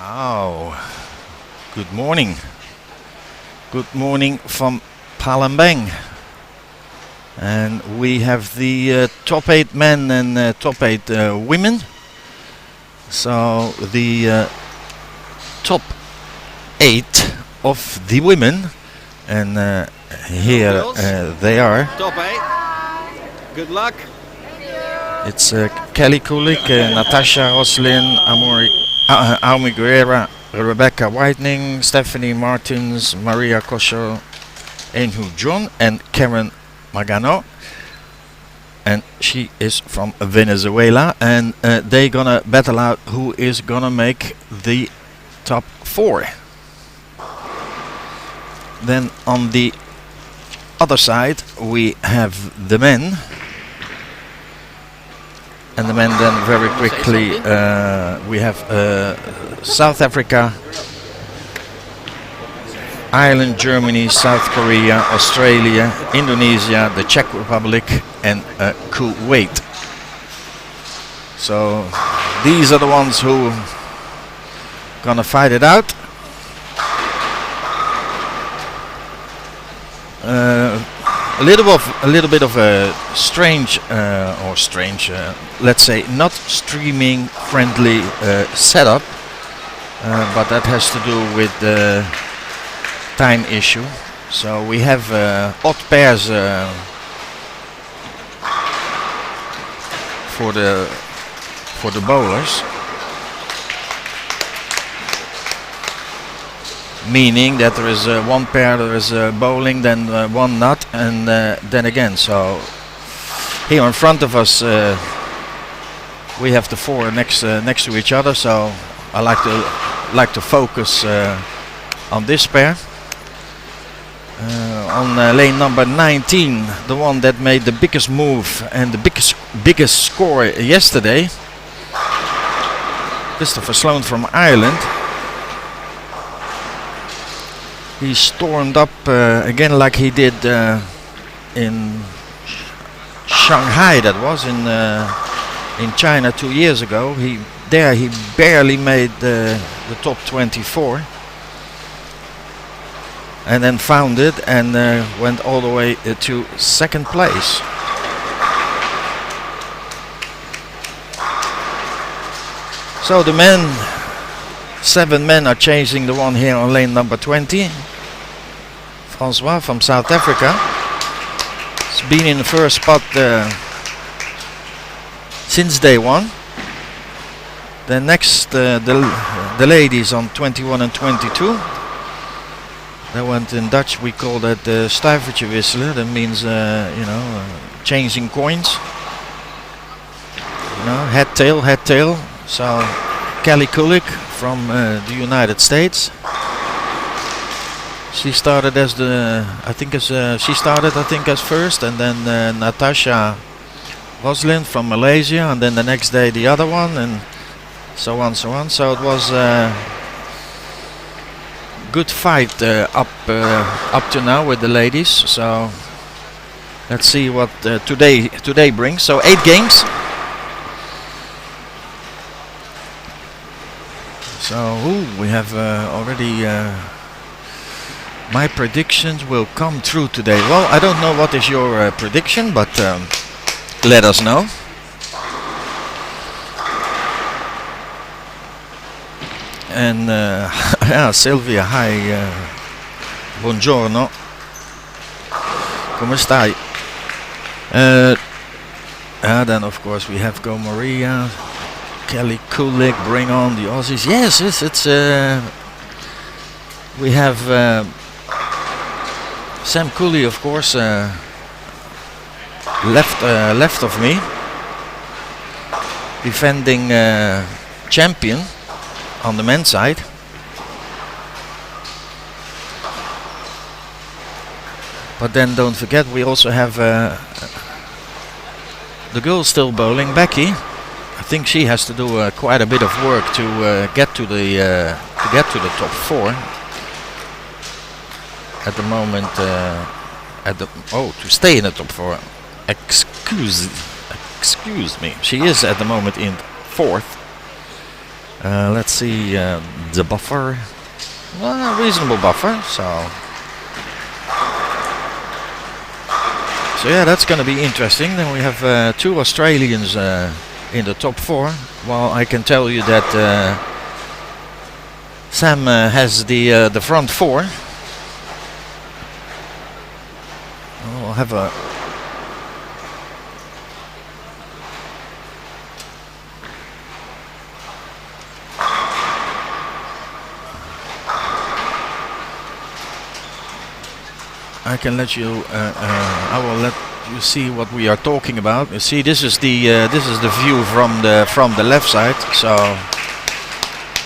Oh, good morning. Good morning from Palembang. And we have the top 8 men and top 8 women. So the top 8 of the women, and here they are. Top 8. Good luck. It's Kelly Kulik, Natasha Roslin, Aumi Guerra, Rebecca Whitening, Stephanie Martins, Maria Kosho, Enhu John, and Karen Magano. And she is from Venezuela, and they're gonna battle out who is gonna make the top 4. Then on the other side we have the men. And the men then very quickly, we have South Africa, Ireland, Germany, South Korea, Australia, Indonesia, the Czech Republic, and Kuwait. So these are the ones who gonna fight it out. A little bit of a strange, let's say not streaming friendly setup, but that has to do with the time issue. So we have odd pairs for the bowlers, meaning that there is one pair there is bowling, then one not, and then again. So here in front of us we have the 4 next to each other. So I like to focus on this pair. On lane number 19, the one that made the biggest move and the biggest score yesterday, Christopher Sloan from Ireland. He stormed up again like he did in Shanghai. That was in China 2 years ago. He barely made the top 24, and then found it and went all the way to second place. So the men, 7 men are chasing the one here on lane number 20. Francois from South Africa. He's been in the first spot since day one. Then next the ladies on 21 and 22. That went in Dutch, we call that stuivertje wisselen. That means changing coins. Head tail. So Kelly Kulik from the United States. She started as as first, and then Natasha Roslin from Malaysia, and then the next day the other one, and so on. So it was a good fight up to now with the ladies. So let's see what today brings. So 8 games. So we have already. My predictions will come true today. Well, I don't know what is your prediction, but let us know. And Sylvia, hi. Buongiorno. Come stai? Then of course we have Go Maria, Kelly Kulik, bring on the Aussies. Yes, it's we have Sam Cooley, of course, left of me, defending champion on the men's side. But then don't forget, we also have the girl still bowling, Becky. I think she has to do quite a bit of work to get to the top 4. At the moment, to stay in the top 4. Excuse me. She is at the moment in 4th. Let's see. the buffer, well, a reasonable buffer. So yeah, that's going to be interesting. Then we have 2 Australians in the top 4. While I can tell you that Sam has the front 4. I'll have a I can let you. I will let you see what we are talking about. You see, this is the view from the left side. So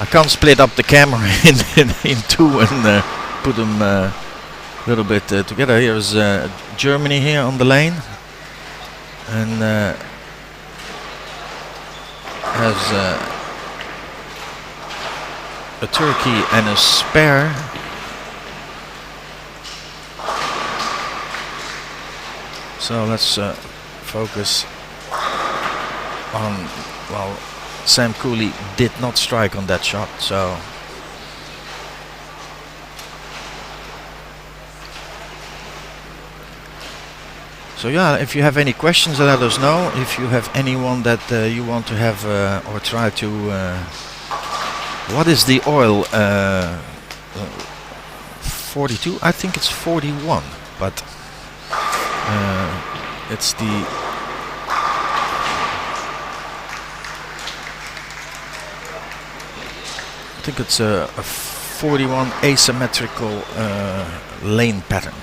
I can't split up the camera in 2 and put them a little bit together. Here's Germany here on the lane, and has a Turkey and a spare. So let's focus on, well, Sam Cooley did not strike on that shot, so yeah, if you have any questions, let us know. If you have anyone that you want to have or try to what is the oil, 42? I think it's 41, but it's the I think it's a 41 asymmetrical lane pattern.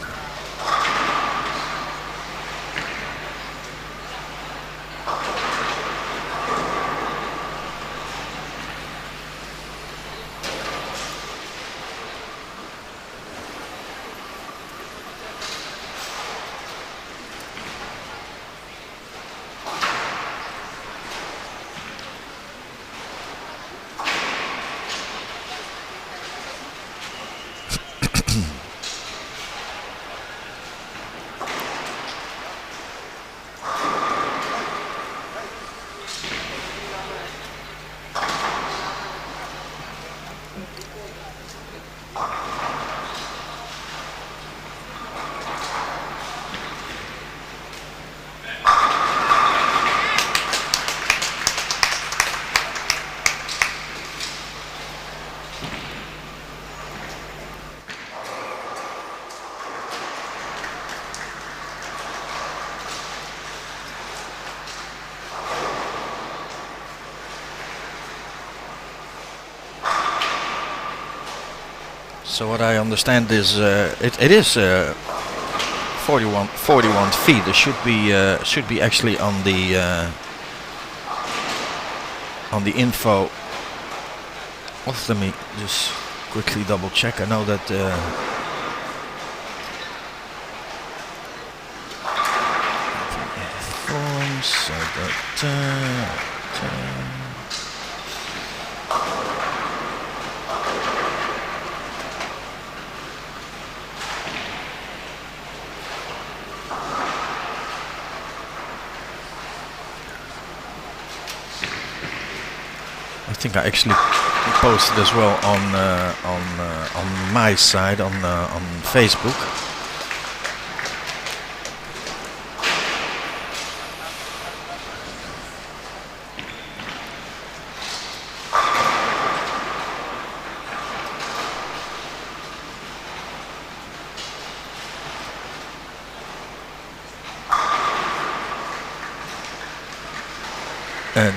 So what I understand is it is 41 feet. It should be actually on the info. Well, let me just quickly double check. I know that forms. I think I actually posted as well on my side on Facebook.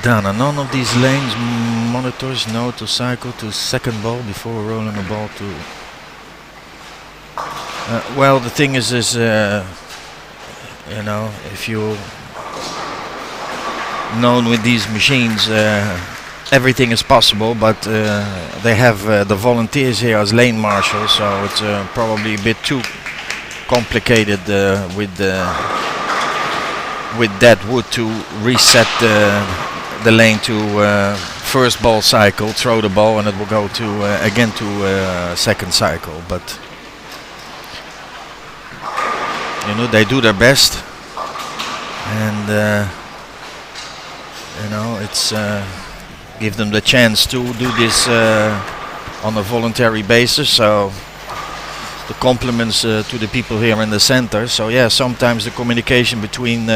Dana, none of these lanes monitors know to cycle to second ball before rolling a ball to. Well, the thing is you know, if you known with these machines, everything is possible, but they have the volunteers here as lane marshals, so it's probably a bit too complicated with that wood to reset the lane to first ball cycle, throw the ball, and it will go to again to second cycle. But you know, they do their best, and you know, it's give them the chance to do this on a voluntary basis. So the compliments to the people here in the center. So yeah, sometimes the communication between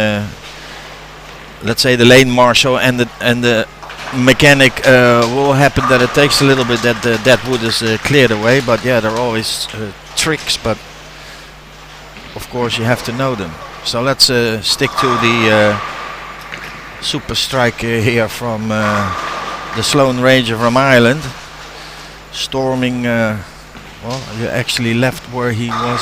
let's say the lane marshal and the mechanic will happen that it takes a little bit that that wood is cleared away. But yeah, there are always tricks, but of course you have to know them. So let's stick to the super strike here from the Sloan Ranger from Ireland, storming. Well, he actually left where he was,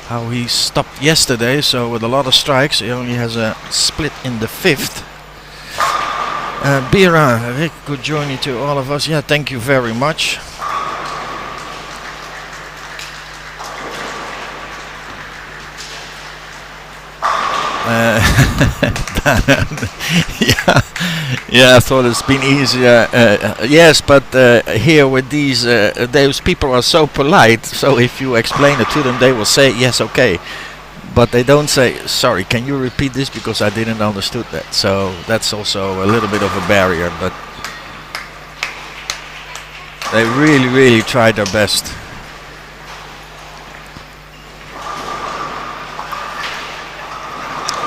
how he stopped yesterday. So with a lot of strikes, he only has a split in the 5th. Bira, Rick, good journey to all of us. Yeah, thank you very much. Yeah, I thought it's been easier. Yes, but here with these, those people are so polite. So if you explain it to them, they will say yes, okay. But they don't say, sorry, can you repeat this because I didn't understood that. So that's also a little bit of a barrier, but they really tried their best.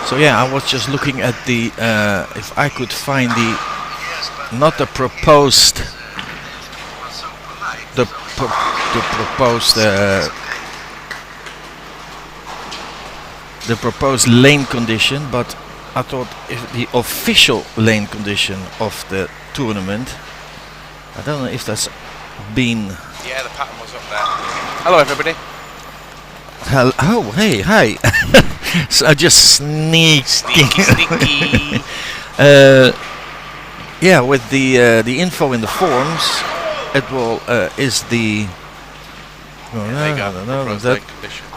So yeah, I was just looking at the if I could find the not the proposed the proposed lane condition, but I thought if the official lane condition of the tournament. I don't know if that's been. Yeah, the pattern was up there. Hello, everybody. Oh, hey, hi. So I just sneaky. Yeah, with the info in the forums, it will is the.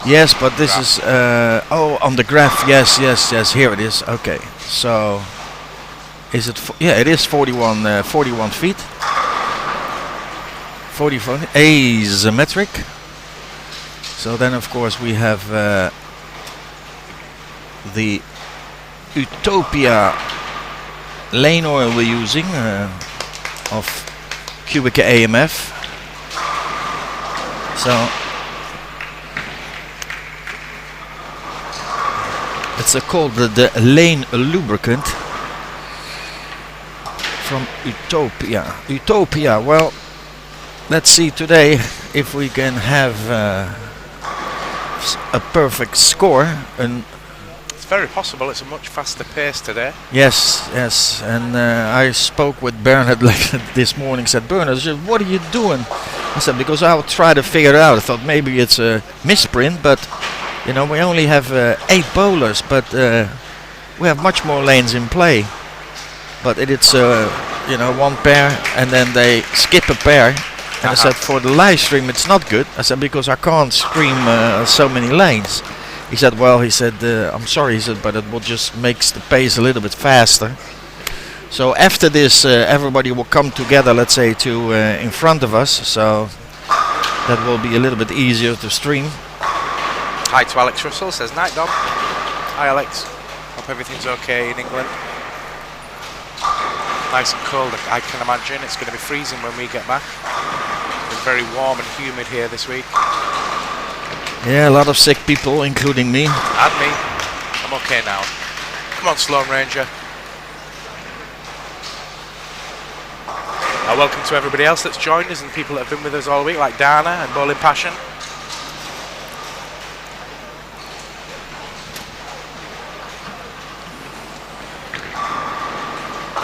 Yes, but this is on the graph. Yes. Here it is. Okay, so is it? Yeah, it is 41 feet. 44 asymmetric. So then, of course, we have the Utopia lane oil we're using of QubicaAMF. So it's called the lane lubricant from Utopia. Utopia. Well, let's see today if we can have a perfect score. And it's very possible. It's a much faster pace today. Yes, and I spoke with Bernard this morning. Said, Bernard, what are you doing? I said, because I'll try to figure it out. I thought maybe it's a misprint, but you know, we only have 8 bowlers, but we have much more lanes in play. But it's you know, one pair and then they skip a pair. And I said, for the live stream it's not good. I said, because I can't stream so many lanes. He said, well, he said, I'm sorry, he said, but it will just makes the pace a little bit faster. So after this, everybody will come together, let's say, to in front of us. So that will be a little bit easier to stream. Hi to Alex Russell, says night, Dom. Hi, Alex. Hope everything's okay in England. Nice and cold, I can imagine. It's going to be freezing when we get back. It's very warm and humid here this week. Yeah, a lot of sick people, including me. And me. I'm okay now. Come on, Sloan Ranger. Welcome to everybody else that's joined us and people that have been with us all week, like Dana and Bowling Passion.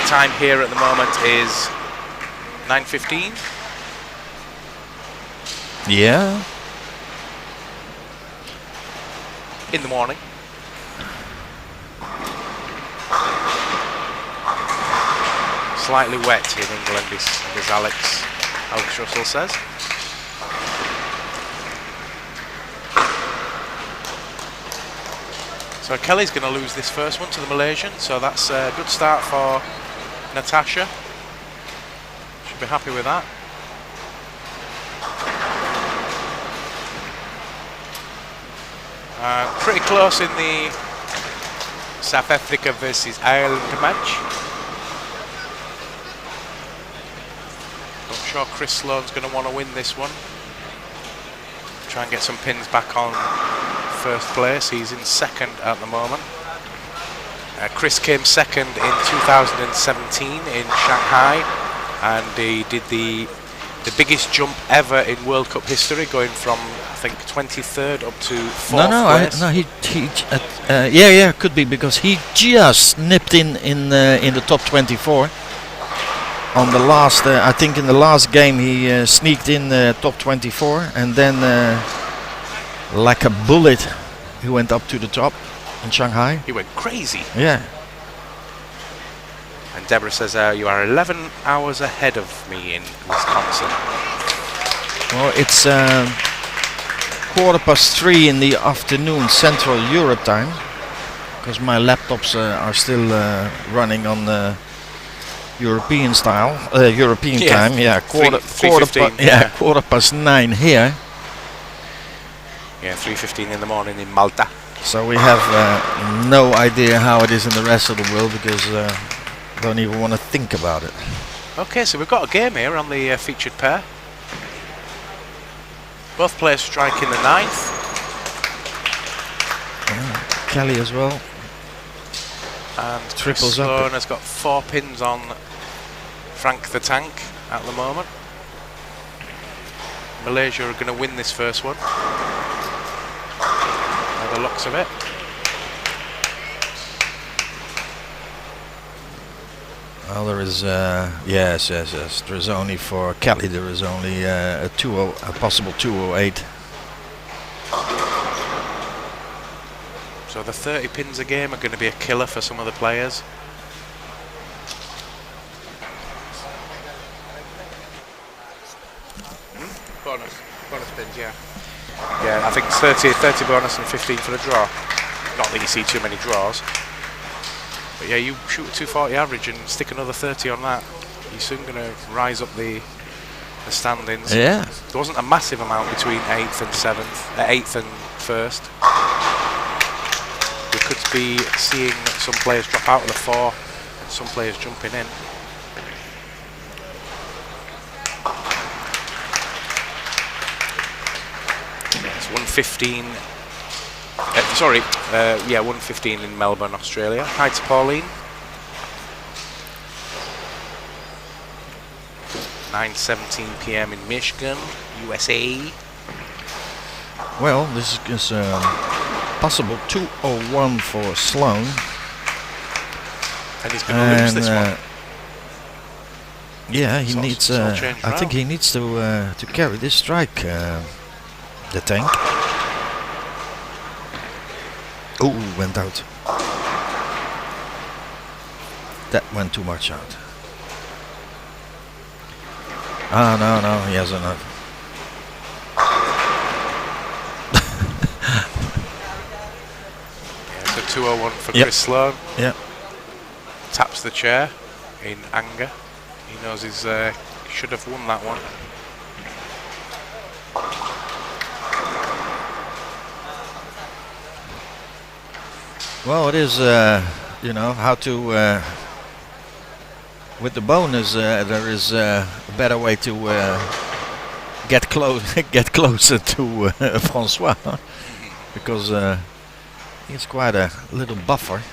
Time here at the moment is 9:15. Yeah. In the morning. Slightly wet in England, as Alex Russell says. So Kelly's going to lose this first one to the Malaysian, so that's a good start for Natasha. Should be happy with that. Pretty close in the South Africa versus Ireland match. Don't sure Chris Sloane's going to want to win this one. Try and get some pins back on first place. He's in second at the moment. Chris came second in 2017 in Shanghai, and he did the biggest jump ever in World Cup history, going from I think 23rd up to 4th place. Yeah, could be because he just nipped in the top 24 on the last. I think in the last game he sneaked in top 24, and then like a bullet, he went up to the top in Shanghai. He went crazy. Yeah. And Deborah says, you are 11 hours ahead of me in Wisconsin. Well, it's 3:15 in the afternoon Central Europe time, because my laptops are still running on the European style, European time. Yeah, quarter past 9 here. Yeah, 3:15 in the morning in Malta. So we have no idea how it is in the rest of the world, because don't even want to think about it. Okay, so we've got a game here on the featured pair. Both players striking the 9th. Kelly as well. And triples Chris Sloane up. has got 4 pins on Frank the Tank at the moment. Malaysia are going to win this first one, by the looks of it. Well, there is yes. There is only for Kelly. There is only a possible 208. So the 30 pins a game are going to be a killer for some of the players. Bonus pins, yeah. Yeah, I think it's 30 bonus and 15 for the draw. Not that you see too many draws. But yeah, you shoot a 240 average and stick another 30 on that, you're soon going to rise up the standings. Yeah. There wasn't a massive amount between 8th and 8th and 1st. We could be seeing some players drop out of the 4 and some players jumping in. It's 1:15. 1:15 in Melbourne, Australia. Hi to Pauline. 9:17 p.m. in Michigan, USA. Well, this is possible 201 for Sloane. And he's going to lose this one. Yeah, he needs. I think he needs to carry this strike. The Tank. Oh, went out. That went too much out. Ah, no, he has enough. Yeah, so 201 for Chris Sloane. Yeah. Taps the chair in anger. He knows he should have won that one. Well, it is, how to. With the bonus, there is a better way to get closer to Francois, because he's quite a little buffer.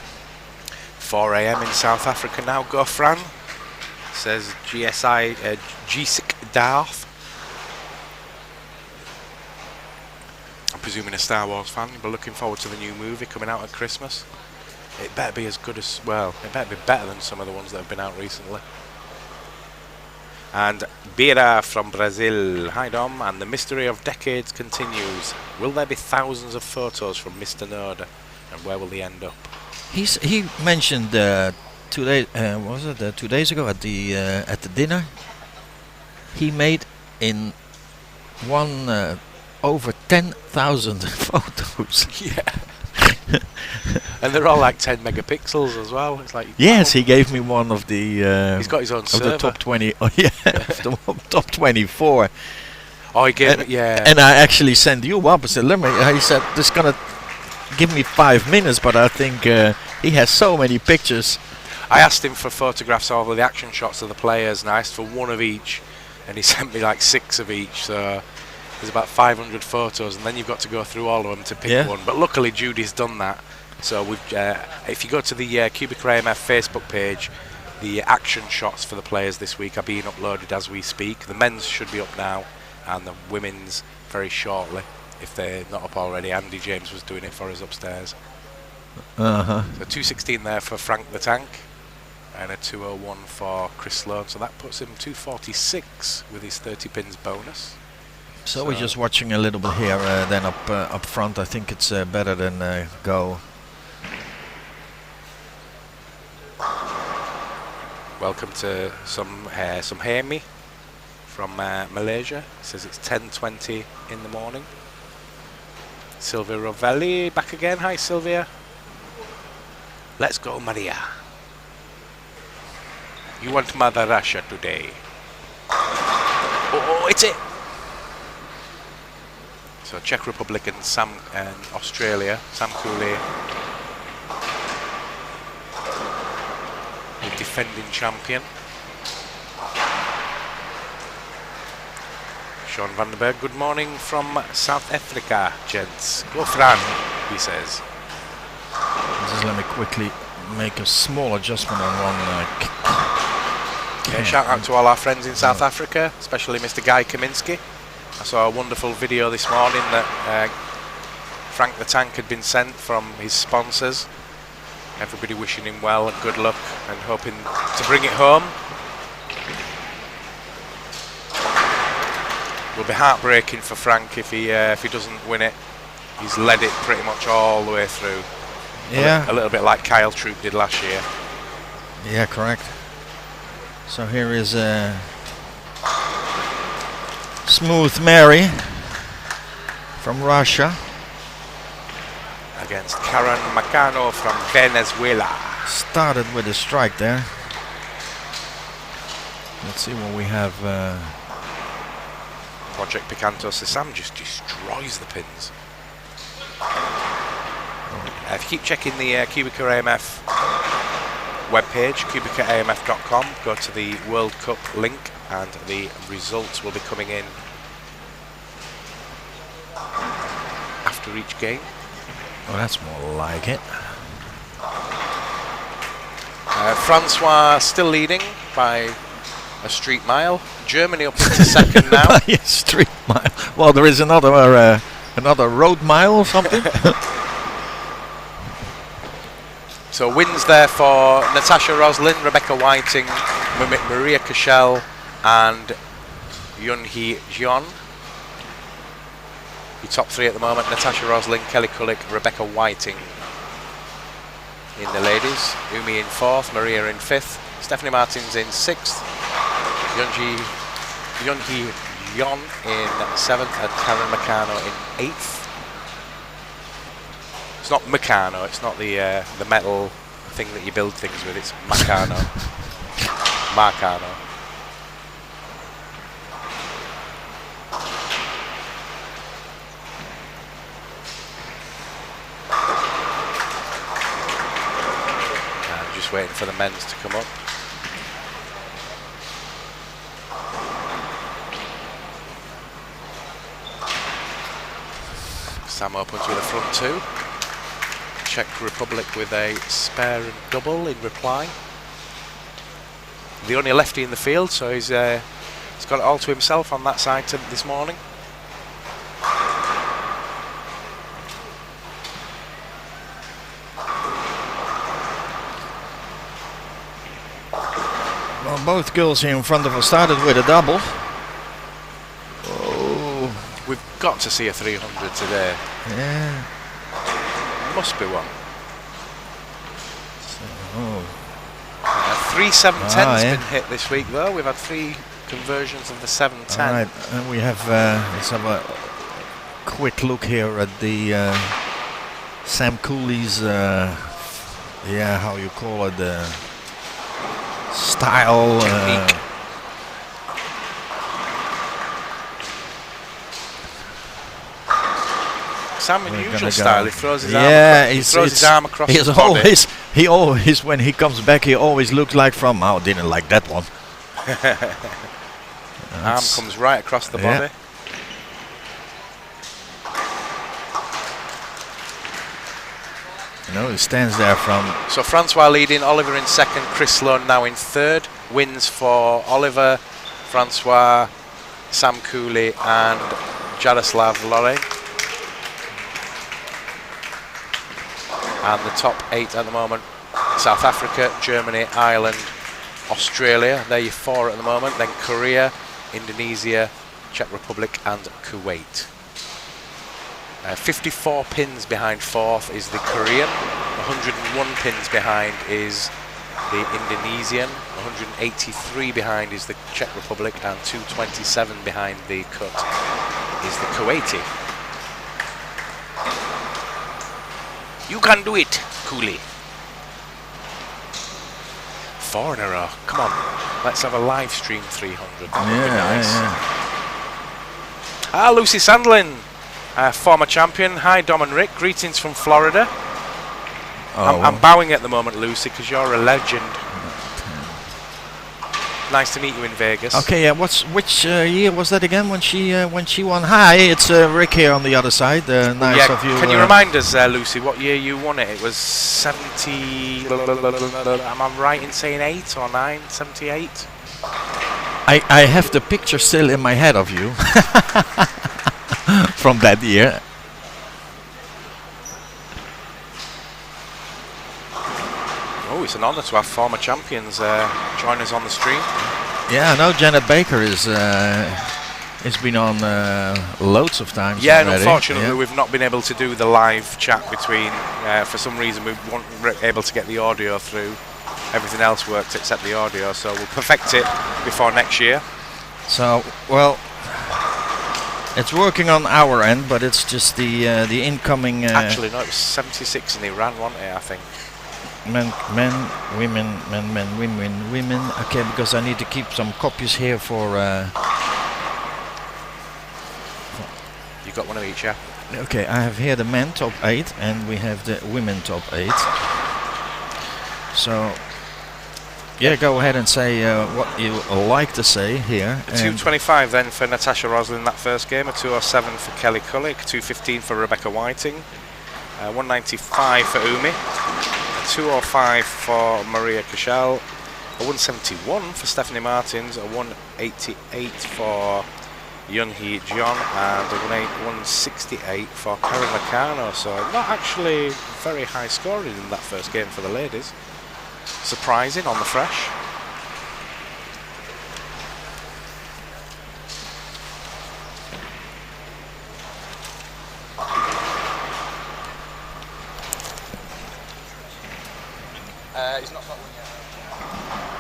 4 a.m. in South Africa now. Go Fran, says GSI Gisik Darth. I'm presuming a Star Wars fan, but looking forward to the new movie coming out at Christmas. It better be as good as, well, it better be better than some of the ones that have been out recently. And Bira from Brazil. Hi Dom, and the mystery of decades continues. Will there be thousands of photos from Mr. Noda, and where will they end up? He mentioned 2 days, 2 days ago at the dinner. He made in one over 10,000 photos. Yeah. And they're all like 10 megapixels as well. It's like, yes, he gave me one of the. He's got his own server. The top 20. Oh yeah, the top 24. Oh, he gave yeah. And I actually sent you up. I said, "Let me." He said, "This is gonna give me 5 minutes," but I think he has so many pictures. I asked him for photographs of all the action shots of the players, and I asked for one of each. and he sent me like 6 of each, so there's about 500 photos, and then you've got to go through all of them to pick one. But luckily Judy's done that, so we've if you go to the QubicaAMF Facebook page, the action shots for the players this week are being uploaded as we speak. The men's should be up now, and the women's very shortly, if they're not up already. Andy James was doing it for us upstairs. So 216 there for Frank the Tank, and a 201 for Chris Sloan, so that puts him 246 with his 30 pins bonus. So we're just watching a little bit here, then up front. I think it's better than go. Welcome to some Hemi from Malaysia. It says it's 10:20 in the morning. Sylvia Rovelli back again. Hi Sylvia. Let's go Maria. You want Mother Russia today. Oh, it's it. So Czech Republic and Australia, Sam Cooley, the defending champion. Sean Vandenberg, good morning from South Africa, gents. Go Fran, he says. Just let me quickly make a small adjustment on one. Shout out to all our friends in South Africa, especially Mr. Guy Kaminski. I saw a wonderful video this morning that Frank the Tank had been sent from his sponsors. Everybody wishing him well and good luck and hoping to bring it home. It will be heartbreaking for Frank if he doesn't win it. He's led it pretty much all the way through. Yeah. A little bit like Kyle Troop did last year. Yeah, correct. So here is Smooth Mary from Russia against Karen Macano from Venezuela. Started with a strike there. Let's see what we have. Project Picanto Sam just destroys the pins. If you keep checking the QubicaAMF webpage, QubicaAMF.com, go to the World Cup link and the results will be coming in after each game. Oh, that's more like it. Francois still leading by a street mile. Germany up into second now. Yeah, street mile. Well, there is another road mile or something. So wins there for Natasha Roslin, Rebecca Whiting, Maria Cashel and Yunhee Jeon. The top 3 at the moment: Natasha Roslin, Kelly Kulik, Rebecca Whiting in the ladies. Umi in 4th, Maria in 5th, Stephanie Martins in 6th, Yunhee Jeon in 7th, and Karen Macano in 8th. It's not Meccano, it's not the metal thing that you build things with, it's Meccano. Marcano. And just waiting for the men's to come up. Sam opens with a front 2. Czech Republic with a spare and double in reply. The only lefty in the field, so he's got it all to himself on that side this morning. Well, both girls here in front of us started with a double. Oh. We've got to see a 300 today. Yeah. Must be one. Oh. 3 710's been hit this week though. We've had 3 conversions of the 710. All right, and we have let's have a quick look here at the Sam Cooley's how you call it, style. Sam unusual style. He throws his arm across his body. He always, when he comes back, he always looks like from. Oh, didn't like that one. Arm comes right across the body. You know, he stands there from... So Francois leading, Oliver in second, Chris Sloan now in third. Wins for Oliver, Francois, Sam Cooley and Jaroslav Lorre. And the top 8 at the moment: South Africa, Germany, Ireland, Australia. They're your 4 at the moment. Then Korea, Indonesia, Czech Republic and Kuwait. 54 pins behind 4th is the Korean. 101 pins behind is the Indonesian. 183 behind is the Czech Republic, and 227 behind the cut is the Kuwaiti. You can do it, Cooley. 4 in a row. Come on, let's have a live stream 300. That would be nice. Ah, Lucy Sandlin, former champion. Hi, Dom and Rick. Greetings from Florida. I'm bowing at the moment, Lucy, because you're a legend. Nice to meet you in Vegas. Okay, yeah. Which year was that again when she won? Hi, it's Rick here on the other side. Nice of you. Can you remind us, Lucy, what year you won it? It was 70. Am I right in saying 8 or 9? 78. I have the picture still in my head of you from that year. Oh, it's an honour to have former champions join us on the stream. Yeah, I know Janet Baker is been on loads of times. Yeah, already. and unfortunately we've not been able to do the live chat between. For some reason we weren't able to get the audio through. Everything else worked except the audio, so we'll perfect it before next year. So, well, it's working on our end, but it's just the incoming. Actually, no, it was 76 in Iran, wasn't it? I think. Men, women. Okay, because I need to keep some copies here for. You got one of each, yeah. Okay, I have here the men top 8, and we have the women top 8. So, yeah, go ahead and say what you like to say here. A 225 then for Natasha Roslin that first game. A 207 for Kelly Kullick. 215 for Rebecca Whiting. 195 for Umi. 205 for Maria Kushel, a 171 for Stephanie Martins, a 188 for Yun-Hee John, and a 168 for Karen Lacano. So not actually very high scoring in that first game for the ladies. Surprising on the fresh. He's not got one yet.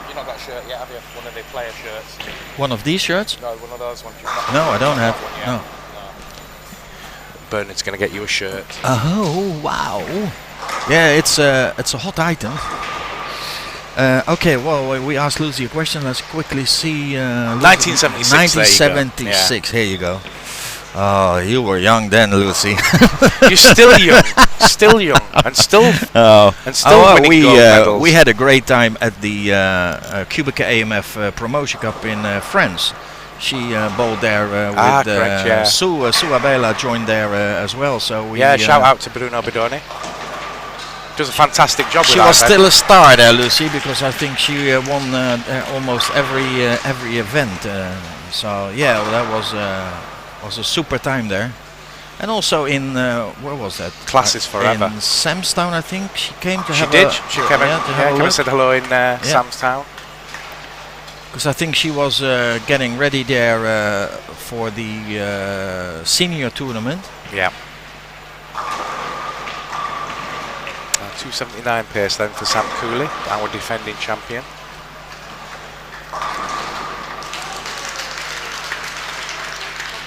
You've not got a shirt yet, have you? One of the player shirts. One of these shirts? No, one of those ones. No, I don't have. No. Bernard's going to get you a shirt. Oh wow! Yeah, it's a hot item. Okay, well, we asked Lucy a question. Let's quickly see. 1976. 1976. Here you go. Oh, you were young then, Lucy. You're still young, and still winning gold medals. We had a great time at the QubicaAMF Promotion Cup in France. She bowled there with correct, yeah. Sue Abela joined there as well. So we shout out to Bruno Bidoni. Does a fantastic job. She was still a star there, Lucy, because I think she won almost every event. So yeah, well, that was a super time there. And also in where was that? Classes Forever. In Samstown, I think she came to She have did. a She came and said hello in Samstown. Because I think she was getting ready there for the senior tournament. Yeah. 279 pace then for Sam Cooley, our defending champion.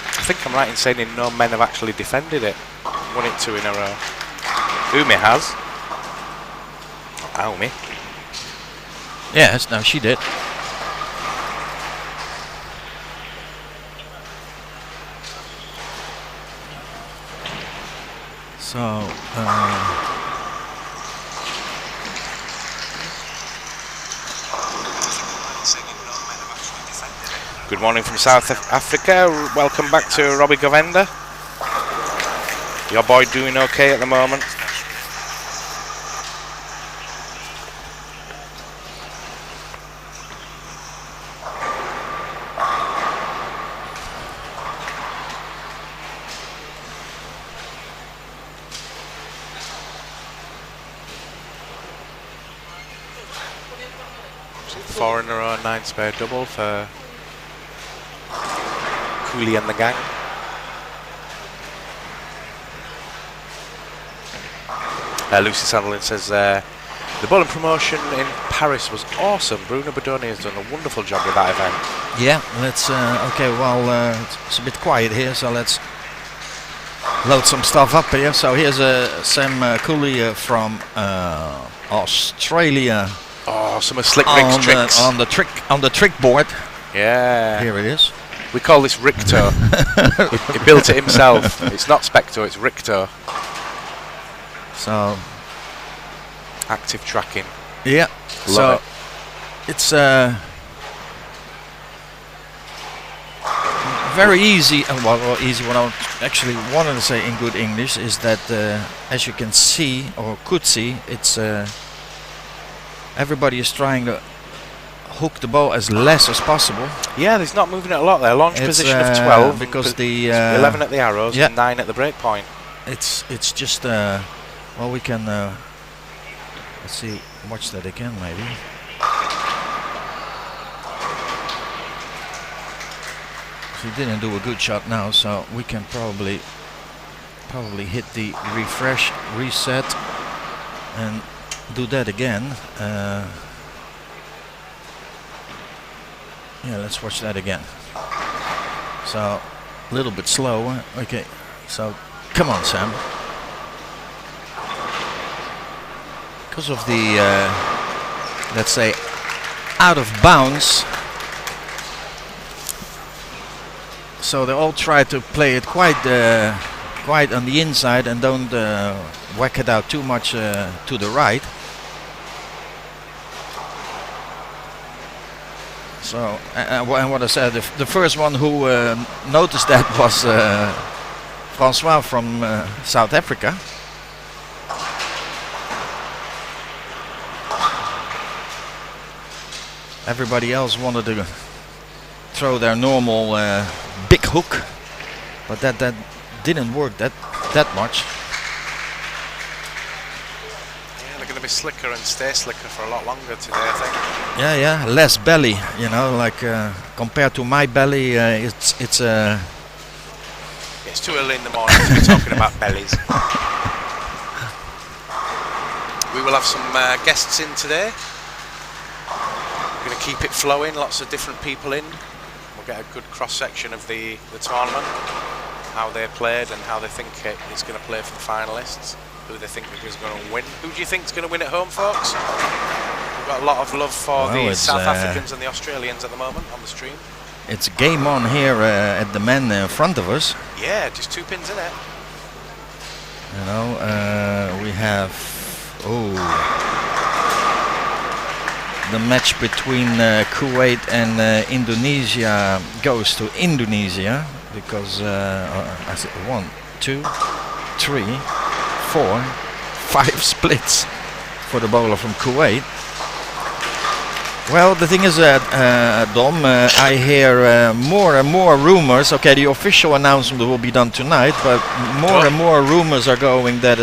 I think I'm right in saying no men have actually defended it. Won it 2 in a row. Umi has. Umi. Yes, no, she did. So, Good morning from South Africa. Welcome back to Robbie Govender. Your boy doing okay at the moment? Four in a row, 9 spare double for Cooley and the gang. Lucy Sandlin says the bowling promotion in Paris was awesome. Bruno Badoni has done a wonderful job with that event. Yeah, let's. Okay, well, it's a bit quiet here, so let's load some stuff up here. So here's Sam Cooley from Australia. Oh, some of Slick Rick's tricks on the trick board. Yeah, here it is. We call this Ricto. he built it himself. It's not Specto, it's Ricto. So active tracking. Yeah. Love it. It's very easy. Well, easy. What I actually wanted to say in good English is that, as you can see or could see, it's everybody is trying to hook the ball as less as possible. Yeah, there's not moving it a lot there. Launch position of 12 because the 11 at the arrows and 9 at the break point. It's just well, we can let's see, watch that again maybe. He didn't do a good shot now, so we can probably hit the refresh, reset, and do that again. Yeah, let's watch that again. So a little bit slower. Okay, so come on, Sam. Because of the let's say out of bounds, so they all try to play it quite on the inside and don't whack it out too much to the right. So and what I said, the first one who noticed that was Francois from South Africa. Everybody else wanted to throw their normal big hook, but that didn't work that much. Yeah, they're going to be slicker and stay slicker for a lot longer today, I think. Yeah, less belly, you know, like compared to my belly, it's it's too early in the morning to be talking about bellies. We will have some guests in today. We're going to keep it flowing, lots of different people in. We'll get a good cross-section of the tournament, how they played and how they think it's going to play for the finalists, who they think is going to win. Who do you think is going to win at home, folks? We've got a lot of love for the South Africans and the Australians at the moment on the stream. It's game on here at the men in front of us. Yeah, just 2 pins in it. You know, we have the match between Kuwait and Indonesia goes to Indonesia because I said 1, 2, 3, 4, 5 splits for the bowler from Kuwait. Well, the thing is that, Dom, I hear more and more rumors. Okay, the official announcement will be done tonight, but more and more rumors are going that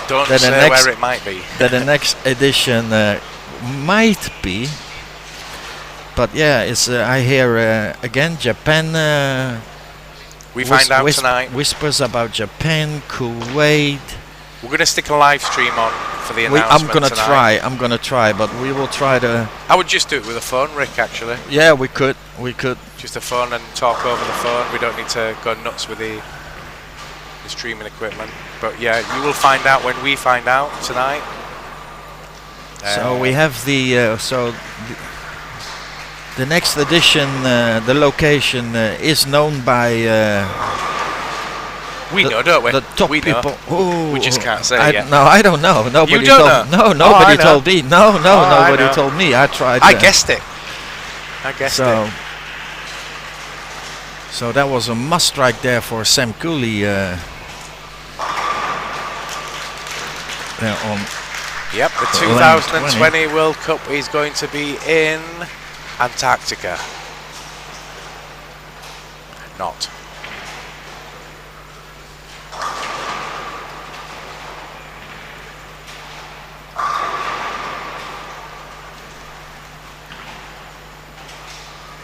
Don't say where it might be. That the next edition might be. But yeah, it's I hear again Japan. We find out tonight. Whispers about Japan, Kuwait. We're going to stick a live stream on for the announcement tonight. I'm gonna try, but we will try to. I would just do it with a phone, Rick. Actually. Yeah, we could. Just a phone and talk over the phone. We don't need to go nuts with the streaming equipment. But yeah, you will find out when we find out tonight. So we have the the next edition. The location is known by. We know, don't we? The top we people. We just can't say it yet. No, I don't know. Nobody you don't told. know? No, nobody told me. No, nobody I told me. I tried. I guessed it. I guessed it. So that was a must strike there for Sam Cooley. There on. Yep, the 2020 World Cup is going to be in Antarctica. Not.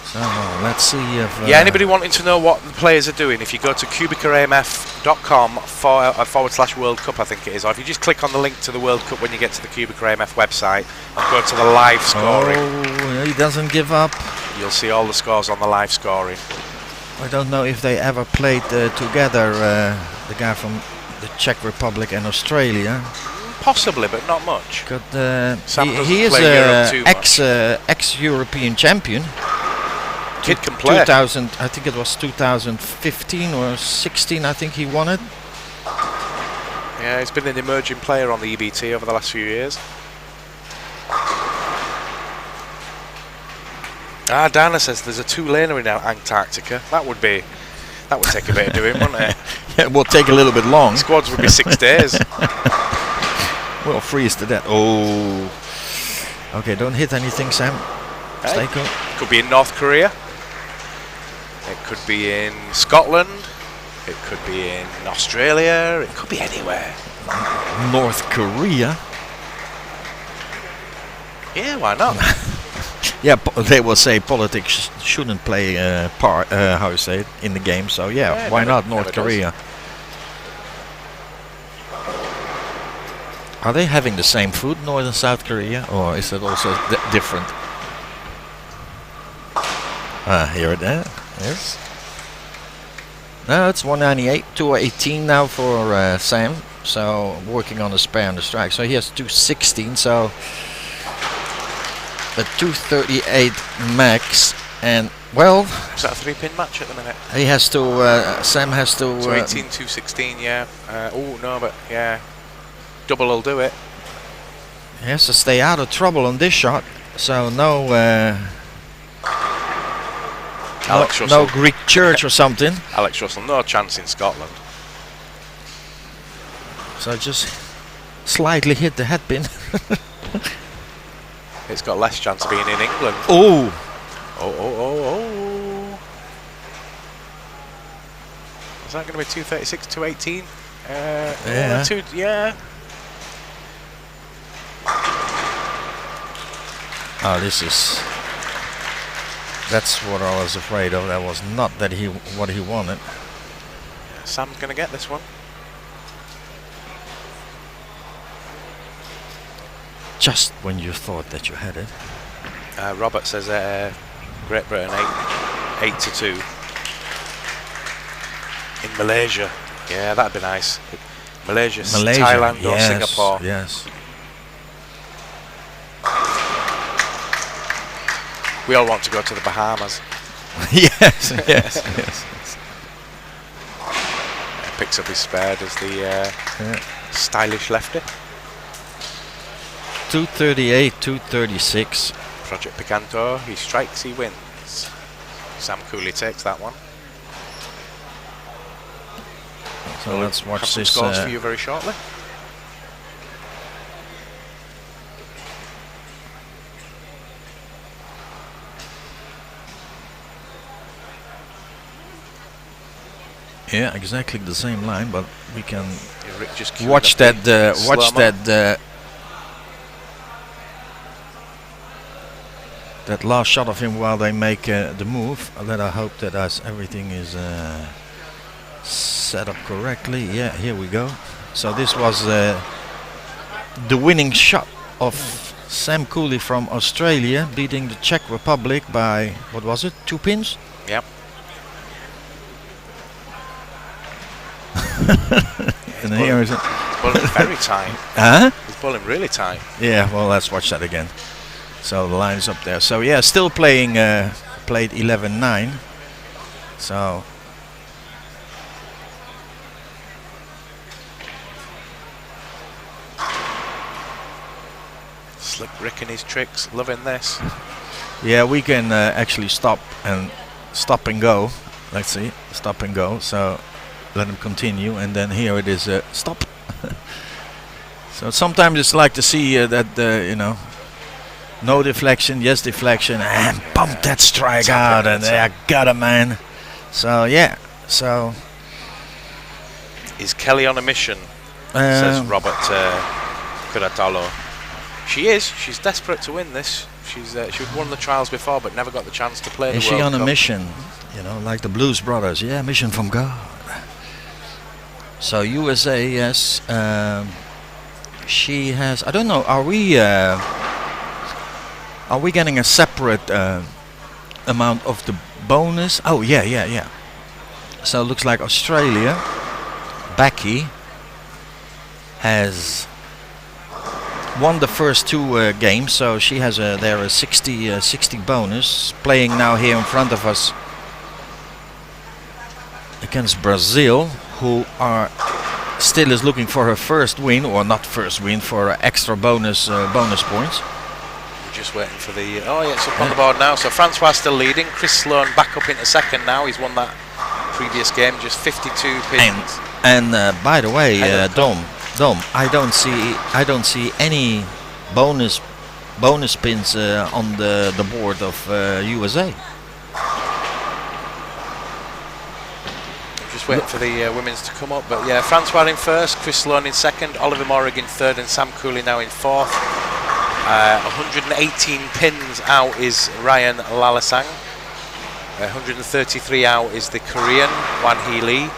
So let's see if... yeah, anybody wanting to know what the players are doing, if you go to QubicaAMF.com/World Cup, I think it is, or if you just click on the link to the World Cup when you get to the QubicaAMF website and go to the live scoring. Oh, he doesn't give up. You'll see all the scores on the live scoring. I don't know if they ever played together, the guy from the Czech Republic and Australia. Possibly, but not much. He is an ex-European champion. Kid can play. 2000, I think it was 2015 or 16. I think he won it. Yeah, he's been an emerging player on the EBT over the last few years. Dana says there's a two-laner in Antarctica. That would take a bit of doing, wouldn't it? Yeah, it will take a little bit long. Squads would be 6 days. We'll freeze to death. Oh. Okay, don't hit anything, Sam. Stay cool. Could be in North Korea. It could be in Scotland. It could be in Australia. It could be anywhere. North Korea? Yeah, why not? Yeah, they will say politics shouldn't play part, how you say it, in the game. So yeah, why not North Korea? Are they having the same food, North and South Korea, or is it also different? Here it is. Yes. No, it's 198, 218 now for Sam. So working on the spare and the strike. So he has 216. So the 238 max, and well. Is that a 3-pin match at the minute? He has to. Sam has to. 218, 216. Yeah. Oh no, but yeah. Double will do it. He has to stay out of trouble on this shot. So no. Alex Russell. No Greek church or something. Alex Russell, no chance in Scotland. So just slightly hit the headpin. It's got less chance of being in England. Oh. Oh. Is that going to be 236, 218? Yeah. Yeah. Oh, this is... That's what I was afraid of. That was not what he wanted. Sam's going to get this one. Just when you thought that you had it. Robert says Great Britain 8-2 in Malaysia. Yeah, that'd be nice. Malaysia, Thailand, or Singapore. Yes. We all want to go to the Bahamas. yes. Picks up his spare, does the stylish lefty. 238, 236. Project Picanto, he strikes, he wins. Sam Cooley takes that one. So let's watch some this. Scores for you very shortly. Yeah, exactly the same line, but we can just watch that. That last shot of him while they make the move. That I hope that everything is set up correctly. Yeah, here we go. So this was the winning shot of Sam Cooley from Australia, beating the Czech Republic by, what was it, 2 pins? Yep. And here is it. Bowling very tight. Huh? He's bowling really tight. Yeah, well, let's watch that again. So the line is up there. So yeah, still playing, played 11-9. So. Slick Rick and his tricks, loving this. Yeah, we can actually stop and go. let's see, stop and go. So let him continue, and then here it is, stop. So sometimes it's like to see that you know, no deflection, yes deflection, and bump that strike out, and I got him, man. So yeah, so is Kelly on a mission? Says Robert Curatolo. She is. She's desperate to win this. She won the trials before, but never got the chance to play. Is the World she on Cup. a mission? You know, like the Blues Brothers. Yeah, mission from God. So USA, yes. She has. I don't know. Are we getting a separate amount of the bonus? Oh yeah. So it looks like Australia. Becky has won the first two games, so she has a 60 bonus. Playing now here in front of us against Brazil, who still is looking for her first win, or not first win, for extra bonus points. We're just waiting for the. Oh yeah, it's up on the board now. So Francois still leading. Chris Sloan back up into second now. He's won that previous game, just 52 pins. And by the way, Dom, I don't see any bonus pins on the board of USA. Just waiting for the women's to come up, but yeah, Francois in first, Chris Sloan in second, Oliver Morrig in third, and Sam Cooley now in fourth. 118 pins out is Ryan Lalasang. 133 out is the Korean Wan Hee Lee.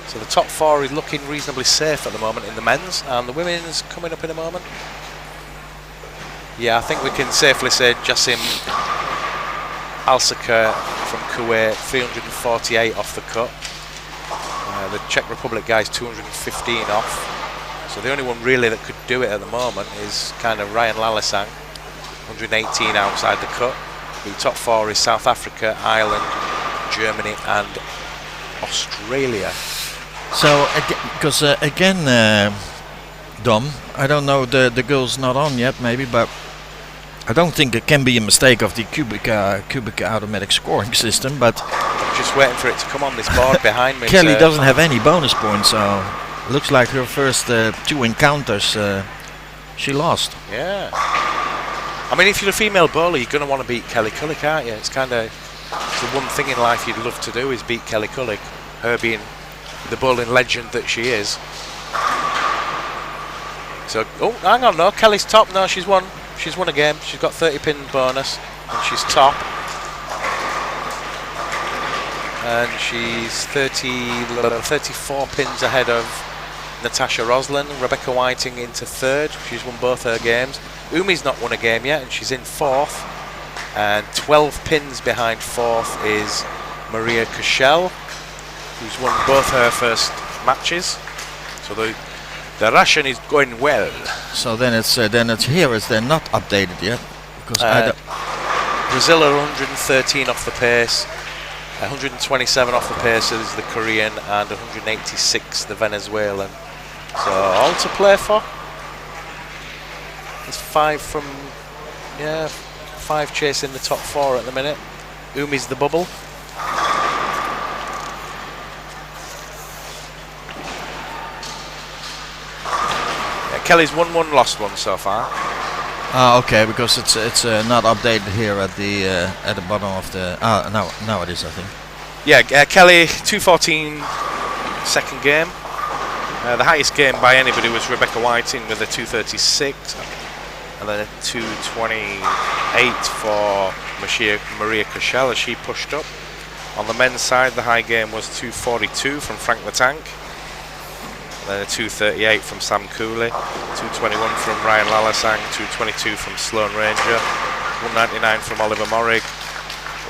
So the top four is looking reasonably safe at the moment in the men's, and the women's coming up in a moment. Yeah, I think we can safely say Jassim Alsaka from Kuwait, 348 off the cut. The Czech Republic guy's 215 off. So the only one really that could do it at the moment is kind of Ryan Lalasang, 118 outside the cut. The top four is South Africa, Ireland, Germany and Australia. So because again, Dom, I don't know, the girl's not on yet maybe, but I don't think it can be a mistake of the Qubica automatic scoring system, but I'm just waiting for it to come on this board behind me. Kelly doesn't have any bonus points, so looks like her first two encounters she lost. Yeah. I mean, if you're a female bowler, you're going to want to beat Kelly Cullick, aren't you? It's kind of the one thing in life you'd love to do is beat Kelly Cullick, her being the bowling legend that she is. So, oh, hang on, no, Kelly's top. No, she's won a game. She's got 30 pin bonus, and she's top. And she's 34 pins ahead of Natasha Roslin. Rebecca Whiting into third. She's won both her games. Umi's not won a game yet, and she's in fourth. And 12 pins behind fourth is Maria Kushel, who's won both her first matches. So the Russian is going well. So then it's here. They're not updated yet, because Brazil are 113 off the pace, 127 off the pace is the Korean, and 186 the Venezuelan. So all to play for. There's five chasing the top four at the minute. Umi's the bubble. Kelly's won one, lost one so far. Okay, because it's not updated here at the bottom of the. Now it is, I think. Yeah, Kelly 214 second game. The highest game by anybody was Rebecca Whiting with a 236, and then a 228 for Maria Kushel as she pushed up. On the men's side, the high game was 242 from Frank the Tank. Then a 238 from Sam Cooley, 221 from Ryan Lalasang, 222 from Sloan Ranger, 199 from Oliver Morrig,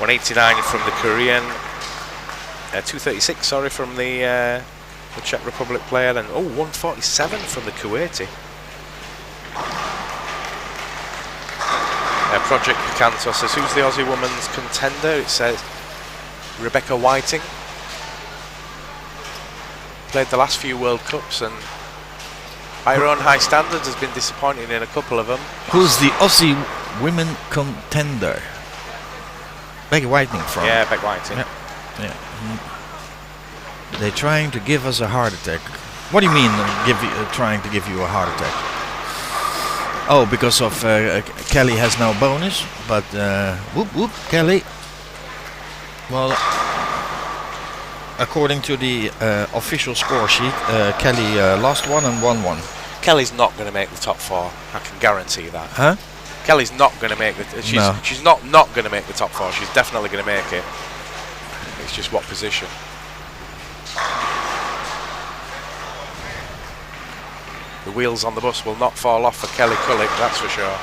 189 from the Korean, 236 from the Czech Republic player, and 147 from the Kuwaiti. Project Picanto says, who's the Aussie woman's contender? It says Rebecca Whiting. Played the last few World Cups, and by her own high standards has been disappointing in a couple of them. Who's the Aussie women contender? Becky Whitening from. Yeah, Beck Whiting. Yeah. Yeah. They're trying to give us a heart attack. What do you mean trying to give you a heart attack? Oh, because of Kelly has no bonus, but whoop whoop Kelly. Well, according to the official score sheet, Kelly lost one and won one. Kelly's not going to make the top 4. I can guarantee that. Huh? Kelly's not going to make the. She's not going to make the top 4. She's definitely going to make it. It's just what position. The wheels on the bus will not fall off for Kelly Kulik, that's for sure.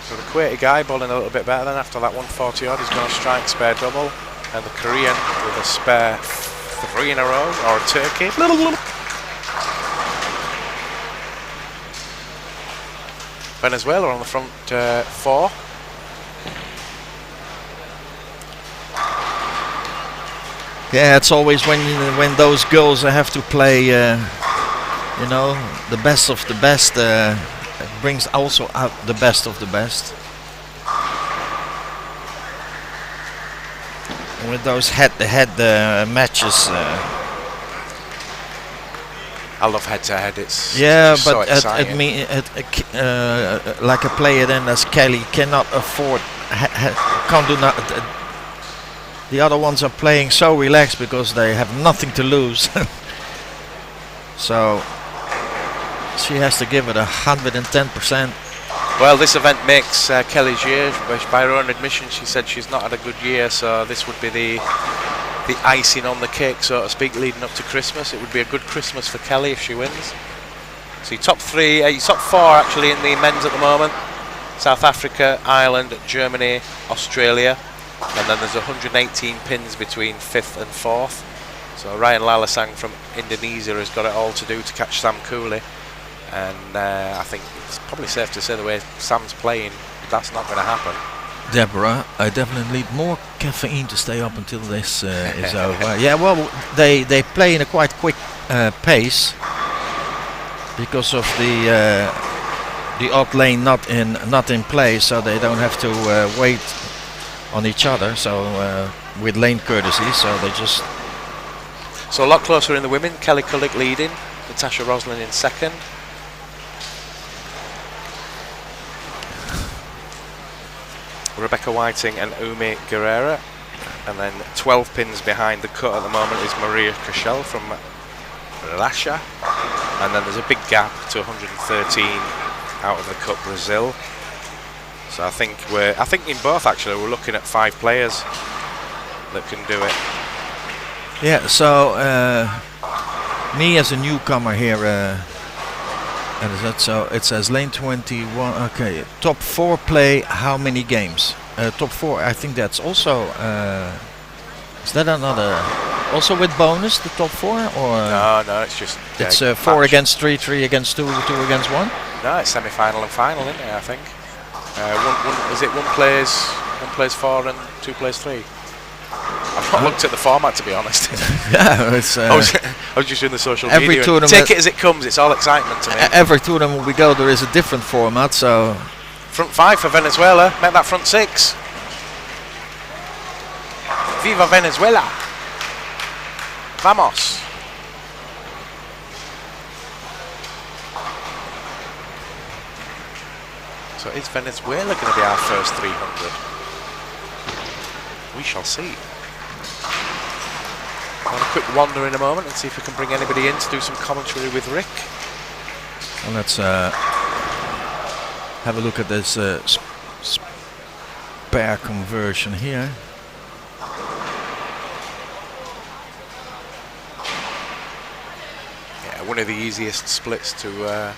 So the Kuwaiti guy bowling a little bit better than after that 140 odd. He's going to strike spare double, and the Korean with a spare 3 in a row, or a turkey. Venezuela on the front 4. Yeah, it's always when those girls have to play, you know, the best of the best. It brings also out the best of the best. And with those head-to-head matches. I love head-to-head. It's yeah, so but exciting. like a player then as Kelly cannot afford, can't do not. The other ones are playing so relaxed because they have nothing to lose. So she has to give it 110%. Well, this event makes Kelly's year, which by her own admission she said she's not had a good year, so this would be the icing on the cake, so to speak, leading up to Christmas. It would be a good Christmas for Kelly if she wins. So top 4 actually in the men's at the moment. South Africa, Ireland, Germany, Australia. And then there's 118 pins between 5th and 4th. So Ryan Lalasang from Indonesia has got it all to do to catch Sam Cooley. And I think it's probably safe to say the way Sam's playing, that's not going to happen. Deborah, I definitely need more caffeine to stay up until this is over. Yeah, well, they play in a quite quick pace because of the odd lane not in play, so they don't have to wait on each other. So with lane courtesy, so they just. So a lot closer in the women. Kelly Kulik leading, Natasha Roslin in 2nd. Rebecca Whiting and Umi Guerrera, and then 12 pins behind the cut at the moment is Maria Cashel from Russia, and then there's a big gap to 113 out of the cut, Brazil. So I think in both actually we're looking at 5 players that can do it. Yeah. So me as a newcomer here. And is that so? It says lane 21. Okay, top 4 play how many games? Top 4. I think that's also. Is that another? Also with bonus, the top 4, or? No, it's just. It's 4 against 3, 3 against 2, 2 against 1. No, it's semi-final and final, isn't it? I think. Is it one plays 4 and 2 plays 3? I've not looked at the format, to be honest. Yeah, it's. I was just doing the social every media. Tournament, take it as it comes. It's all excitement to me. Every tournament we go, there is a different format. So. Front 5 for Venezuela. Met that front 6. Viva Venezuela. Vamos. So is Venezuela going to be our first 300? We shall see. I'll have a quick wander in a moment and see if we can bring anybody in to do some commentary with Rick. Well, let's have a look at this spare conversion here. Yeah, one of the easiest splits to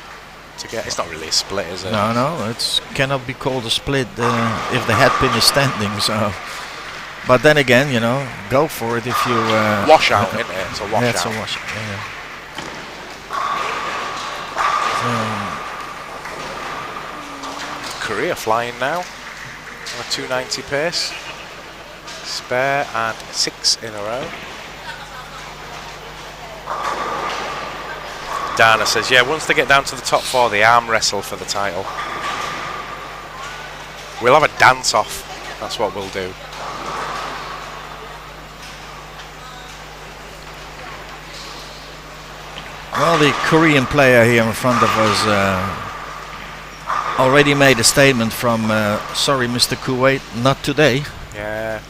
get. It's not really a split, is it? No, it cannot be called a split if the head pin is standing. So. But then again, you know, go for it if you. Wash out, isn't it? It's a wash out. It's a wash out. Yeah. Korea flying now on a 290 pace. Spare and 6 in a row. Dana says, yeah, once they get down to the top 4, they arm wrestle for the title. We'll have a dance off. That's what we'll do. Well, the Korean player here in front of us already made a statement from, sorry, Mr. Kuwait, not today. Yeah.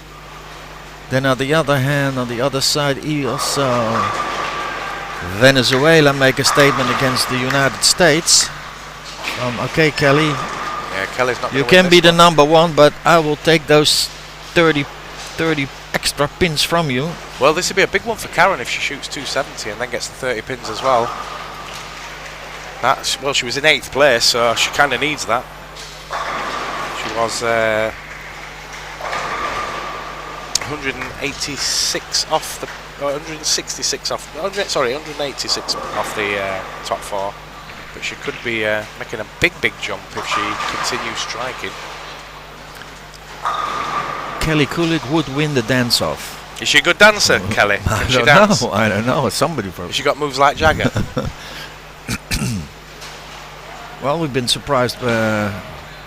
Then on the other hand, on the other side, he also Venezuela make a statement against the United States. Okay, Kelly, Yeah, Kelly's not. you can be the number one, but I will take those 30 extra pins from you. Well, this would be a big one for Karen if she shoots 270 and then gets the 30 pins as well. That's, well, she was in 8th place, so she kind of needs that. She was 186 off the, 166 off. 186 off the top 4. But she could be making a big jump if she continues striking. Kelly Kulik would win the dance-off. Is she a good dancer, Kelly? Can she dance? I don't know. Somebody probably. Has she got moves like Jagger? Well, we've been surprised.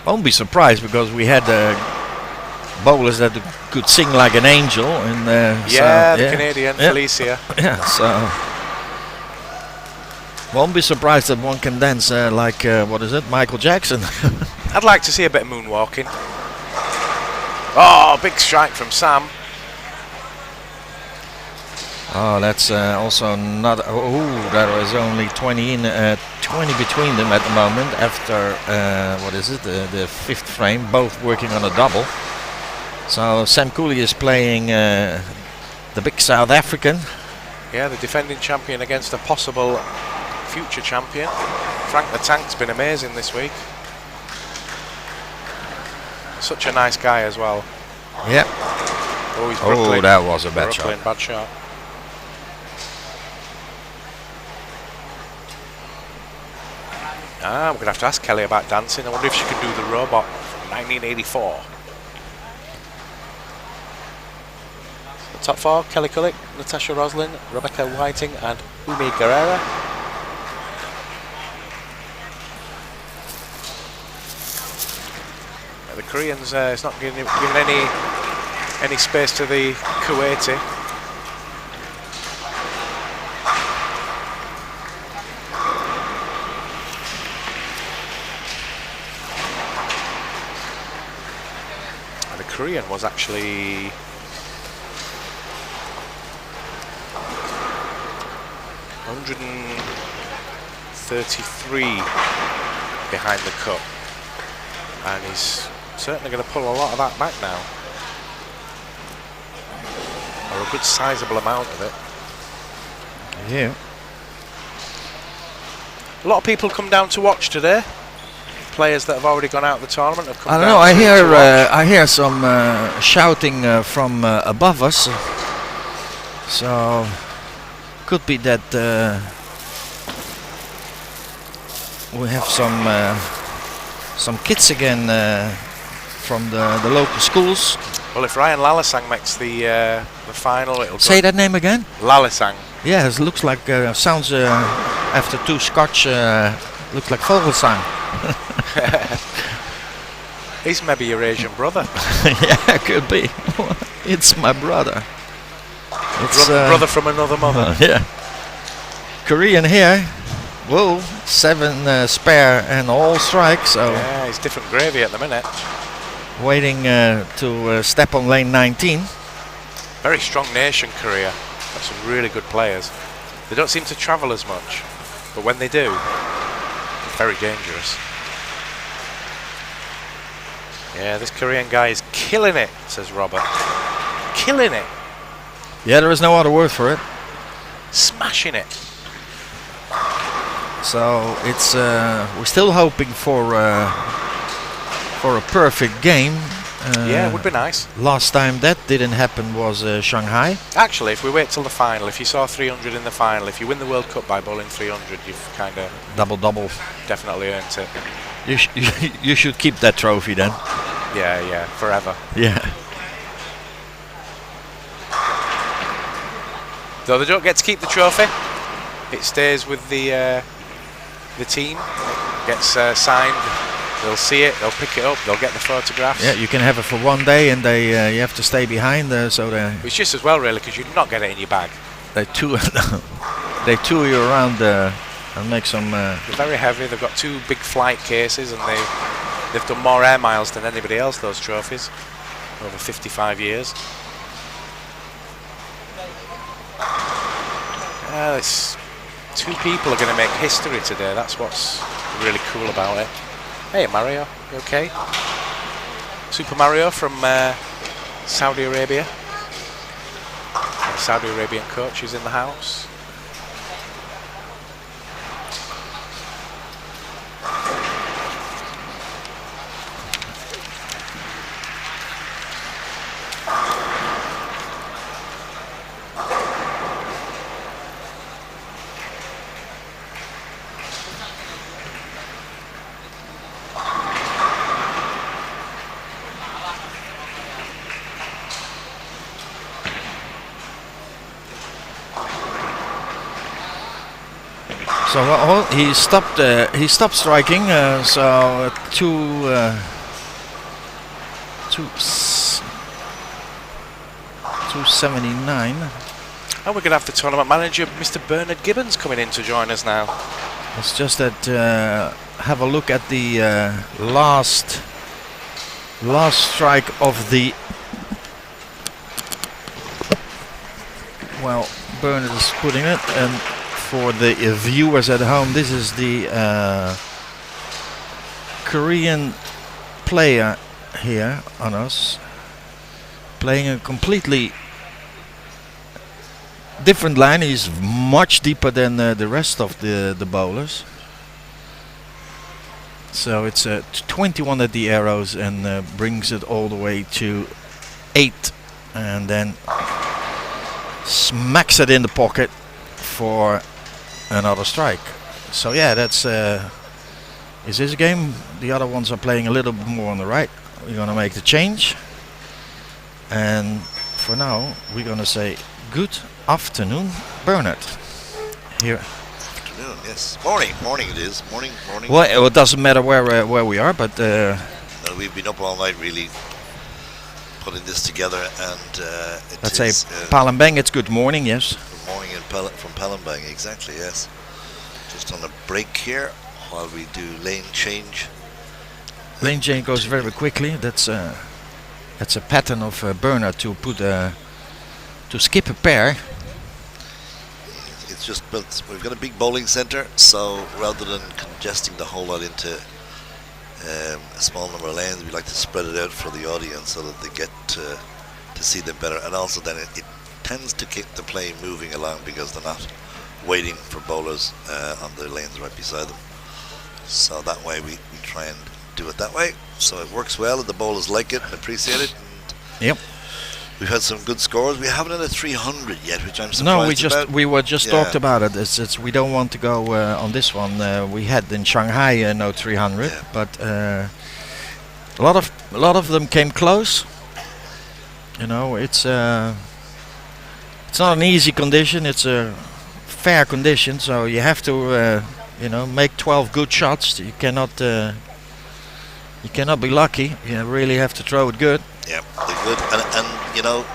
Won't be surprised because we had bowlers that could sing like an angel. And the Canadian Felicia. Yeah, so won't be surprised that one can dance like what is it, Michael Jackson. I'd like to see a bit of moonwalking. Oh, big strike from Sam. Oh, that's also not. Oh, that was only 20 in, 20 between them at the moment. After what is it, the 5th frame, both working on a double. So Sam Cooley is playing the big South African. Yeah, the defending champion against a possible future champion. Frank the Tank's been amazing this week. Such a nice guy as well. Yep. Oh, he's Brooklyn. Oh, that was a bad Brooklyn, shot. bad shot. I'm going to have to ask Kelly about dancing. I wonder if she can do the robot from 1984. The top 4, Kelly Kulik, Natasha Roslin, Rebecca Whiting and Umi Guerrera. The Koreans, it's not giving any space to the Kuwaiti. The Korean was actually 133 behind the cut, and he's certainly going to pull a lot of that back now, or a good sizable amount of it. Yeah. A lot of people come down to watch today. Players that have already gone out of the tournament have come I down. don't know. To I hear some shouting from above us. So could be that we have some kids again from the local schools. Well, if Ryan Lalisang makes the final, it'll Say go. that name again. Lalisang. Yeah, it looks like sounds after 2 Scotch. Looks like Vogelsang. He's maybe your Asian brother. Yeah, could be. It's my brother. It's brother from another mother. Yeah. Korean here. Whoa, 7 spare and all strikes. So Yeah, he's different gravy at the minute. waiting to step on lane 19. Very strong nation, Korea. Got some really good players. They don't seem to travel as much, but when they do, they're very dangerous. Yeah, this Korean guy is killing it, says Robert. Killing it. Yeah, there is no other word for it. Smashing it. So it's we're still hoping for a perfect game. Yeah, it would be nice. Last time that didn't happen was Shanghai. Actually, if we wait till the final, if you saw 300 in the final, if you win the World Cup by bowling 300, you've kind of Double. definitely earned it. You should keep that trophy then. Yeah, forever. Yeah. Though they don't get to keep the trophy, it stays with the team. Gets signed They'll see it, they'll pick it up, they'll get the photographs. Yeah, you can have it for one day, and you have to stay behind, so It's just as well, really, because you not get it in your bag. they tour you around and make some. They're very heavy. They've got 2 big flight cases, and they've done more air miles than anybody else. Those trophies over 55 years. It's 2 people are going to make history today. That's what's really cool about it. Hey Mario, you okay? Super Mario from Saudi Arabia. The Saudi Arabian coach is in the house. So he stopped. He stopped striking. So 279. And we're going to have the tournament manager, Mr. Bernard Gibbons, coming in to join us now. It's just that have a look at the last strike of the. Well, Bernard is putting it, and for the viewers at home, this is the Korean player here on us, playing a completely different line. He's much deeper than the rest of the bowlers. So it's 21 at the arrows, and brings it all the way to 8, and then smacks it in the pocket for another strike. So yeah, that's is this game. The other ones are playing a little bit more on the right. We're gonna make the change, and for now we're gonna say good afternoon, Bernard. Here. Afternoon, yes. Morning it is. Morning. Well, it doesn't matter where we are, but we've been up all night really putting this together, and let's say Palembang, it's good morning, yes. Good morning from Palembang, exactly, yes. Just on a break here while we do lane change. Lane change goes very quickly. That's a pattern of Bernard to put to skip a pair. It's just built. We've got a big bowling centre, so rather than congesting the whole lot into a small number of lanes, we like to spread it out for the audience so that they get to see them better, and also then it tends to keep the play moving along because they're not waiting for bowlers on the lanes right beside them. So that way we try and do it that way. So it works well, and the bowlers like it and appreciate it. And yep. We've had some good scores. We haven't had a 300 yet, which I'm surprised No, we were just talked about it. It's we don't want to go on this one. We had in Shanghai no 300, but a lot of them came close. You know, it's not an easy condition. It's a fair condition, so you have to make 12 good shots. You cannot be lucky. You really have to throw it good. Yeah, they're good, and you know,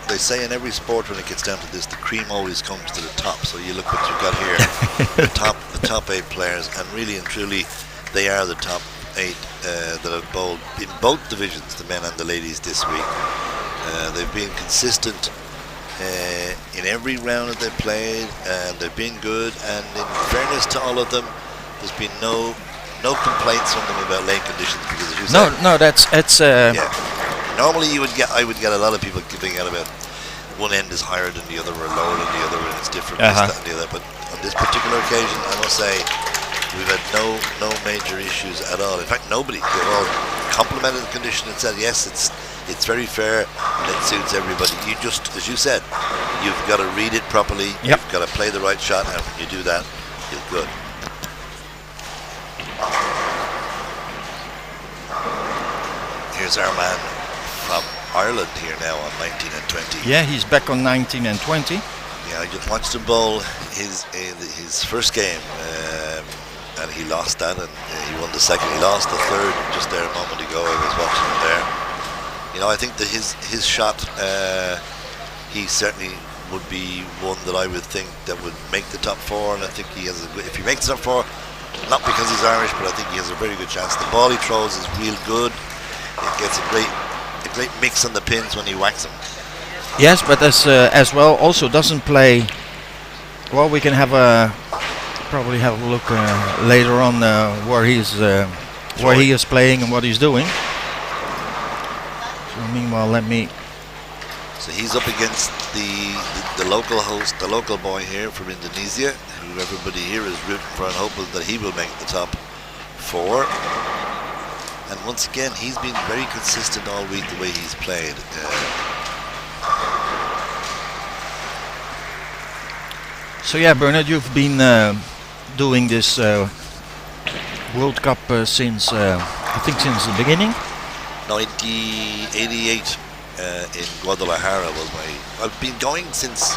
they say in every sport when it gets down to this, the cream always comes to the top. So you look what you've got here, the top 8 players, and really and truly, they are the top 8 that have bowled in both divisions, the men and the ladies, this week. They've been consistent in every round that they've played, and they've been good. And in fairness to all of them, there's been no complaints from them about lane conditions, because as you said, it's yeah. Normally I would get a lot of people giving out about one end is higher than the other or lower than the other, and it's different, this, that, and the other. But on this particular occasion, I must say, we've had no major issues at all. In fact, nobody. They've all complimented the condition and said, yes, it's very fair and it suits everybody. You just, as you said, you've got to read it properly. Yep. You've got to play the right shot, and when you do that, you're good. Here's our man from Ireland here now on 19 and 20. Yeah, he's back on 19 and 20. Yeah, I just watched him bowl his first game and he lost that, and he won the second. He lost the third just there a moment ago. I was watching him there. You know, I think that his shot, he certainly would be one that I would think that would make the top four, and I think he has if he makes the top four, not because he's Irish, but I think he has a very good chance. The ball he throws is real good. It gets a great mix on the pins when he whacks them. Yes, but as well also doesn't play. Well, we can have probably have a look later on where he is playing and what he's doing. So meanwhile, let me. So he's up against the local host, the local boy here from Indonesia, who everybody here is rooting for and hoping that he will make the top four. And once again, he's been very consistent all week the way he's played. So yeah, Bernard, you've been doing this World Cup since I think since the beginning. 1988 in Guadalajara was I've been going since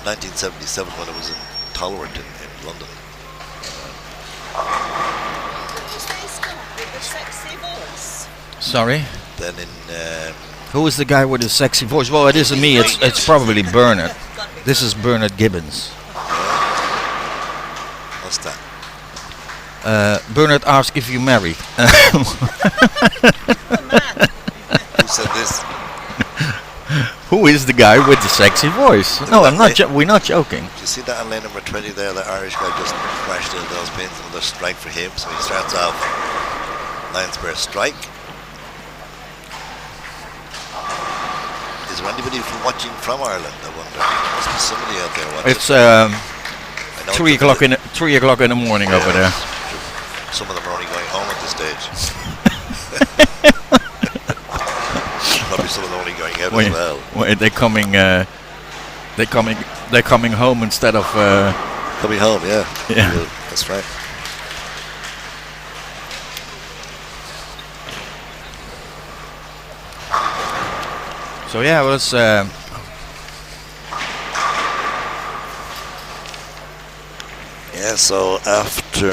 1977 when I was in Tolerant in London. Sorry? Then in... who is the guy with the sexy voice? Well, it isn't me, it's probably Bernard. This is Bernard Gibbons. What's that? Bernard asked if you married. Who said this? Who is the guy with the sexy voice? No, I'm not. We're not joking. Do you see that on lane number 20 there? The Irish guy just crashed into those pins. Another strike for him. So he starts off line spare strike. Is there anybody watching from Ireland? I wonder. There must be somebody out there watching. It's 3 o'clock in the morning over there. Some of them are only going home at this stage. Probably some of them only going out as well. They're coming home instead of coming home. Yeah. Yeah. That's right. So yeah, it was. Yeah, so after,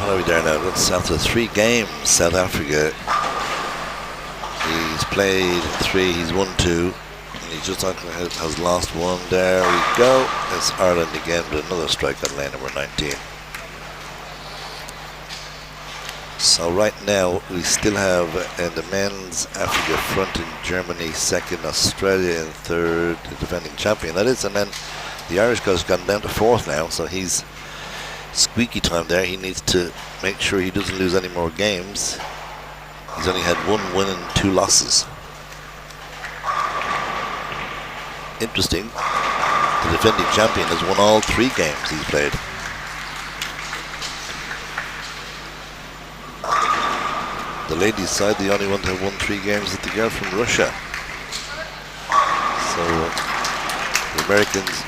what are we there now? That's after 3 games, South Africa. He's played 3, he's won 2, and he just has lost 1. There we go. It's Ireland again with another strike on lane number 19. So right now we still have in the men's Africa front in Germany, 2nd, Australia in 3rd, the defending champion. That is, and then the Irish guy's gone down to 4th now, so he's squeaky time there. He needs to make sure he doesn't lose any more games. He's only had 1 win and 2 losses. Interesting. The defending champion has won all 3 games he's played. The ladies' side, the only one to have won 3 games is the girl from Russia. So the Americans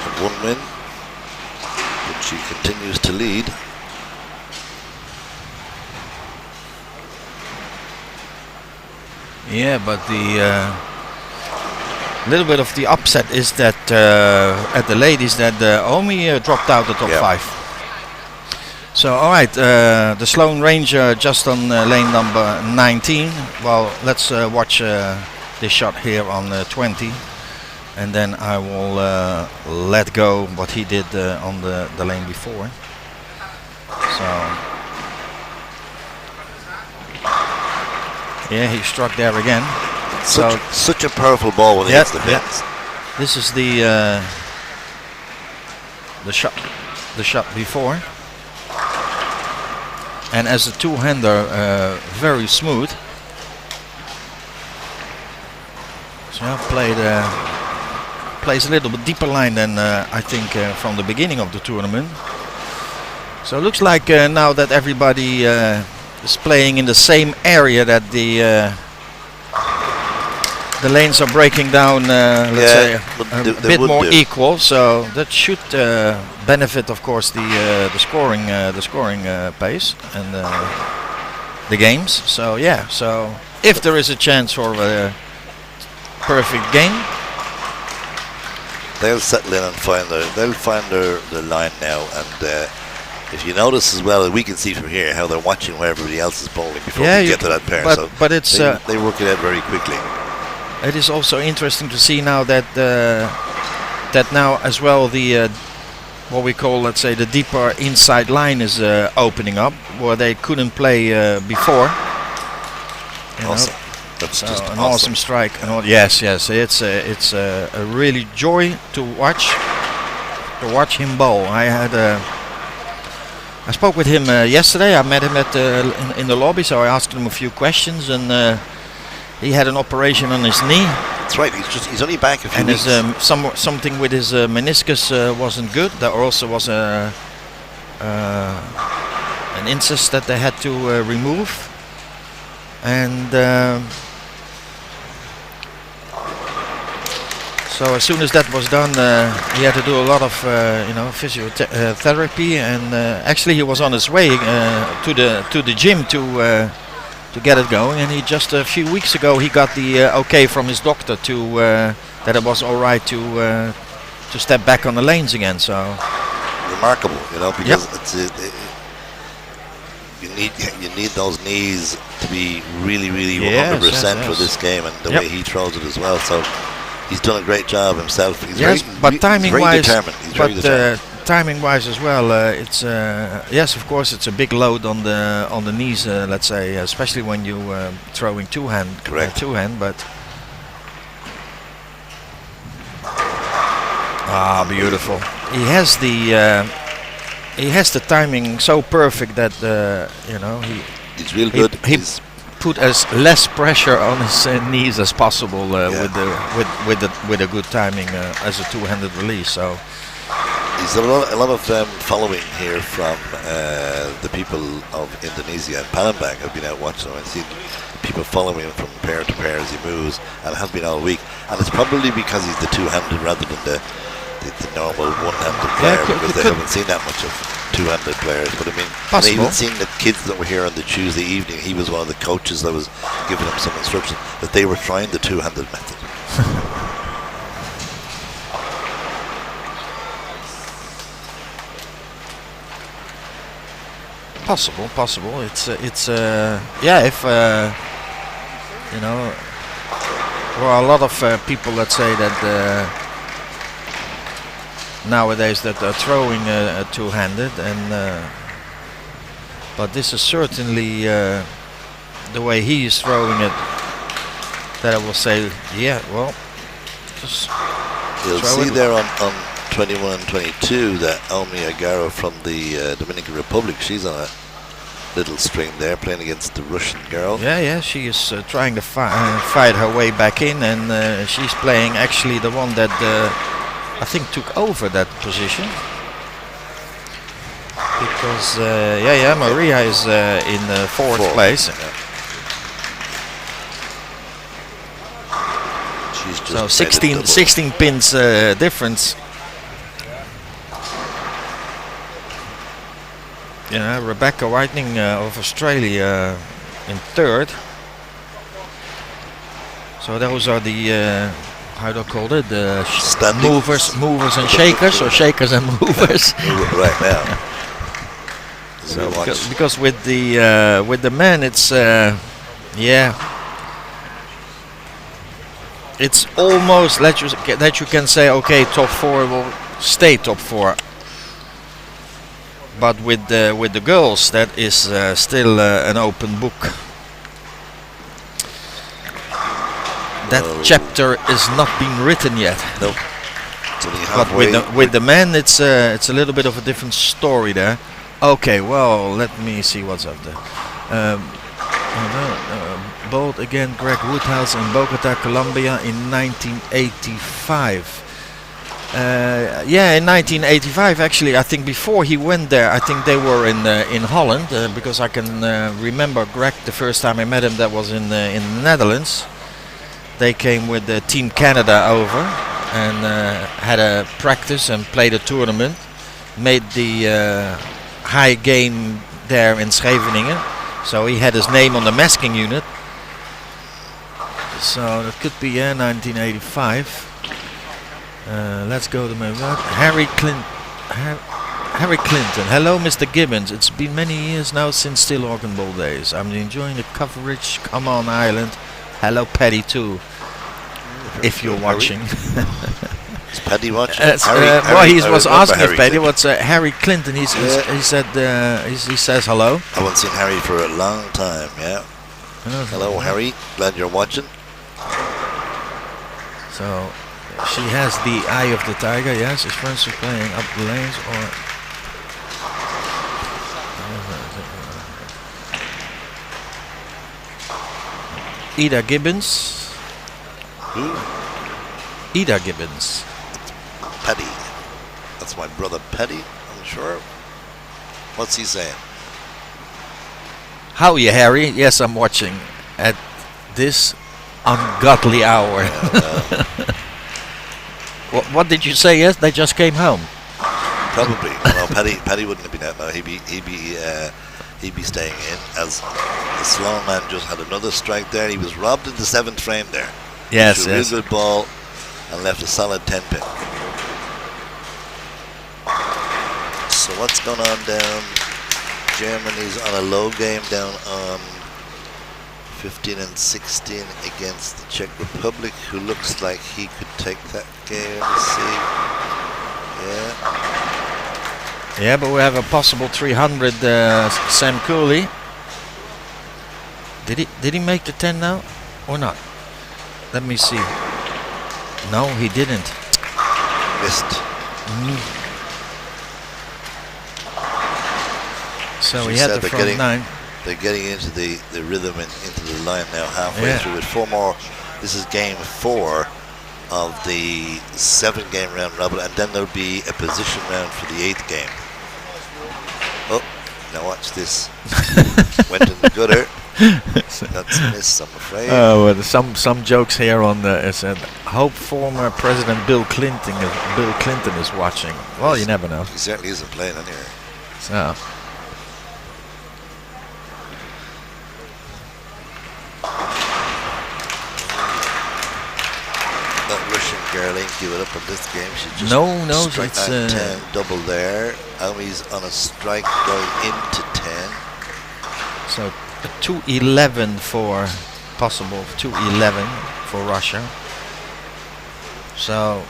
have 1 win, but she continues to lead. Yeah, but the little bit of the upset is that at the ladies that Omi dropped out the top 5. So all right, the Sloan Ranger just on lane number 19. Well, let's watch this shot here on 20, and then I will let go what he did on the lane before. So yeah, he struck there again. Such a powerful ball when he hits the pins. This is the shot before. And as a two-hander, very smooth. So plays a little bit deeper line than I think from the beginning of the tournament. So it looks like now that everybody is playing in the same area, that the lanes are breaking down, let's say, a bit more equal. So that should benefit, of course, the scoring pace and the games. So yeah, so if there is a chance for a perfect game, they'll settle in and find their line now, and If you notice as well, we can see from here how they're watching where everybody else is bowling before Yeah, we you get to that pair. but it's they work it out very quickly. it is also interesting to see now that that now as well the what we call, let's say, the deeper inside line is opening up where they couldn't play before. You know? Awesome. That's So just an awesome. awesome strike. Yes, it's a really joy to watch him bowl. I spoke with him yesterday. I met him at in the lobby, so I asked him a few questions, and he had an operation on his knee, That's right. He's only back a few and weeks. his something with his meniscus wasn't good. There also was an incest that they had to remove, and so as soon as that was done, he had to do a lot of physiotherapy, and actually he was on his way to the gym to get it going, and he just a few weeks ago he got the okay from his doctor to that it was all right to step back on the lanes again. So Remarkable, because you need those knees to be really, really 100% for yes. this game, and the Yep. way he throws it as well. So he's done a great job himself. He's yes, but he's timing-wise, very determined. He's very determined. timing-wise as well, it's yes, of course, it's a big load on the knees. Let's say, especially when you throwing Correct. two-hand, but beautiful. He has the timing so perfect that He's real good. he put as less pressure on his knees as possible with a good timing as a two-handed release. So He's a lot of following here from the people of Indonesia, and Palembang have been out watching him and seen people following him from pair to pair as he moves, and have been all week. And it's probably because he's the two-handed rather than the normal one-handed player, because they haven't seen that much of two-handed players. But I mean, and even seeing the kids that were here on the Tuesday evening, he was one of the coaches that was giving them some instruction that they were trying the two-handed method. Possible. It's yeah. If there are a lot of people that say that nowadays that are throwing two-handed, and but this is certainly the way he is throwing it. That I will say, yeah. Well, just You'll throw see it. there on 21 and 22 that Omi Agaro from the Dominican Republic, she's on a little string there playing against the Russian girl. Yeah. She is trying to fight her way back in, and she's playing actually the one that I think took over that position. Because Maria is in fourth place. Yeah. She's just So made it double. 16 pins difference. Rebecca Whitening of Australia in third. So those are the how do I call it? The Standings. movers and shakers, or shakers and movers. Right now. So because with the men, it's it's almost that you can say, okay, top four will stay top four. But with the girls, that is still an open book. That chapter is not being written yet. Nope. But with the men, it's a little bit of a different story there. Okay, well, let me see what's up there. Bowled again Greg Woodhouse in Bogota, Colombia in 1985. In 1985, actually, I think before he went there, I think they were in Holland, because I can remember Greg the first time I met him. That was in the Netherlands. They came with Team Canada over and had a practice and played a tournament. Made the high game there in Scheveningen, so he had his name on the masking unit. So that could be 1985. Let's go to my word. Harry Clinton. Hello, Mr. Gibbons. It's been many years now since Steel Organ Bowl days. I'm enjoying the coverage. Come on, Ireland. Hello, Paddy, too. If you're watching. Is Paddy watching? Well, he was asking if Paddy. Clinton. What's Harry Clinton? He said he says hello. I haven't seen Harry for a long time, yeah. Hello, Harry. Glad you're watching. So she has the eye of the tiger. Yes, his friends are playing up the lanes or. Ida Gibbons. Who? Ida Gibbons. Paddy. That's my brother Paddy, I'm sure. What's he saying? How are you, Harry? Yes, I'm watching at this ungodly hour. What did you say? Yes, they just came home. Probably. No, Paddy wouldn't have been out now. He'd be staying in. As the slow man just had another strike there. He was robbed in the 7th frame there. Yes, a real good ball and left a solid 10 pin. So what's going on down? Germany's on a low game down on 15 and 16 against the Czech Republic, who looks like he could take that game. Let's see. Yeah, but we have a possible 300 Sam Cooley. Did he make the 10 now or not? Let me see. No, he didn't. Missed. So She he had said the front 9. They're getting into the rhythm and into the line now, halfway through it. 4 more. This is game 4 of the 7-game round robin, and then there'll be a position round for the 8th game. Oh, now watch this. Went in the gutter. That's a miss, I'm afraid. Oh, well, some jokes here on the said. Hope former President Bill Clinton is watching. Well, you never know. He certainly isn't playing anyway. So. That Russian girl ain't give it up on this game. She just no, strike it's 10 double there. Aomi's on a strike going into 10. So 2-11 for possible 2-11 for Russia. So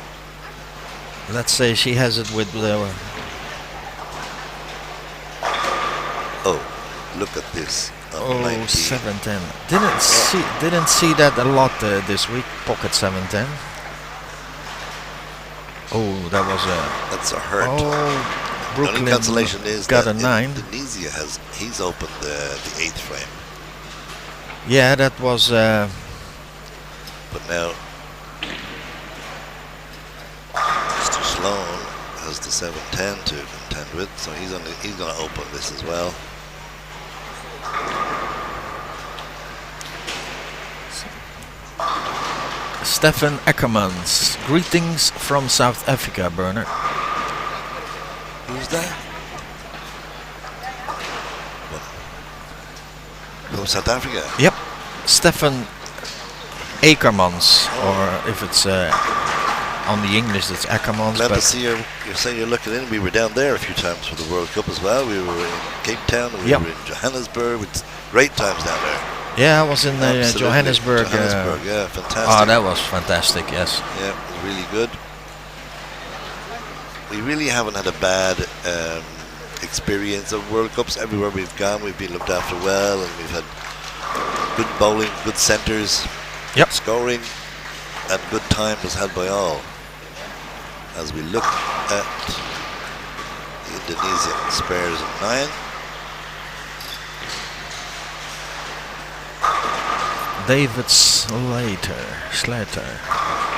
let's say she has it with the. Oh, look at this. 7-10. Didn't see that a lot this week. Pocket 7-10. Oh, that was a. That's a hurt. Oh, Brooklyn the only consolation is got that a 9. Indonesia he's opened the 8th frame. Yeah, that was. But now Mr. Sloan has the 7-10 to contend with, so he's going to open this as well. Stefan Ackermans. Greetings from South Africa, Bernard. Who's that? From South Africa? Yep. Stefan Ackermans, or if it's on the English, it's Ackermans. Glad but to see you're saying you're looking in. We were down there a few times for the World Cup as well. We were in Cape Town, we were in Johannesburg. It's great times down there. Yeah, I was in Johannesburg. Johannesburg, yeah, fantastic. Oh, that was fantastic, yes. Yeah, it was really good. We really haven't had a bad experience of World Cups. Everywhere we've gone, we've been looked after well, and we've had good bowling, good centres, scoring, and good time was had by all. As we look at the Indonesian spares of 9. David Slater.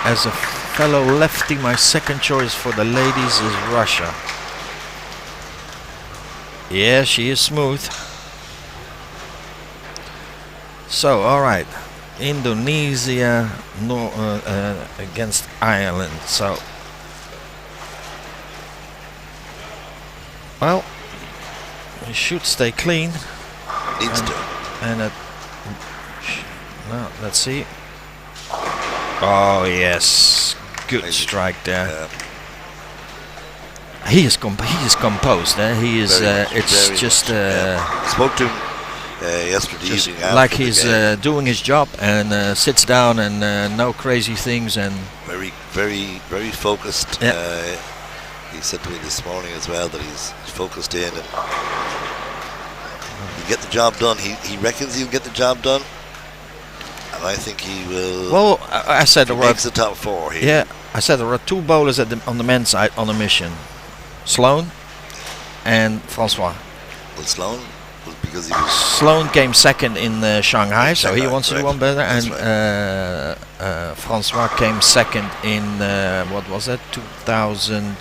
As a fellow lefty, my second choice for the ladies is Russia. Yeah, she is smooth. So, alright. Indonesia against Ireland. So, well, we should stay clean. Needs to. And let's see. Oh yes, good strike there. he is composed. He is. It's very just much. Spoke to him yesterday just evening after like the he's game. doing his job and sits down and no crazy things and Very, very, very focused. Yeah. He said to me this morning as well that he's focused in and he'll get the job done. He reckons he'll get the job done, and I think he will. well, I said he there were makes the top four. I said there were two bowlers on the men's side on a mission, Sloan and Francois. Well, Sloan was because he was. Sloan came second in Shanghai, so he Shanghai, wants to do correct. one better. That's And Francois came second in what was that? 2000.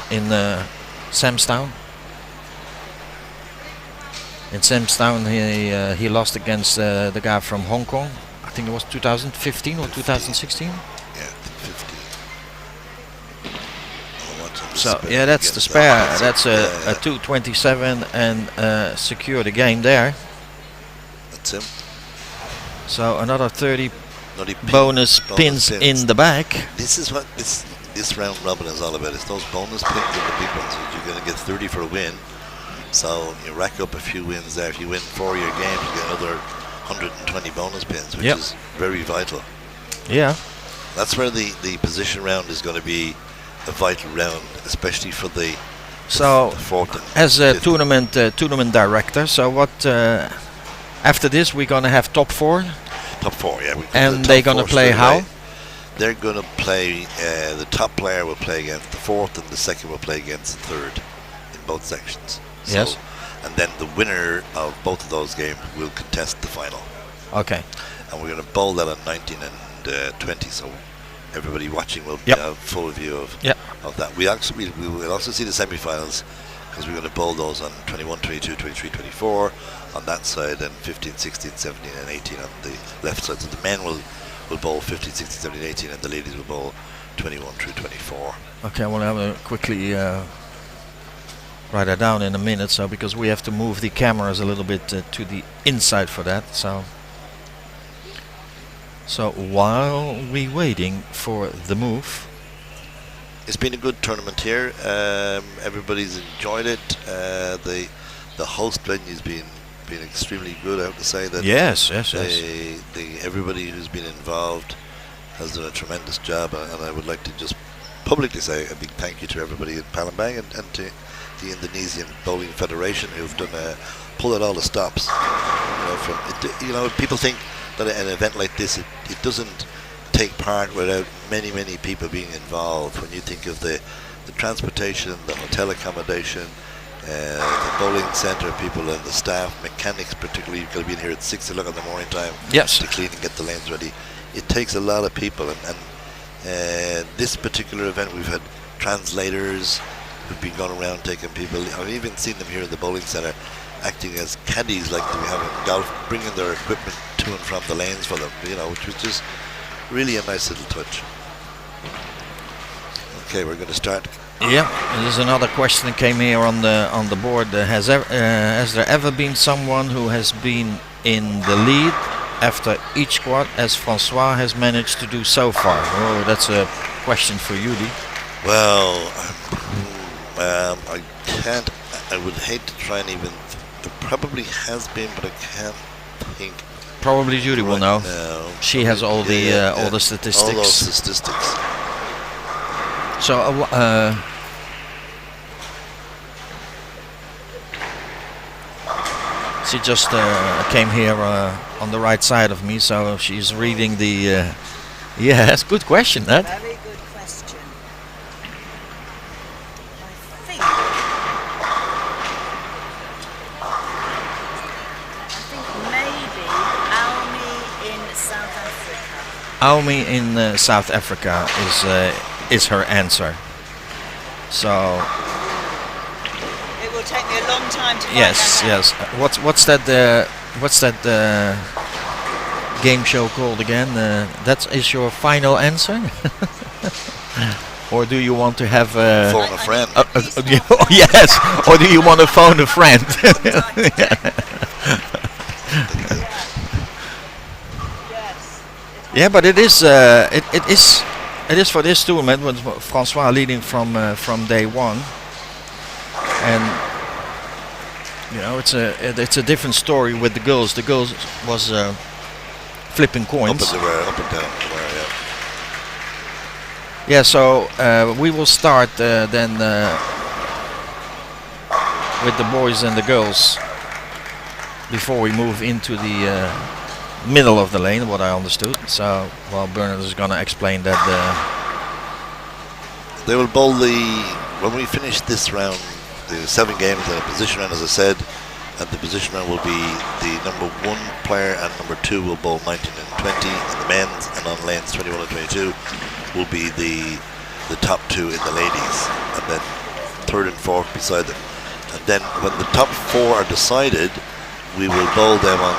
In Samstown. In Samstown, he lost against the guy from Hong Kong. I think it was 2015 or 2016. Yeah, I think 50. I want him to So spin yeah, that's against the spare. that. That's Yeah, a 227 and secure the game there. That's him. So another 30 Not a bonus pins in the back. This is what this round robin is all about. It's those bonus pins in the big ones. You're going to get 30 for a win. So you rack up a few wins there. If you win 4 of your games, you get another 120 bonus pins, which Yep. is very vital. Yeah. That's where the position round is going to be a vital round, especially for the So fourth and as a fifth. tournament director, so what after this we're gonna have top 4 top 4, yeah. and the they're top gonna four play straight how? away. They're going to play, the top player will play against the fourth and the second will play against the third in both sections. So, Yes. and then the winner of both of those games will contest the final. Okay. And we're going to bowl that on 19 and 20, so everybody watching will Yep. have full view of, Yep. of that. We will also see the semi-finals because we're going to bowl those on 21, 22, 23, 24 on that side and 15, 16, 17 and 18 on the left side. So the men will bowl 15, 16, 17, 18 and the ladies will bowl 21 through 24. Okay, I will have a quickly write that down in a minute, so because we have to move the cameras a little bit to the inside for that. So while we waiting for the move, It's been a good tournament here. Everybody's enjoyed it. The host venue's been extremely good. I have to say that. yes. Everybody who's been involved has done a tremendous job, and I would like to just publicly say a big thank you to everybody in Palembang and to the Indonesian Bowling Federation who've done pulled out all the stops. People think that an event like this it doesn't take part without many people being involved. When you think of the transportation, the hotel accommodation, the bowling centre people and the staff, mechanics particularly, you've got to be in here at 6 o'clock in the morning time Yes. to clean and get the lanes ready. It takes a lot of people, and this particular event we've had translators who've been going around taking people. I've even seen them here in the bowling centre acting as caddies like we have in golf, bringing their equipment to and from the lanes for them, which was just really a nice little touch. Okay, we're going to start. Yeah, there's another question that came here on the board. Has there ever been someone who has been in the lead after each squad, as Francois has managed to do so far? Oh, that's a question for you, Lee. Well, I can't. I would hate to try and even. There probably has been, but I can't think. Probably Judy will know. now. She has all the all the All those statistics. statistics. So she just came here on the right side of me, so she's reading the. Yeah, that's a good question. That. Very good question. I think maybe Almi in South Africa. Aumi in South Africa is her answer. So It will take me a long time to find yes, that out. yes. What's that game show called again? That is your final answer, or do you want to have? Phone a friend. Yes, or do you want to phone a friend? Yes. Yeah, but it is it is for this tournament with Francois leading from day one, and you know it's a different story with the girls. The girls was flipping coins. Up and down, yeah. Yeah, so we will start then with the boys and the girls before we move into the middle of the lane, what I understood. So, well, Bernard is going to explain that. They will bowl when we finish this round, the 7 games and a position round, as I said, and the position round will be the number 1 player and number 2 will bowl 19 and 20 in the men's, and on lanes 21 and 22 will be the top 2 in the ladies, and then 3rd and 4th beside them. And then when the top 4 are decided, we will bowl them on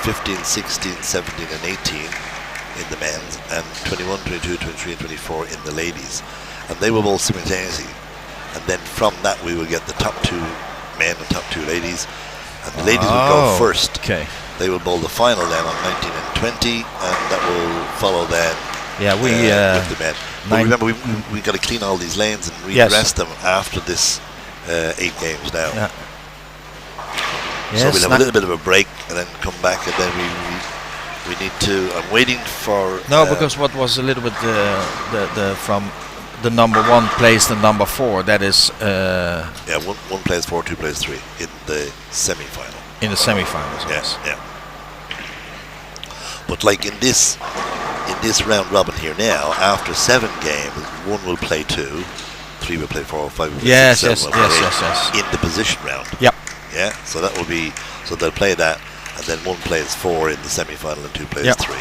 15, 16, 17 and 18 in the men's, and 21, 22, 23 and 24 in the ladies. And they will bowl simultaneously. And then from that we will get the top 2 men and top 2 ladies. And the ladies will go first. Okay. They will bowl the final then on 19 and 20, and that will follow then with the men. But remember, we got to clean all these lanes and redress them after this 8 games now. Yeah. So we'll have a little bit of a break and then come back, and then we need to. I'm waiting for. No, because what was a little bit the from the number 1 plays the number 4. That is. Yeah, one plays 4, 2 plays 3 in the semi-final. In the semi-finals. Yes. Yeah. But like in this round robin here now, after 7 games, 1 will play 2, 3 will play 4, 5 will play 6, 7 will play in the position round. Yep. Yeah, so that will be, so they'll play that, and then 1 plays 4 in the semi-final and 2 plays 3.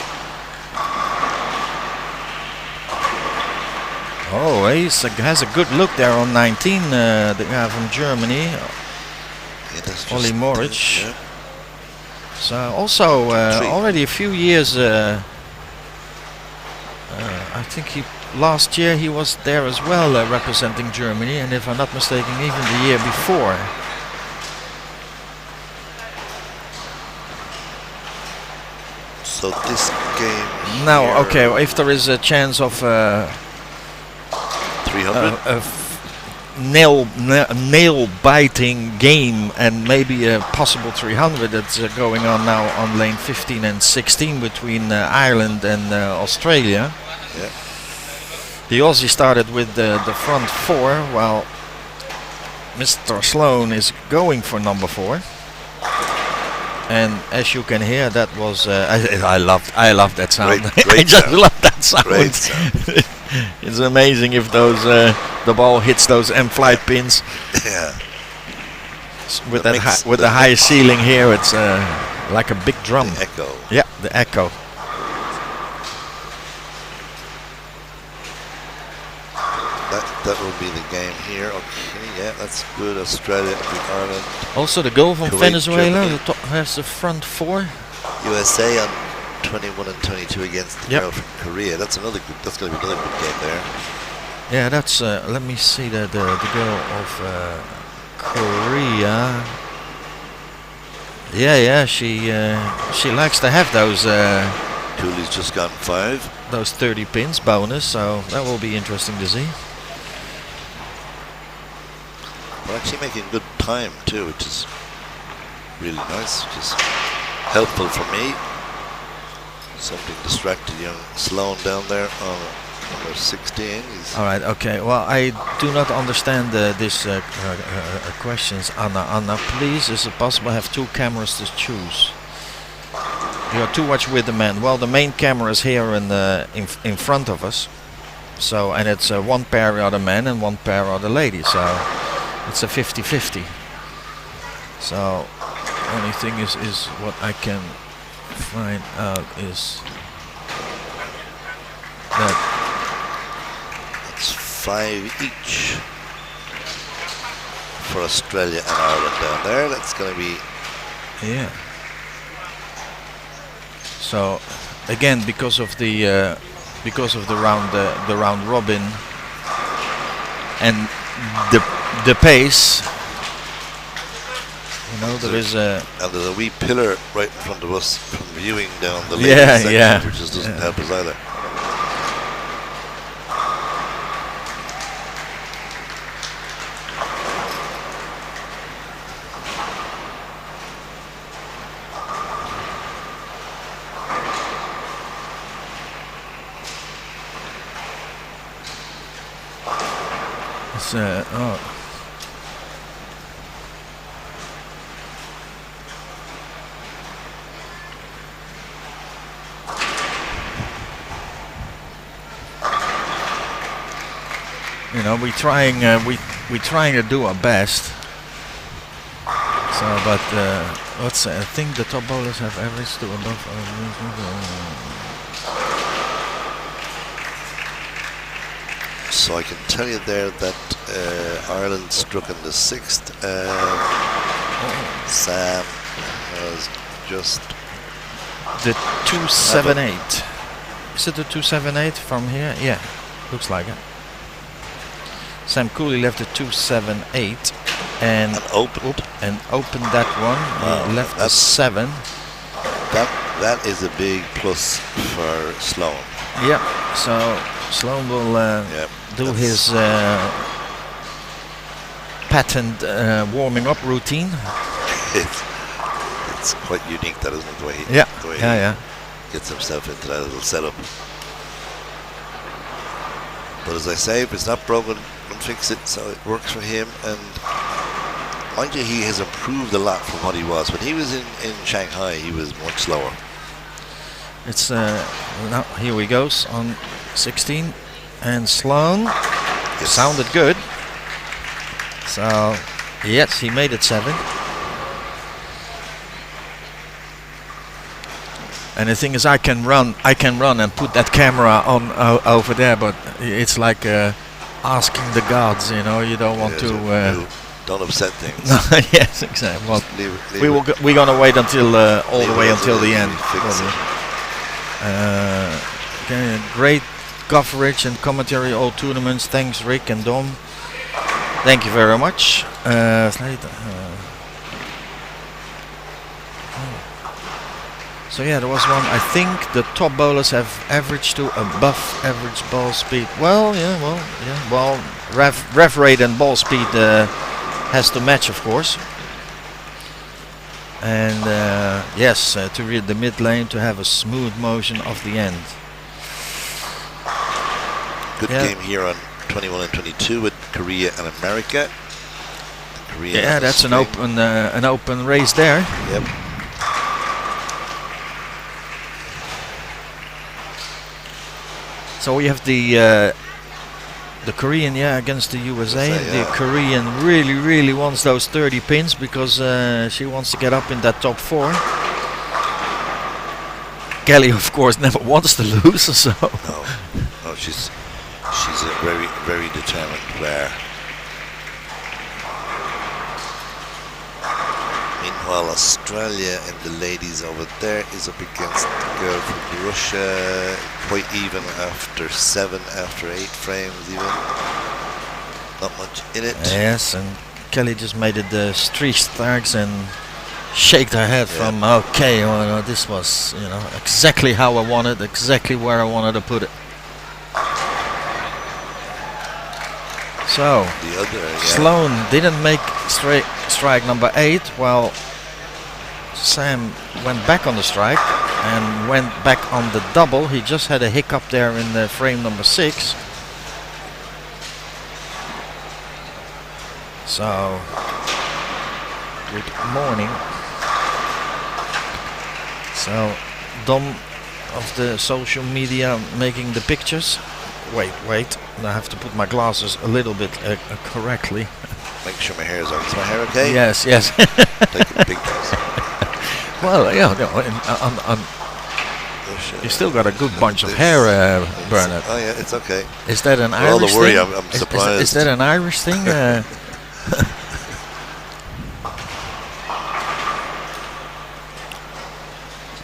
Oh, he has a good look there on 19, the guy from Germany, Yeah, Ollie Moritz. Yeah. So also already a few years, I think last year he was there as well representing Germany, and if I'm not mistaken even the year before. So this game Now, here, okay, if there is a chance of 300? nail biting game and maybe a possible 300 that's going on now on lane 15 and 16 between Ireland and Australia. Yeah. The Aussie started with the front 4 while Mr. Sloan is going for number 4. And as you can hear, that was I love that sound. Great I just sound. love that sound. Great sound. It's amazing if those the ball hits those M-flight pins. Yeah. With the high ceiling here, it's like a big drum. The echo. Yeah, the echo. That will be the game here. Okay, yeah, that's good. Australia, Ireland. Also, the goal from Kuwait, Venezuela Germany. has the front 4. USA on 21 and 22 against the girl from Korea. That's another good. That's going to be another good game there. Yeah, that's. Let me see the girl of Korea. Yeah, she likes to have those. Cooley's just gotten 5. Those 30 pins bonus, so that will be interesting to see. We're actually making good time too, which is really nice, which is helpful for me. Something distracted young Sloan down there on number 16. All right, okay. Well, I do not understand this questions, Anna. Anna, please, is it possible to have 2 cameras to choose? You're too much with the man. Well, the main camera is here in front of us. So, and it's 1 pair are the men and 1 pair are the ladies. So, it's a 50-50. So, only thing is what I can find out is that it's 5 each for Australia and Ireland down there. That's going to be yeah. So again, because of the round robin and the pace, you know, there is a and there's a wee pillar right in front of us from viewing down the lane Yeah, section, yeah. which just doesn't help us either. It's, oh. You know, we're trying to do our best. So, but let's say I think the top bowlers have averaged to above. So I can tell you there that Ireland struck in the 6th. Sam has just the 278. Is it the 278 from here? Yeah, looks like it. Sam Cooley left the 278 and opened that one. He left the 7. That is a big plus for Sloan. Yeah, so Sloan will do his patent warming up routine. It's quite unique, that isn't it, the way he gets himself into that little setup. But as I say, if it's not broken, don't fix it, so it works for him. And mind you, he has improved a lot from what he was. When he was in Shanghai, he was much slower. It's now here we goes on 16, and Sloan sounded good. So yes, he made it 7. And the thing is, I can run and put that camera on over there, but it's like asking the gods, you know. You don't want to. Don't upset things. Yes, exactly. Well, we're gonna wait until all the way until the end. Okay, great coverage and commentary all tournaments. Thanks, Rick and Dom. Thank you very much. So yeah, there was one. I think the top bowlers have averaged to above average ball speed. Well, rev rate and ball speed has to match, of course. And yes, to read the mid lane to have a smooth motion of the end. Good game here on 21 and 22 with Korea and America. Yeah, that's an open race there. Yep. So we have the Korean, against the USA. The Korean really wants those 30 pins because she wants to get up in that top 4. Kelly, of course, never wants to lose. So no, she's a very determined player. Meanwhile, Australia and the ladies over there is up against the girl from Russia, quite even after 7, after 8 frames even. Not much in it. Yes, and Kelly just made it the 3 stars and shaked her head from, okay, well, this was, exactly how I wanted, exactly where I wanted to put it. So, the other, Sloan didn't make strike number 8, while Sam went back on the strike and went back on the double. He just had a hiccup there in the frame number 6. So, good morning. So, Dom of the social media making the pictures. Wait, I have to put my glasses a little bit correctly. Make sure my hair is on. Is my hair okay? Yes. Taking pictures. Well, you still got a good bunch of hair, Bernard. Oh yeah, it's okay. Is that an Irish thing? All the worry, I'm surprised. Is that an Irish thing?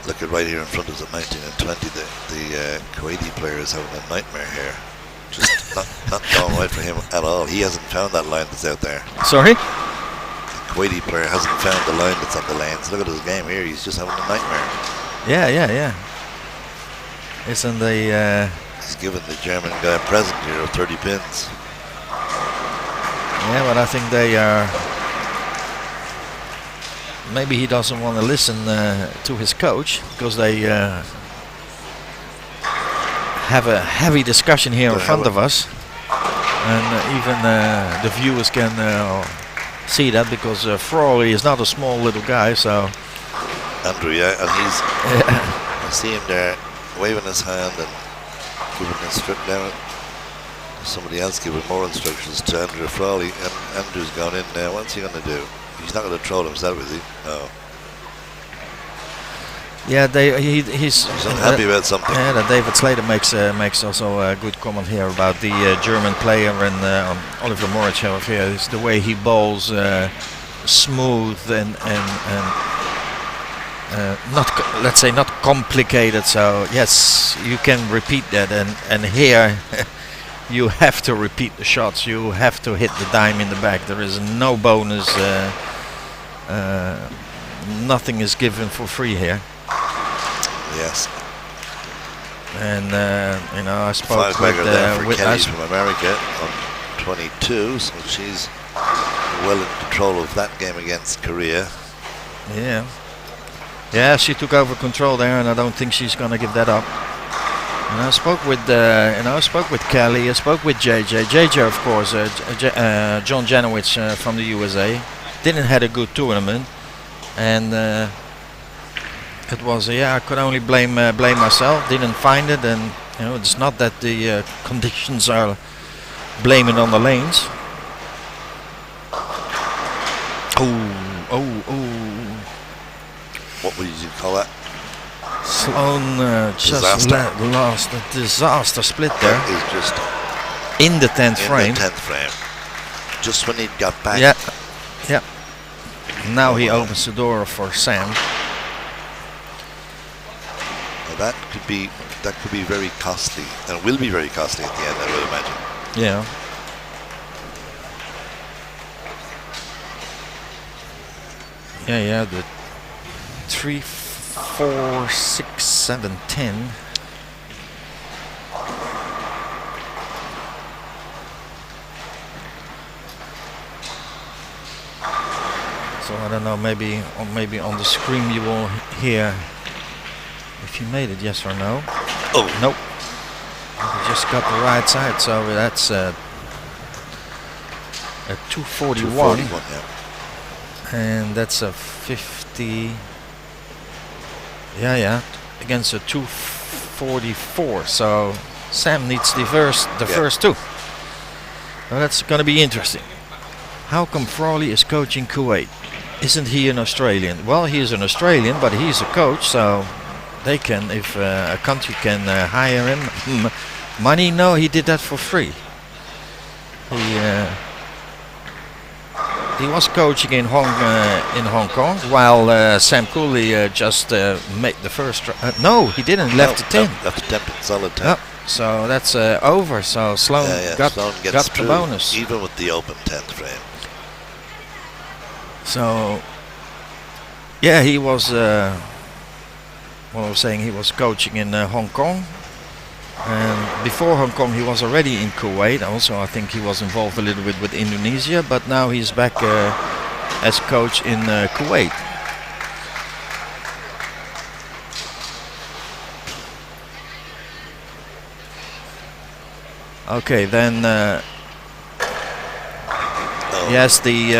Look at right here in front of us at 19 and 20. The Kuwaiti player is having a nightmare here. Just not going right for him at all. He hasn't found that line that's out there. Sorry? The Kuwaiti player hasn't found the line that's on the lanes. Look at his game here. He's just having a nightmare. Yeah. Isn't the... He's given the German guy a present here of 30 pins. Yeah, but I think they are... Maybe he doesn't want to listen to his coach because they have a heavy discussion here in front of us. and even the viewers can see that, because Frawley is not a small little guy, so Andrew, yeah, and he's I see him there waving his hand and giving down. Somebody else giving more instructions to Andrew Frawley, and Andrew's gone in now. What's he going to do? He's not going to troll himself, is he? No. yeah, he's unhappy about something. Yeah, that David Slater makes also a good comment here about the German player and Oliver Morichelov here. It's the way he bowls, smooth and not let's say not complicated. So yes, you can repeat that, and here you have to repeat the shots. You have to hit the dime in the back. There is no bonus. Nothing is given for free here. Yes. And you know, I spoke with Kelly with from America on 22, so she's well in control of that game against Korea. Yeah. Yeah, she took over control there, and I don't think she's gonna give that up. And I spoke with Kelly. I spoke with JJ. JJ, of course, John Janowitz from the USA, didn't had a good tournament, and it was I could only blame myself. Didn't find it, and you know, it's not that the conditions are blaming on the lanes. Oh. What would you call that? Sloan just lost a disaster split there. That is just in the 10th frame. In the 10th frame. Just when he got back. Yeah. Now he opens the door for Sam. Now that could be very costly, and will be very costly at the end, I would imagine. Yeah. Yeah. The 3, 4, 6, 7, 10. So I don't know. Maybe on the screen you will hear if you made it, yes or no. Oh nope. You just got the right side. So that's a 241. 241, yeah. And that's a 50. Yeah, against a 244. So Sam needs the first two. Well, that's going to be interesting. How come Frawley is coaching Kuwait? Isn't he an Australian? Well, he is an Australian, but he's a coach, so they can, if a country can hire him, money. No, he did that for free. He was coaching in Hong Kong, while Sam Cooley just made the first. No, he didn't. Left the 10. Left the 10, solid 10. Oh, so that's over. So Sloan got the bonus, even with the open 10th frame. So yeah, he was. I was saying he was coaching in Hong Kong. And before Hong Kong he was already in Kuwait. Also I think he was involved a little bit with Indonesia, but now he's back as coach in Kuwait. Okay, then yes, the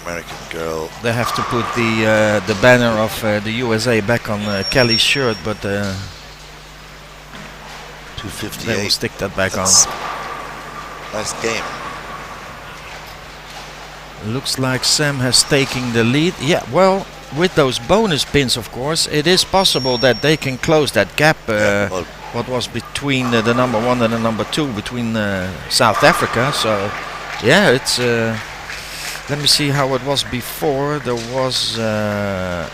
American girl. They have to put the banner of the USA back on Kelly's shirt, but 258. they will stick that back on. Nice game. Looks like Sam has taken the lead. Yeah, well, with those bonus pins, of course, it is possible that they can close that gap. What was between the number 1 and the number 2 between South Africa. So, yeah, it's. Let me see how it was before. There was, yeah,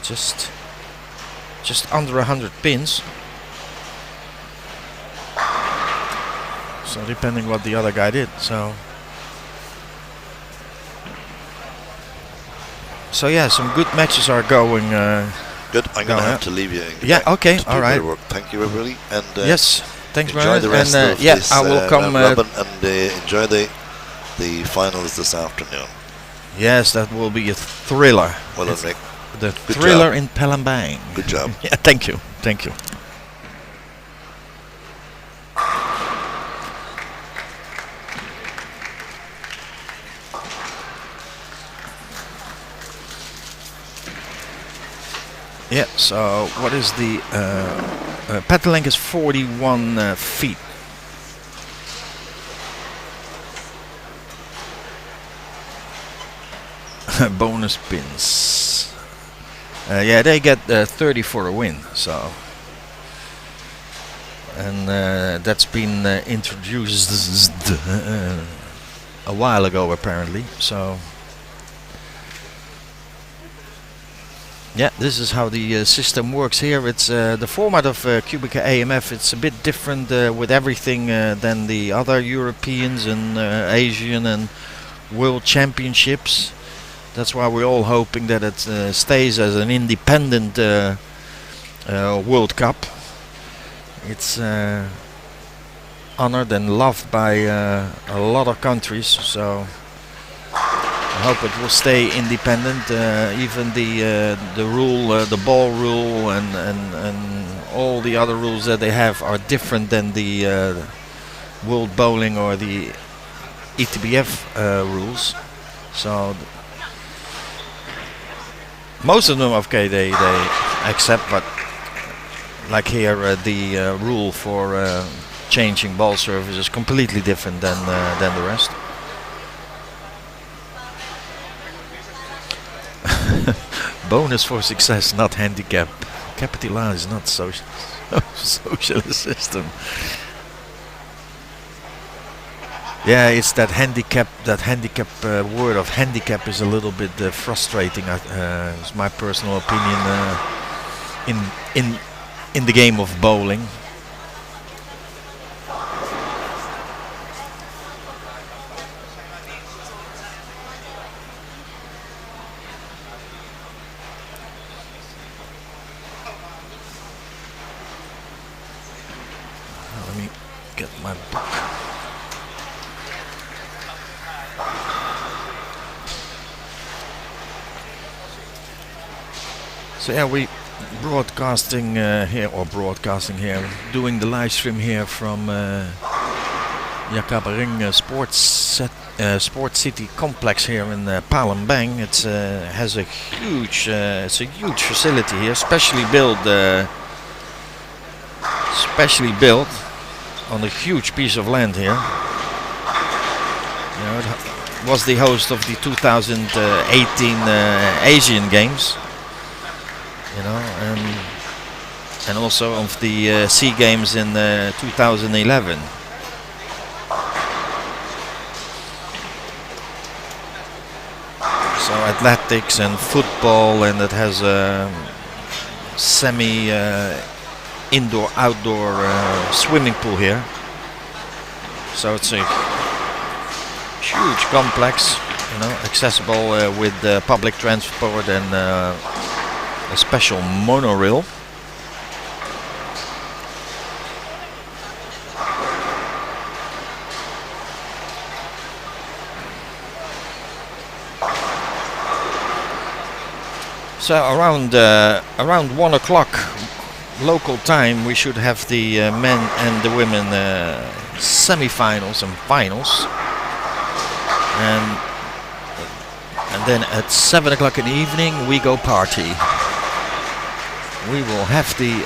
just under 100 pins. So depending what the other guy did. So yeah, some good matches are going. Good. I'm going to have to leave you. Yeah. Okay. All right. Thank you, everybody. And yes. Thanks very much. much. The rest and of yeah, this, I will come. Robin, and enjoy the finals this afternoon. Yes, that will be a thriller. Well done, Rick. The Good thriller job. in Palembang. Good job. Yeah. Thank you. Thank you. Yeah, so what is the paddle length is 41 feet. Bonus pins. Yeah, they get 30 for a win. So, and that's been introduced a while ago, apparently. So, yeah, this is how the system works here. It's the format of QubicaAMF. It's a bit different with everything than the other Europeans and Asian and World Championships. That's why we're all hoping that it stays as an independent World Cup. It's honored and loved by a lot of countries, so I hope it will stay independent. Even the rule, the ball rule, and all the other rules that they have are different than the World Bowling or the ETBF rules. So most of them, okay, they accept, but like here, the rule for changing ball surface is completely different than the rest. Bonus for success, not handicap. Capitalize, not socialist system. Yeah, it's that handicap. That handicap word of handicap is a little bit frustrating. It's my personal opinion in the game of bowling. Let me get my book. So yeah, we broadcasting here, doing the live stream here from Jakabaring Sports City complex here in Palembang. It's has a huge, it's a huge facility here, specially built on a huge piece of land here. You know, it was the host of the 2018 Asian Games. You know, and also of the SEA Games in 2011. So athletics and football, and it has a semi indoor-outdoor swimming pool here. So it's a huge complex, you know, accessible with public transport and a special monorail. So around 1 o'clock local time, we should have the men and the women semi-finals and finals, and then at 7 o'clock in the evening we go party. We will have the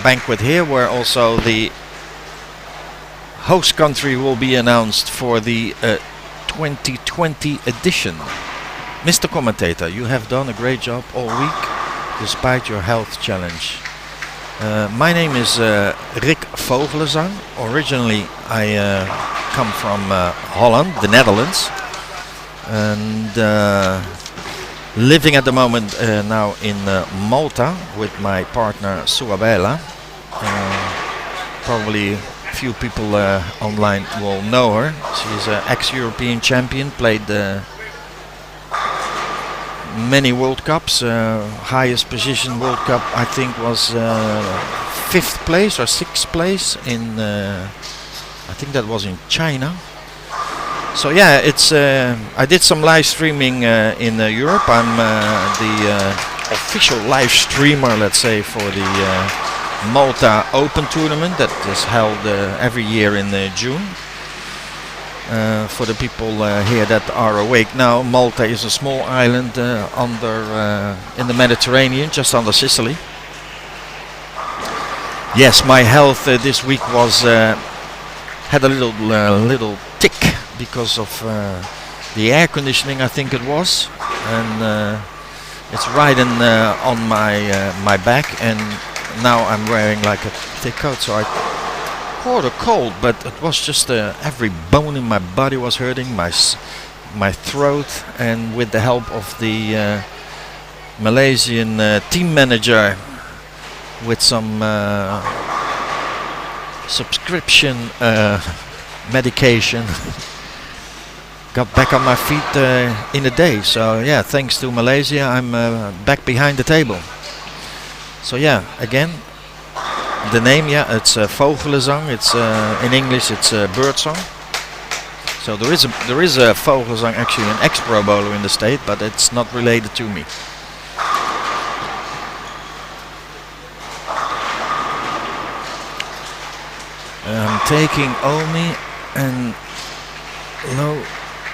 banquet here, where also the host country will be announced for the 2020 edition. Mr. Commentator, you have done a great job all week, despite your health challenge. My name is Rick Vogelenzang. Originally, I come from Holland, the Netherlands, and living at the moment now in Malta with my partner Suabela. Probably few people online will know her. She's an ex-European champion, played many World Cups. Highest position World Cup I think was 5th place or 6th place in I think that was in China. So yeah, it's I did some live streaming in Europe. I'm the official live streamer, let's say, for the Malta Open tournament that is held every year in June. For the people here that are awake now, Malta is a small island in the Mediterranean, just under Sicily. Yes, my health this week was had a little tick because of the air conditioning, I think it was, and it's riding on my back, and now I'm wearing like a thick coat, so I caught a cold, but it was just every bone in my body was hurting, my throat, and with the help of the Malaysian team manager with some subscription medication, got back on my feet in a day. So yeah, thanks to Malaysia, I'm back behind the table. So yeah, again, the name, yeah, it's Vogelenzang. It's in English, it's birdsong. So there is a Vogelenzang, actually an ex-pro bowler in the state, but it's not related to me. I'm taking Omi and low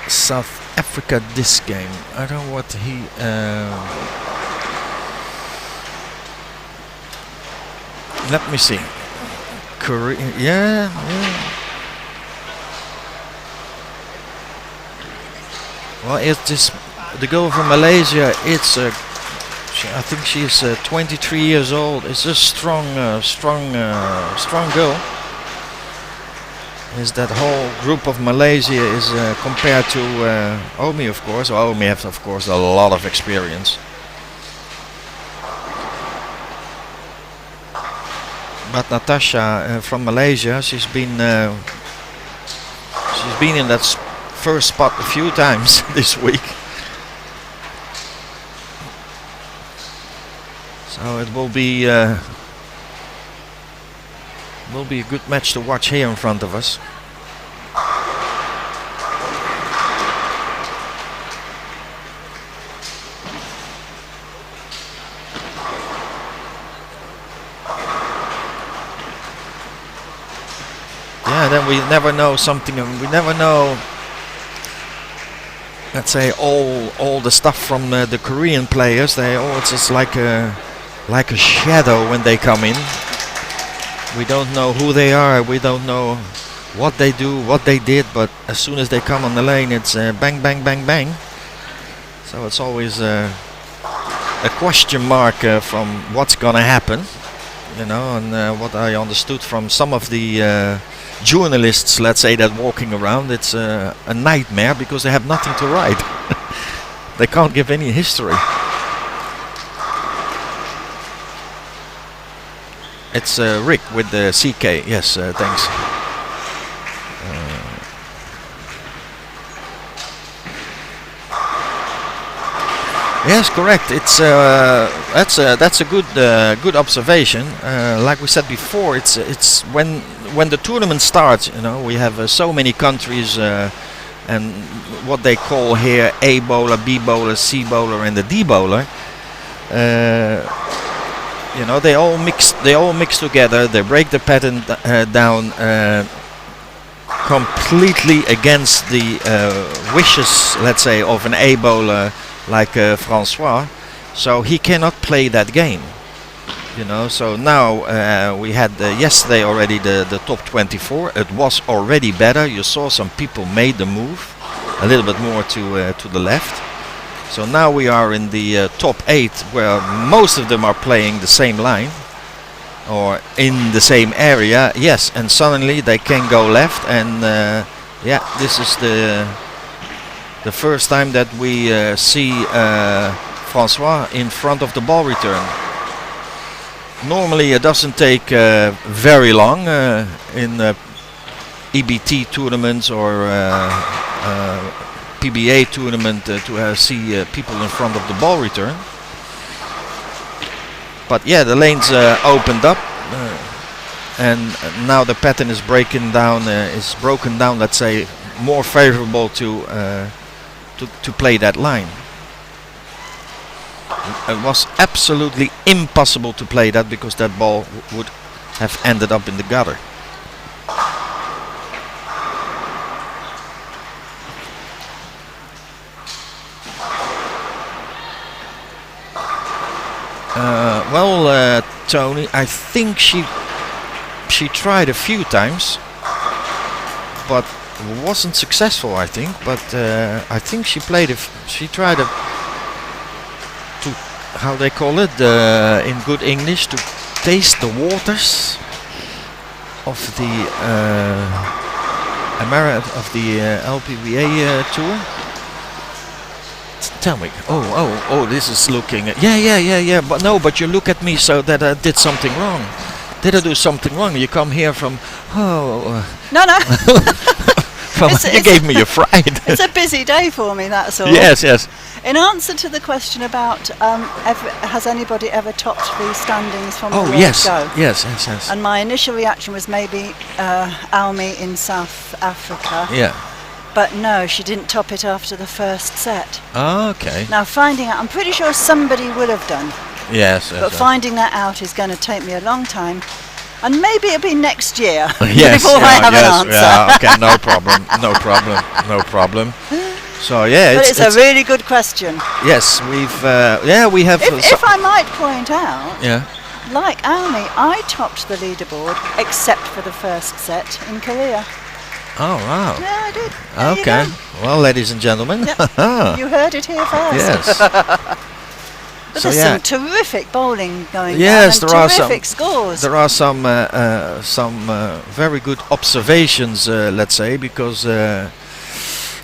South Africa this game. I don't know what he. Let me see. Korea, yeah. Well, it's this. The girl from Malaysia. It's I think she's 23 years old. It's a strong girl. Is that whole group of Malaysia is compared to Omi, of course. Well, Omi has, of course, a lot of experience. But Natasha from Malaysia, she's been in that first spot a few times this week. So it will be a good match to watch here in front of us. Yeah, then we never know something. We never know. Let's say all the stuff from the Korean players. It's just like a shadow when they come in. We don't know who they are, we don't know what they do, what they did, but as soon as they come on the lane, it's bang, bang, bang, bang. So it's always a question mark from what's gonna happen, you know, and what I understood from some of the journalists, let's say, that walking around, it's a nightmare because they have nothing to write. They can't give any history. It's Rick with the CK. Yes, thanks. Yes, correct. It's that's a good observation. Like we said before, it's when the tournament starts. You know, we have so many countries and what they call here A bowler, B bowler, C bowler, and the D bowler. You know, they all mix together. They break the pattern down completely against the wishes, let's say, of an A bowler like Francois. So he cannot play that game. You know. So now we had yesterday already the top 24. It was already better. You saw some people made the move a little bit more to the left. So now we are in the top 8, where most of them are playing the same line or in the same area. Yes, and suddenly they can go left, and yeah, this is the first time that we see Francois in front of the ball return. Normally it doesn't take very long in EBT tournaments or PBA tournament to see people in front of the ball return. But yeah, the lanes opened up, and now the pattern is broken down. Let's say, more favorable to play that line. It was absolutely impossible to play that because that ball would have ended up in the gutter. Well, Tony, I think she tried a few times, but wasn't successful. I think, but I think she played. She tried to how they call it in good English, to taste the waters of the LPBA tour. Tell me. Oh, this is looking. Yeah. But no, but you look at me so that I did something wrong. Did I do something wrong? You come here from. No. You gave me a fright. It's a busy day for me, that's all. Yes. In answer to the question about has anybody ever topped the standings from the word go? Yes. And my initial reaction was maybe Almi in South Africa. Yeah. But no, she didn't top it after the first set. Oh, okay. Now finding out, I'm pretty sure somebody will have done. Yes. But finding that out is going to take me a long time. And maybe it'll be next year before I have an answer. Yeah, okay, no problem. So yeah, but it's a really good question. Yes, we have. If I might point out, yeah, like Almi, I topped the leaderboard except for the first set in Korea. Oh wow. Yeah, I did. Okay. Well, ladies and gentlemen, you heard it here first. Yes. But So there's yeah. some terrific bowling going Yes, on, there are and terrific scores. There are some very good observations, let's say, because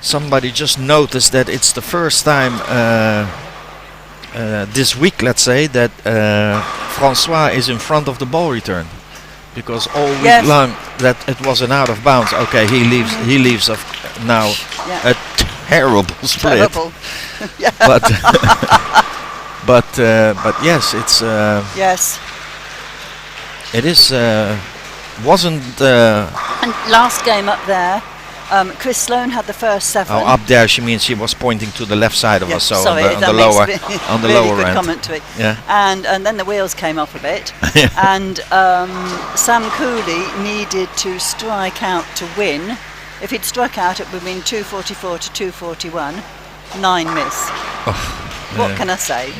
somebody just noticed that it's the first time this week, let's say, that Francois is in front of the ball return, because all week long that it was an out of bounds. Okay, he leaves. He leaves now a terrible split. Terrible. But yes, it's yes. It is wasn't And last game up there, Chris Sloan had the first 7. oh, up there she means she was pointing to the left side of us, so sorry, on the that lower makes on the really lower good end. comment to it. Yeah. And then the wheels came off a bit, and Sam Cooley needed to strike out to win. If he'd struck out, it would have been 244 to 241, 9 miss. What can I say?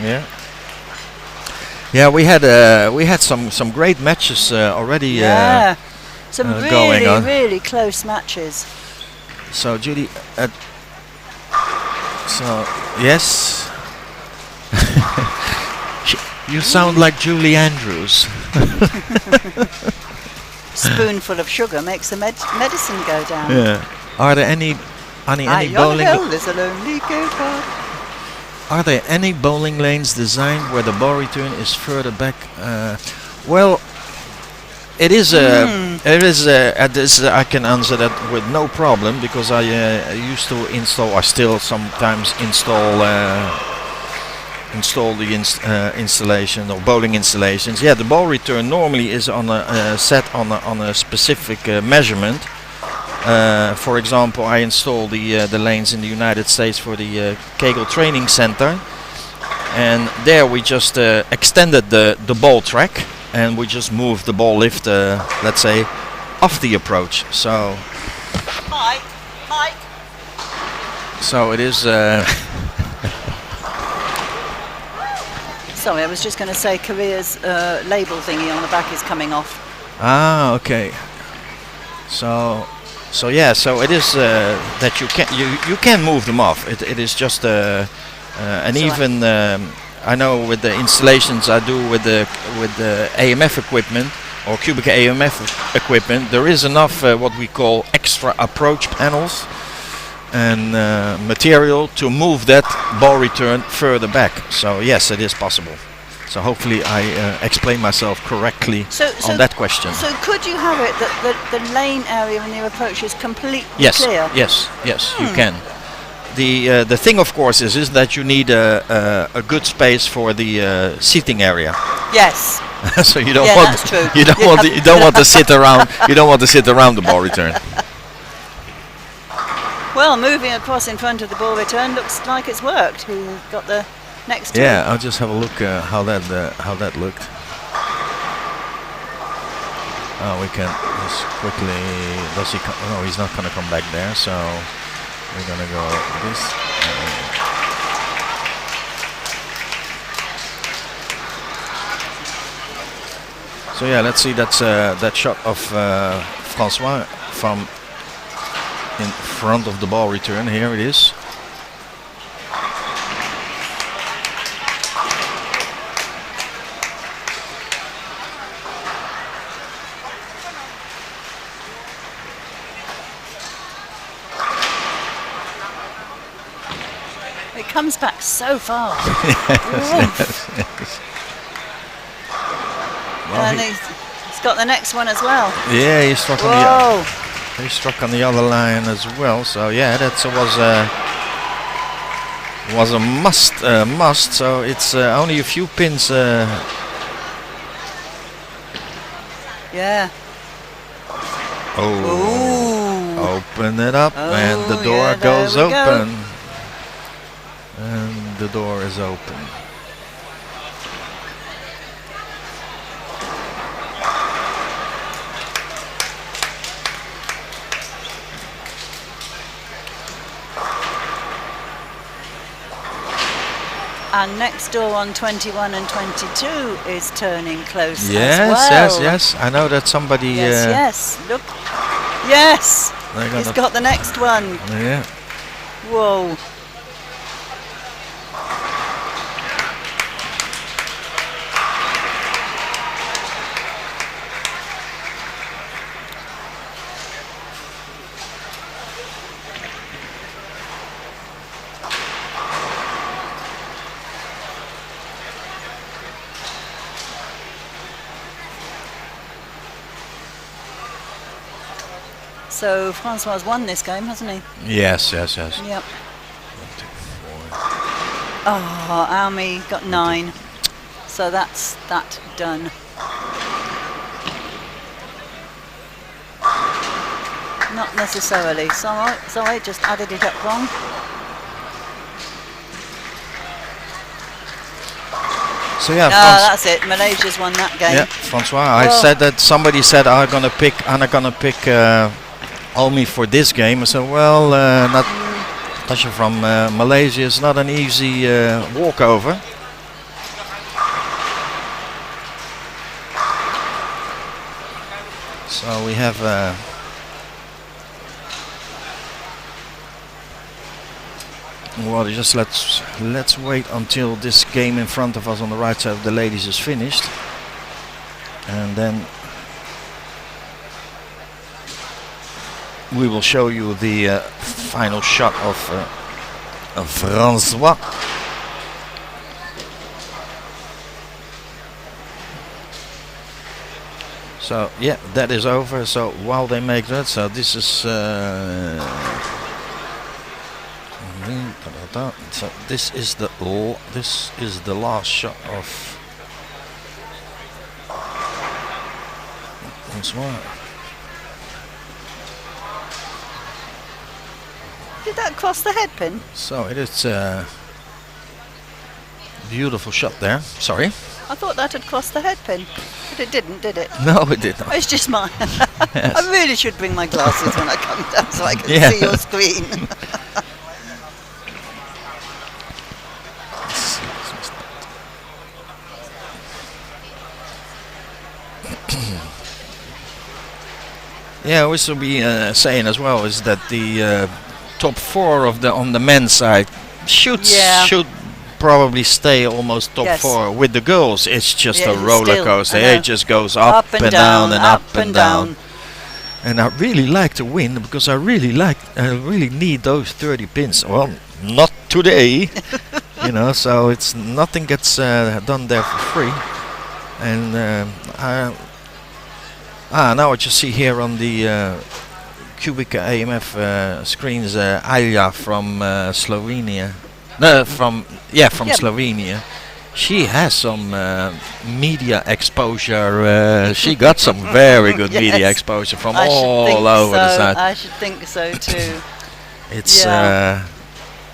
Yeah, we had some great matches already. Some going on. really close matches. So Judy, so yes, you sound like Julie Andrews. Spoonful of sugar makes the medicine go down. Yeah. Are there any bowling? There's a lonely goat heart. Are there any bowling lanes designed where the ball return is further back? Well, it is. At this, I can answer that with no problem, because I used to install. I still sometimes install the installation or bowling installations. Yeah, the ball return normally is on a set on a specific measurement. For example, I install the lanes in the United States for the Kegel Training Center, and there we just extended the ball track, and we just moved the ball lift, let's say, off the approach. So, Mike. so it is. Sorry, I was just going to say Korea's label thingy on the back is coming off. Ah, okay. So yeah, so it is that you can move them off. It is just and So even I know with the installations I do with the AMF equipment or QubicaAMF equipment, there is enough what we call extra approach panels and material to move that ball return further back. So yes, it is possible. So hopefully I explain myself correctly on that question. So could you have it that the lane area in your approach is completely clear? Yes, you can. The thing, of course, is that you need a good space for the seating area. Yes. So you don't that's true. you don't want to sit around the ball return. Well, moving across in front of the ball return looks like it's worked. We've got the next two. Yeah, I'll just have a look how that looked. Oh, we can just quickly. Does he? No, he's not going to come back there. So we're going to go this. So yeah, let's see. That's that shot of Francois from in front of the ball return. Here it is. It comes back so far. And he's got the next one as well. Yeah, he struck on Whoa. he struck on the other line as well. So yeah, that was a must. So it's only a few pins. Yeah. Oh, Ooh. open it up, and the Oh, door yeah, there goes we go. open. And the door is open. And next door on 21 and 22 is turning close Yes, as well. yes. I know that somebody. Yes. Look. Yes. They're He's gonna- got the next one. Yeah. Whoa. So Francois won this game, hasn't he? Yes. Yep. 1, 2, 4. Oh, Almi got 9. So that's that done. Not necessarily. Sorry, just added it up wrong. So yeah, That's it. Malaysia's won that game. yeah, Francois. I Well- said that somebody said I'm gonna pick Almi for this game. I said, well, Natasha from Malaysia is not an easy walkover. So we have. Well, just let's wait until this game in front of us on the right side of the ladies is finished, and then we will show you the final shot of Francois. So yeah, that is over. So while they make that, so this is. So this is the last shot of Francois. Did that cross the head pin? So it is a beautiful shot there. Sorry. I thought that had crossed the head pin, but it didn't, did it? No, it did not. It's just mine. Yes. I really should bring my glasses when I come down so I can Yeah. see your screen. Yeah, we should be saying as well is that the top 4 of on the men's side should probably stay almost top Yes. 4. With the girls, it's just Yeah, a roller still, coaster. I know. It just goes up and down and up and down. down. And I really like to win because I really need those 30 pins. Well, not today, you know. So it's nothing gets done there for free. And now I just see here on the QubicaAMF screens Alja from Slovenia. No, from Slovenia. She has some media exposure. She got some very good Yes. media exposure from I should think all over the so. side. I should think so too. It's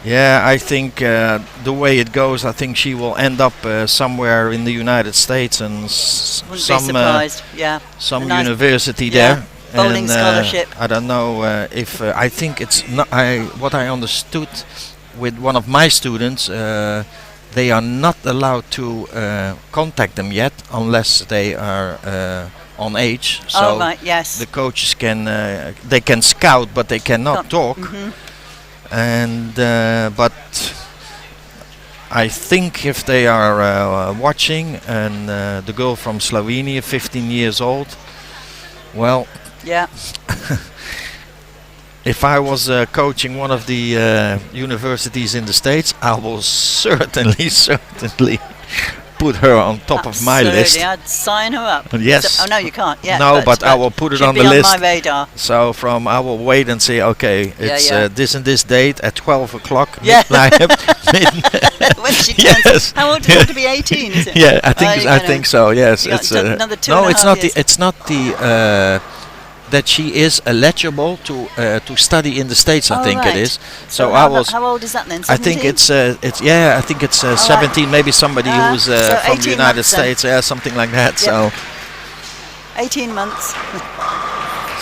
Yeah. I think the way it goes, I think she will end up somewhere in the United States and Wouldn't be some surprised. Yeah. some A nice- university yeah, there. bowling And, scholarship. I don't know if I think it's not. What I understood with one of my students, they are not allowed to contact them yet unless they are on age. So Oh, right, yes. the coaches can they can scout, but they cannot talk. And but I think if they are watching, and the girl from Slovenia, 15 years old, well, Yeah. if I was coaching one of the universities in the States, I will certainly put her on top of my list. Absolutely, I'd sign her up. Yes. So, oh no, you can't. Yeah. No, but I will put it she'd on be the list. on my radar. So I will wait and say, okay, it's yeah. this and this date at 12 o'clock. Yeah. When she turns, yes. how old does it have to be? 18, is it? Yeah, I think you're I gonna- think so. Yes, you got it's another two no, and a it's half not years. the that she is eligible to study in the States. I Oh, think right. it is. So So I was. how old is that then? I think 17? it's yeah. I think it's 17. Maybe somebody who's so from the 18 United months then. States. Yeah, something like that. Yep. So 18 months.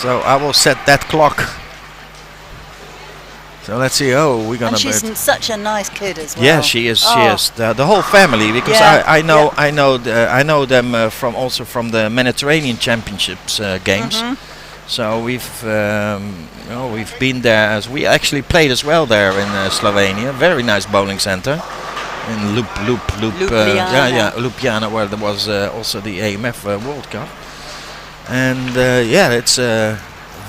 I will set that clock. So let's see. Oh, we're gonna. And she's such a nice kid as well. Yeah, she is. She Oh. is the whole family, because Yeah, I know I know them from also from the Mediterranean Championships games. So we've been there, as we actually played as well there in Slovenia. Very nice bowling center in Ljubljana. Ljubljana, where there was also the AMF World Cup. And yeah, it's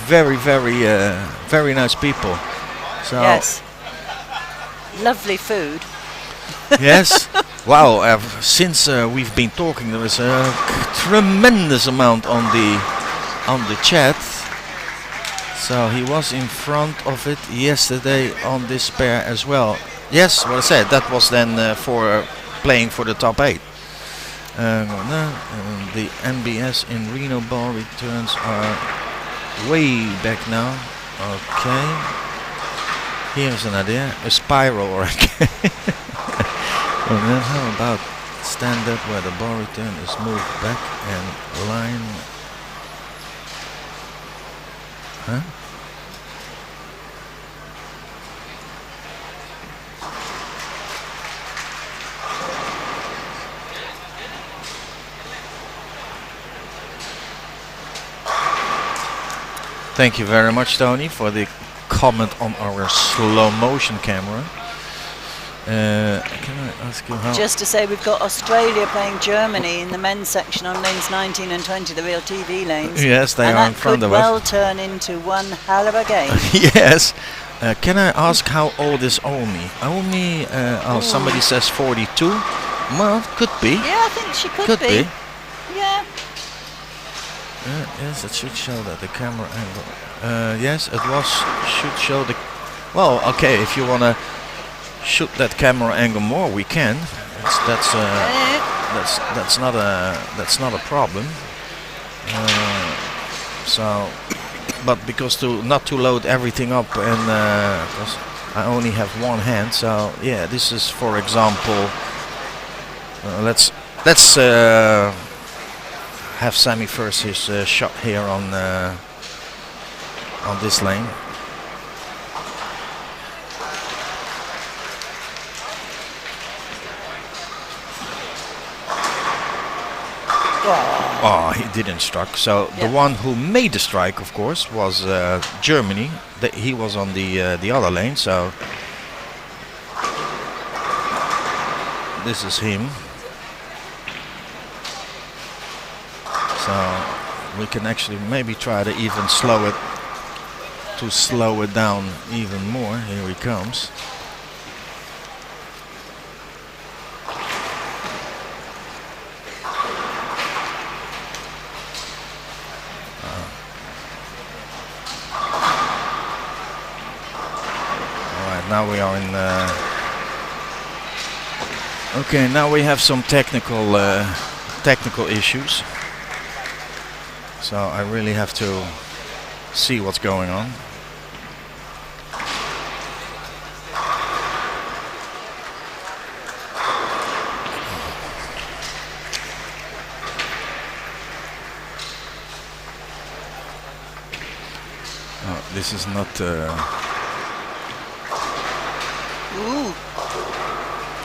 very nice people. So Yes. Lovely food. yes. Wow. Since we've been talking, there is a tremendous amount on the chat. So he was in front of it yesterday on this pair as well. Yes, what I said. That was then for playing for the top 8. The NBS in Reno ball returns are way back now. Okay. Here's an idea. A spiral rack. And then how about stand up where the ball return is moved back and line. Huh? Thank you very much, Tony, for the comment on our slow motion camera. Can I ask you how? Just to say, we've got Australia playing Germany in the men's section on lanes 19 and 20, the real TV lanes. Yes, they and are in front that of could well us. turn into one hell of a game. Yes. Can I ask how old is Omi? Omi, somebody says 42. Well, could be. Yeah, I think she could be. Yeah. Yes, it should show that the camera angle. Yes, it should show the. Well, okay, if you wanna shoot that camera angle more, we can. That's not a problem. So, but because not to load everything up, and because I only have one hand, so yeah, this is, for example, let's have Sammy first his shot here on this lane. Oh, he didn't strike. So the one who made the strike, of course, was Germany. He was on the other lane. So this is him. So we can actually maybe try to even slow it down even more. Here he comes. Now we are in. Okay, now we have some technical issues. So I really have to see what's going on. Oh, this is not. Ooh.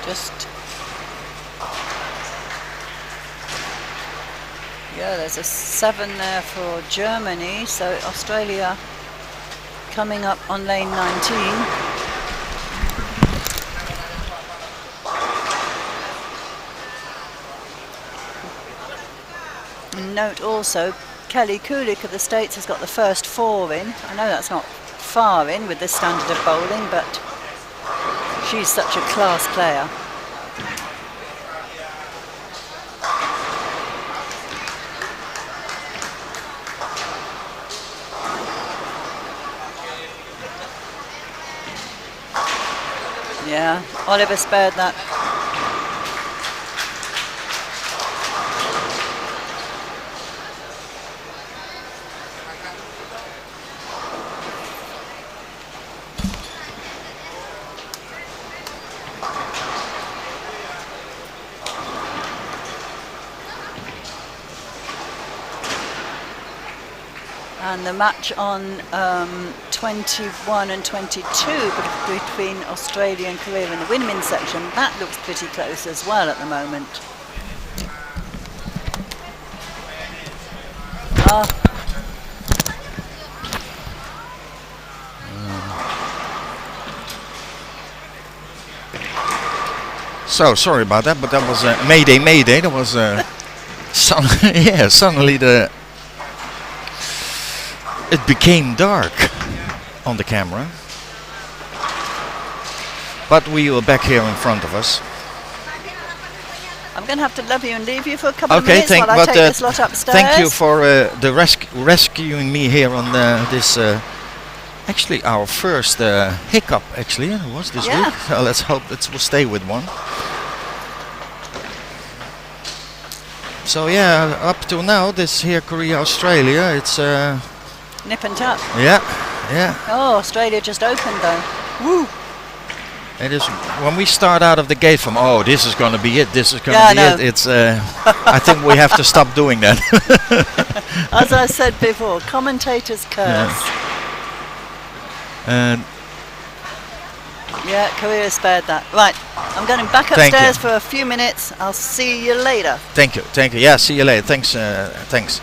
Just Yeah, there's a 7 there for Germany, so Australia coming up on lane 19. Note also, Kelly Kulik of the States has got the first 4 in. I know that's not far in with this standard of bowling, but she's such a class player. Yeah, Oliver spared that. And the match on 21 and 22 between Australia and Korea in the women's section, that looks pretty close as well at the moment. So sorry about that, but that was Mayday, Mayday. That was suddenly it became dark on the camera, but we were back here in front of us. I'm going to have to love you and leave you for a couple of minutes while I take this lot upstairs. Thank you for rescuing me here on this. Actually, our first hiccup. Actually, it was this week. So let's hope it will stay with one. So yeah, up till now, this here Korea Australia, it's nip and tuck. Yeah, yeah. Oh, Australia just opened though. Woo! It is when we start out of the gate from this is going to be it. This is going to be it. It's I think we have to stop doing that. As I said before, commentators curse. And yeah, Korea spared that. Right, I'm going back upstairs for a few minutes. I'll see you later. Thank you, thank you. Yeah, see you later. Thanks, thanks.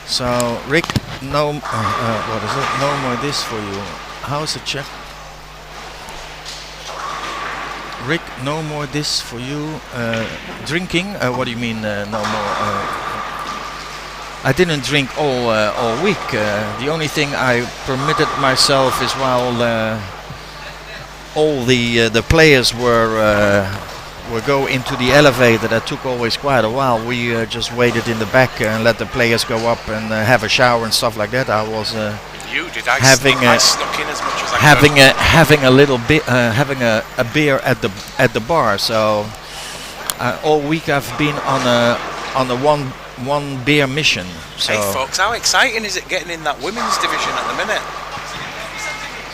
So Rick, no, what is it? No more this for you. How's it, Chef? Rick, no more this for you. Drinking? What do you mean? No more? I didn't drink all week. The only thing I permitted myself is while all the players were go into the elevator. That took always quite a while. We just waited in the back and let the players go up and have a shower and stuff like that. I was I snuck in as much as I having a little bit having a beer at the bar. So all week I've been on a one beer mission. So hey folks, how exciting is it getting in that women's division at the minute?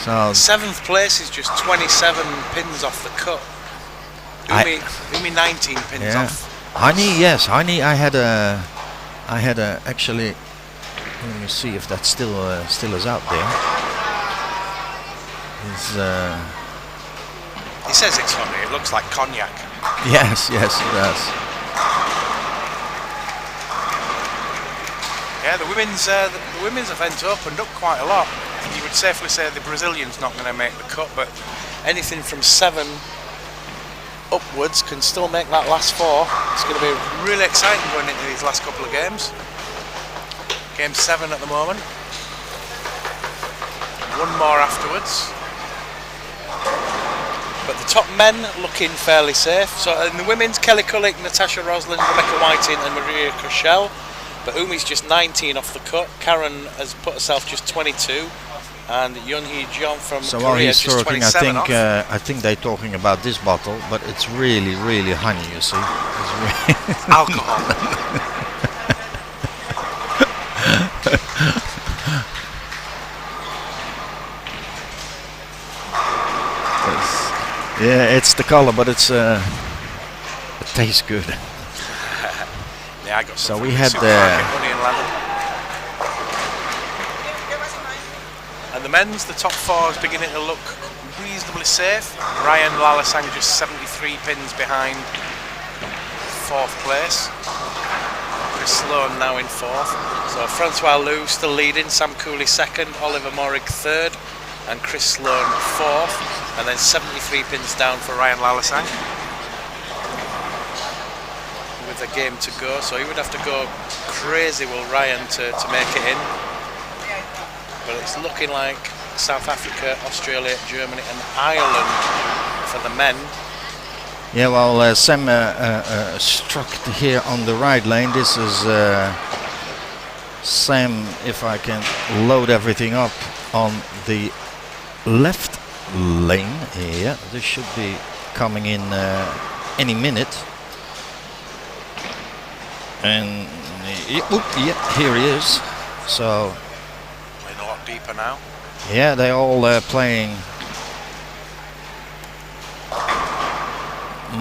So 7th place is just 27 pins off the cut. Umi 19 pins off. Honey, yes, Honey. I had a actually. Let me see if that still is out there. He says it's honey. It looks like cognac. Yes, it does. Yeah, the women's event opened up quite a lot. You would safely say the Brazilian's not going to make the cut, but anything from 7 upwards can still make that last 4. It's going to be really exciting going into these last couple of games. Game 7 at the moment. 1 more afterwards. But the top men looking fairly safe. So in the women's, Kelly Kulik, Natasha Roslin, Rebecca Whiting and Maria Koschel. But Umi's just 19 off the cut. Karen has put herself just 22. And Yun-Hee Jeon from Korea just 27 off. I think they're talking about this bottle, but it's really, really honey, you see. It's alcohol. Yeah, it's the color, but it tastes good. Yeah, I got so we had honey and lemon. And the men's, the top 4 is beginning to look reasonably safe. Ryan Lalasang just 73 pins behind 4th place. Chris Sloan now in 4th. So Francois Lou still leading, Sam Cooley 2nd, Oliver Morrig 3rd, and Chris Sloan 4th, and then 73 pins down for Ryan Lalasang with a game to go. So he would have to go crazy, will Ryan, to make it in. But it's looking like South Africa, Australia, Germany and Ireland for the men. Yeah, well, Sam struck here on the right lane. This is Sam, if I can load everything up on the left lane. Yeah, this should be coming in any minute. And yeah, here he is. So Playing a lot deeper now. yeah, they're all playing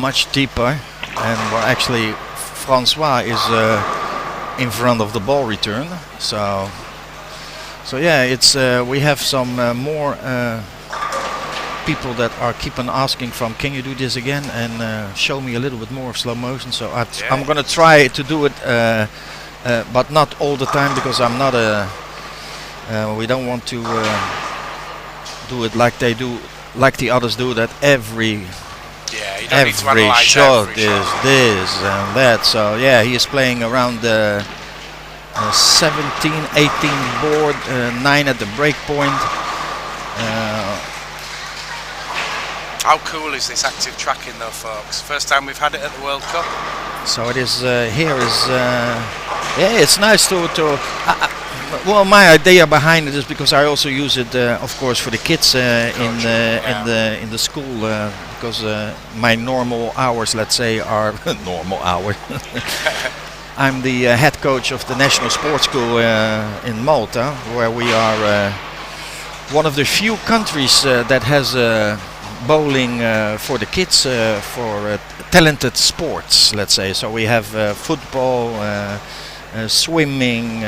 much deeper, and well, actually Francois is in front of the ball return. So yeah, it's we have some more people that are keep on asking from, can you do this again and show me a little bit more of slow motion. So I'm gonna try to do it, but not all the time, because I'm not a we don't want to do it like they do, like the others do, that every you don't need to analyze shot every is shot. this and that. So yeah, he is playing around the 17, 18 board, 9 at the break point. How cool is this active tracking though, folks? First time we've had it at the World Cup. So it is here is yeah, it's nice to well, my idea behind it is because I also use it, of course, for the kids in the school, because my normal hours, let's say, are normal hours. I'm the head coach of the National Sports School in Malta, where we are one of the few countries that has bowling for the kids, for talented sports, let's say. So we have football, swimming,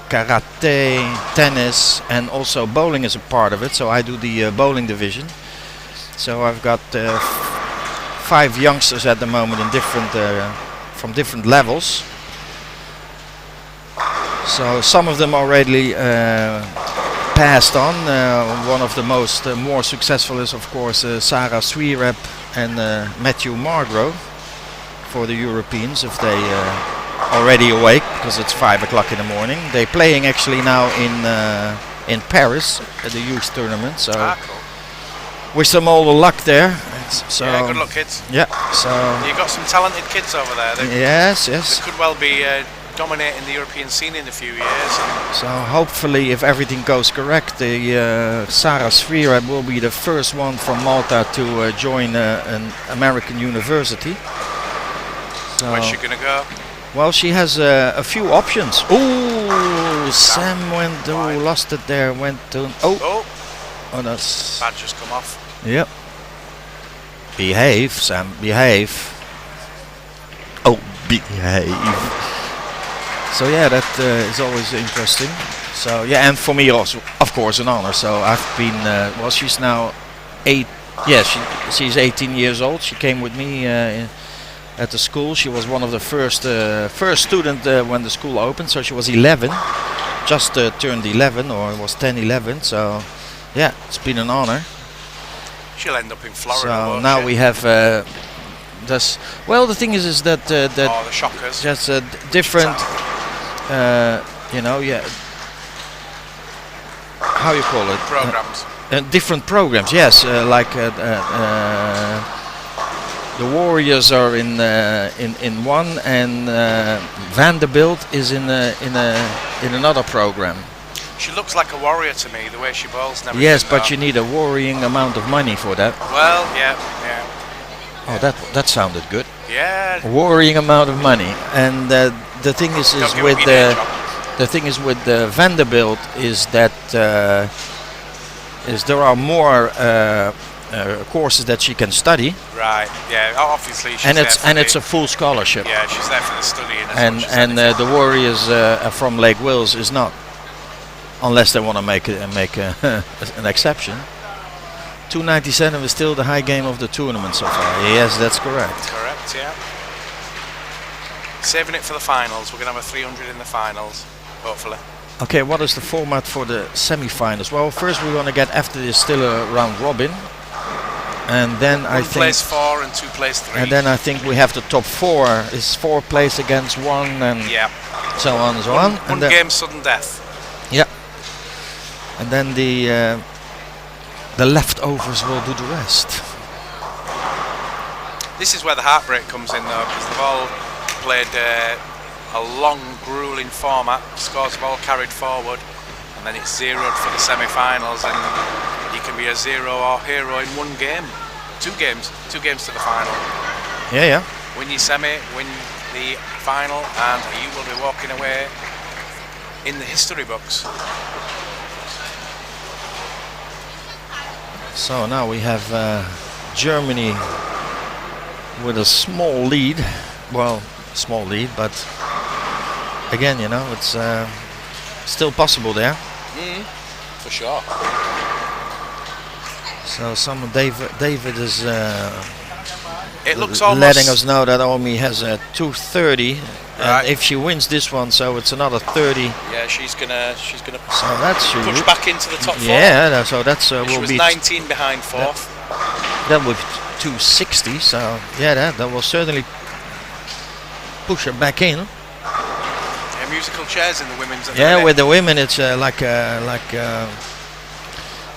karate, tennis, and also bowling is a part of it. So I do the bowling division. So I've got 5 youngsters at the moment in different from different levels. So some of them already passed on. One of the most more successful is, of course, Sarah Swirep and Matthew Margrove for the Europeans, if they already awake, because it's 5 o'clock in the morning. They're playing actually now in Paris at the youth tournament. So Cool. wish them all the luck there. So Yeah, good luck, kids. yeah. So You've got some talented kids over there. They yes. could well be dominating the European scene in a few years. So hopefully, if everything goes correct, the Sarah Sfera will be the first one from Malta to join an American university. So Where's she gonna go? well, she has a few options. Oh, Sam went. Oh, lost it there. Went to. Oh, that's. Bad just come off. Yep. Behave, Sam. Behave. Oh, behave. So yeah, that is always interesting. So yeah, and for me also, of course, an honor. So I've been. Well, she's now 8. Yeah, she's 18 years old. She came with me at the school. She was one of the first student when the school opened. So she was 11, just turned 11, or was 10, 11. So yeah, it's been an honor. She'll end up in Florida. So won't now she? we have. Well, the thing is that Oh, the shockers. that's a different. You know, yeah. How you call it? Programs. Different programs, yes. Like the Warriors are in one, and Vanderbilt is in another program. She looks like a warrior to me, the way she bowls and everything. Yes, but though. you need a worrying amount of money for that. Well, yeah. Oh, that sounded good. Yeah. A worrying amount of money, and the thing is Don't give with me their job. the thing is with Vanderbilt is that is there are more courses that she can study, Right. Yeah. Obviously, she's and there it's for and the, it's a full scholarship. Yeah, she's there for the studying. as and much as and anything. the Warriors from Lake Wills is not, unless they want to make an exception. 297 is still the high game of the tournament so far. Yes, that's correct. Correct. Yeah. Saving it for the finals. We're going to have a 300 in the finals, hopefully. Okay, what is the format for the semi-finals? Well, first we're going to get, after this, still a round robin. And then I One think... plays 4 and 2 plays 3. And then I think we have the top 4. Is 4 plays against 1 and yeah. so on and so on. One game sudden death. Yeah. And then the leftovers will do the rest. This is where the heartbreak comes in though, because they've all played a long, grueling format. Scores have all carried forward, and then it's zeroed for the semi-finals, and you can be a zero or hero in one game. 2 games to the final. Yeah. Win your semi, win the final, and you will be walking away in the history books. So now we have Germany with a small lead. Well, small lead, but again, you know, it's still possible there. For sure. So David is It looks letting us know that Omi has a 230, Right. and if she wins this one, so it's another 30. Yeah, she's gonna So that's push back into the top 4. Yeah, so that's She will was be 19 behind 4th. that will be 260. So yeah, that will certainly push her back in. Yeah, musical chairs in the women's. Yeah, with the women, it's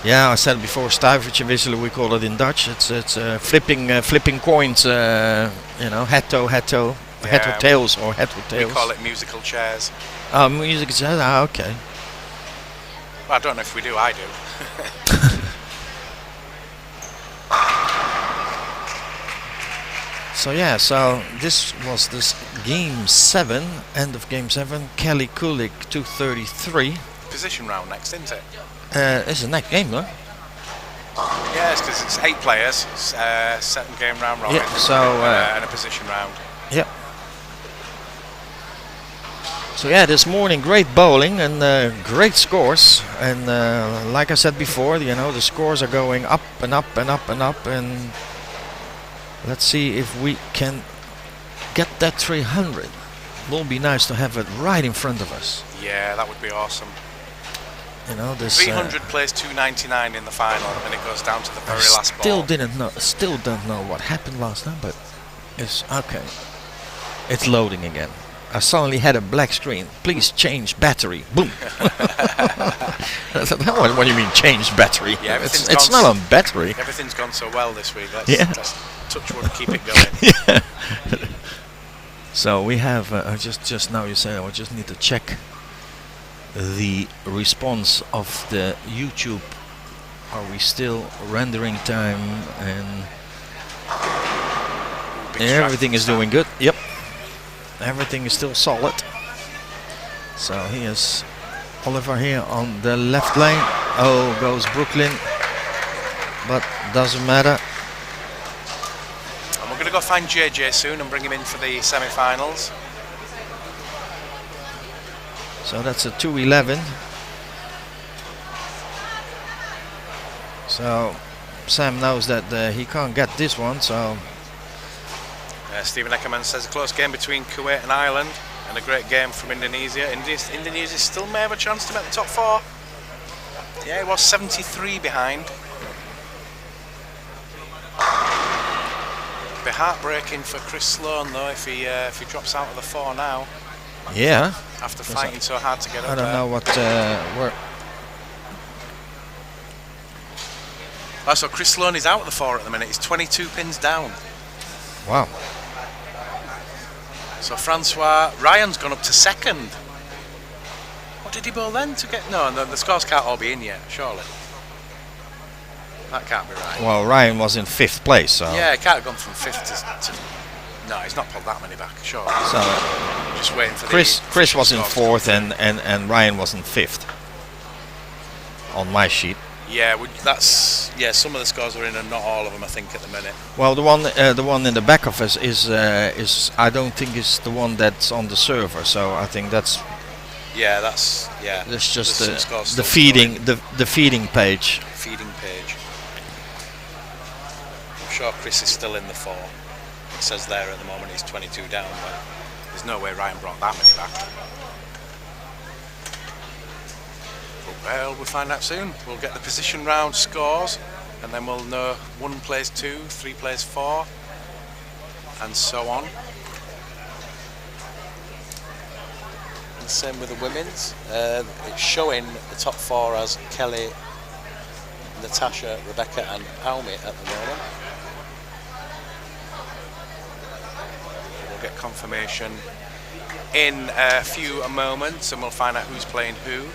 yeah, I said it before, stuivertje wisselen, we call it in Dutch. It's flipping coins, you know, head to tails or head to tails. We call it musical chairs. Oh, musical chairs. Ah, okay. Well, I don't know if we do. I do. So yeah, so this was this game 7, end of game 7. Kelly Kulik 233. Position round next, isn't it? It's a next game, though. Yeah, it's because it's 8 players, 7 game round robin, Yeah, so and a position round. yeah. So yeah, this morning great bowling and great scores, and like I said before, you know, the scores are going up and up and up and up, and let's see if we can get that 300. Will be nice to have it right in front of us. Yeah, that would be awesome. You know, this 300 plays 299 in the final, and it goes down to the very last ball. Still don't know what happened last time, but it's okay. It's loading again. I suddenly had a black screen. Please change battery. Boom. What do you mean change battery? Yeah, it's not on battery. Everything's gone so well this week. Let's touch wood, keep it going. Yeah. So we have just now you say I just need to check the response of the YouTube. Are we still rendering time and everything is doing good? Yep. Everything is still solid. So here's Oliver here on the left lane. Oh, goes Brooklyn. But doesn't matter. And we're going to go find JJ soon and bring him in for the semi-finals. So that's a 211. So Sam knows that he can't get this one, so Stephen Eckerman says a close game between Kuwait and Ireland and a great game from Indonesia. Indonesia still may have a chance to make the top 4. Yeah, it was 73 behind. Be heartbreaking for Chris Sloan though if he drops out of the 4 now. yeah. After fighting so hard to get up I don't there. know what where. Oh, so Chris Sloan is out of the 4 at the minute. He's 22 pins down. Wow. So Francois Ryan's gone up to 2nd. What did he bowl then to get? No, the scores can't all be in yet, surely. That can't be right. Well, Ryan was in 5th place, so. Yeah, it can't have gone from 5th to no, he's not pulled that many back, sure. So Just waiting for Chris was in scores 4th and Ryan was in 5th on my sheet. Yeah, some of the scores are in and not all of them, I think, at the minute. Well, the one in the back of us is I don't think is the one that's on the server. So I think that's that's just there's some scores the still feeding going. the feeding page. Feeding page. I'm sure Chris is still in the 4. It says there at the moment he's 22 down, but There's no way Ryan brought that many back. Well, we'll find out soon. We'll get the position round scores, and then we'll know 1 plays 2, 3 plays 4, and so on. And same with the women's. It's showing the top 4 as Kelly, Natasha, Rebecca, and Aumi at the moment. We'll get confirmation in a few moments, and we'll find out who's playing who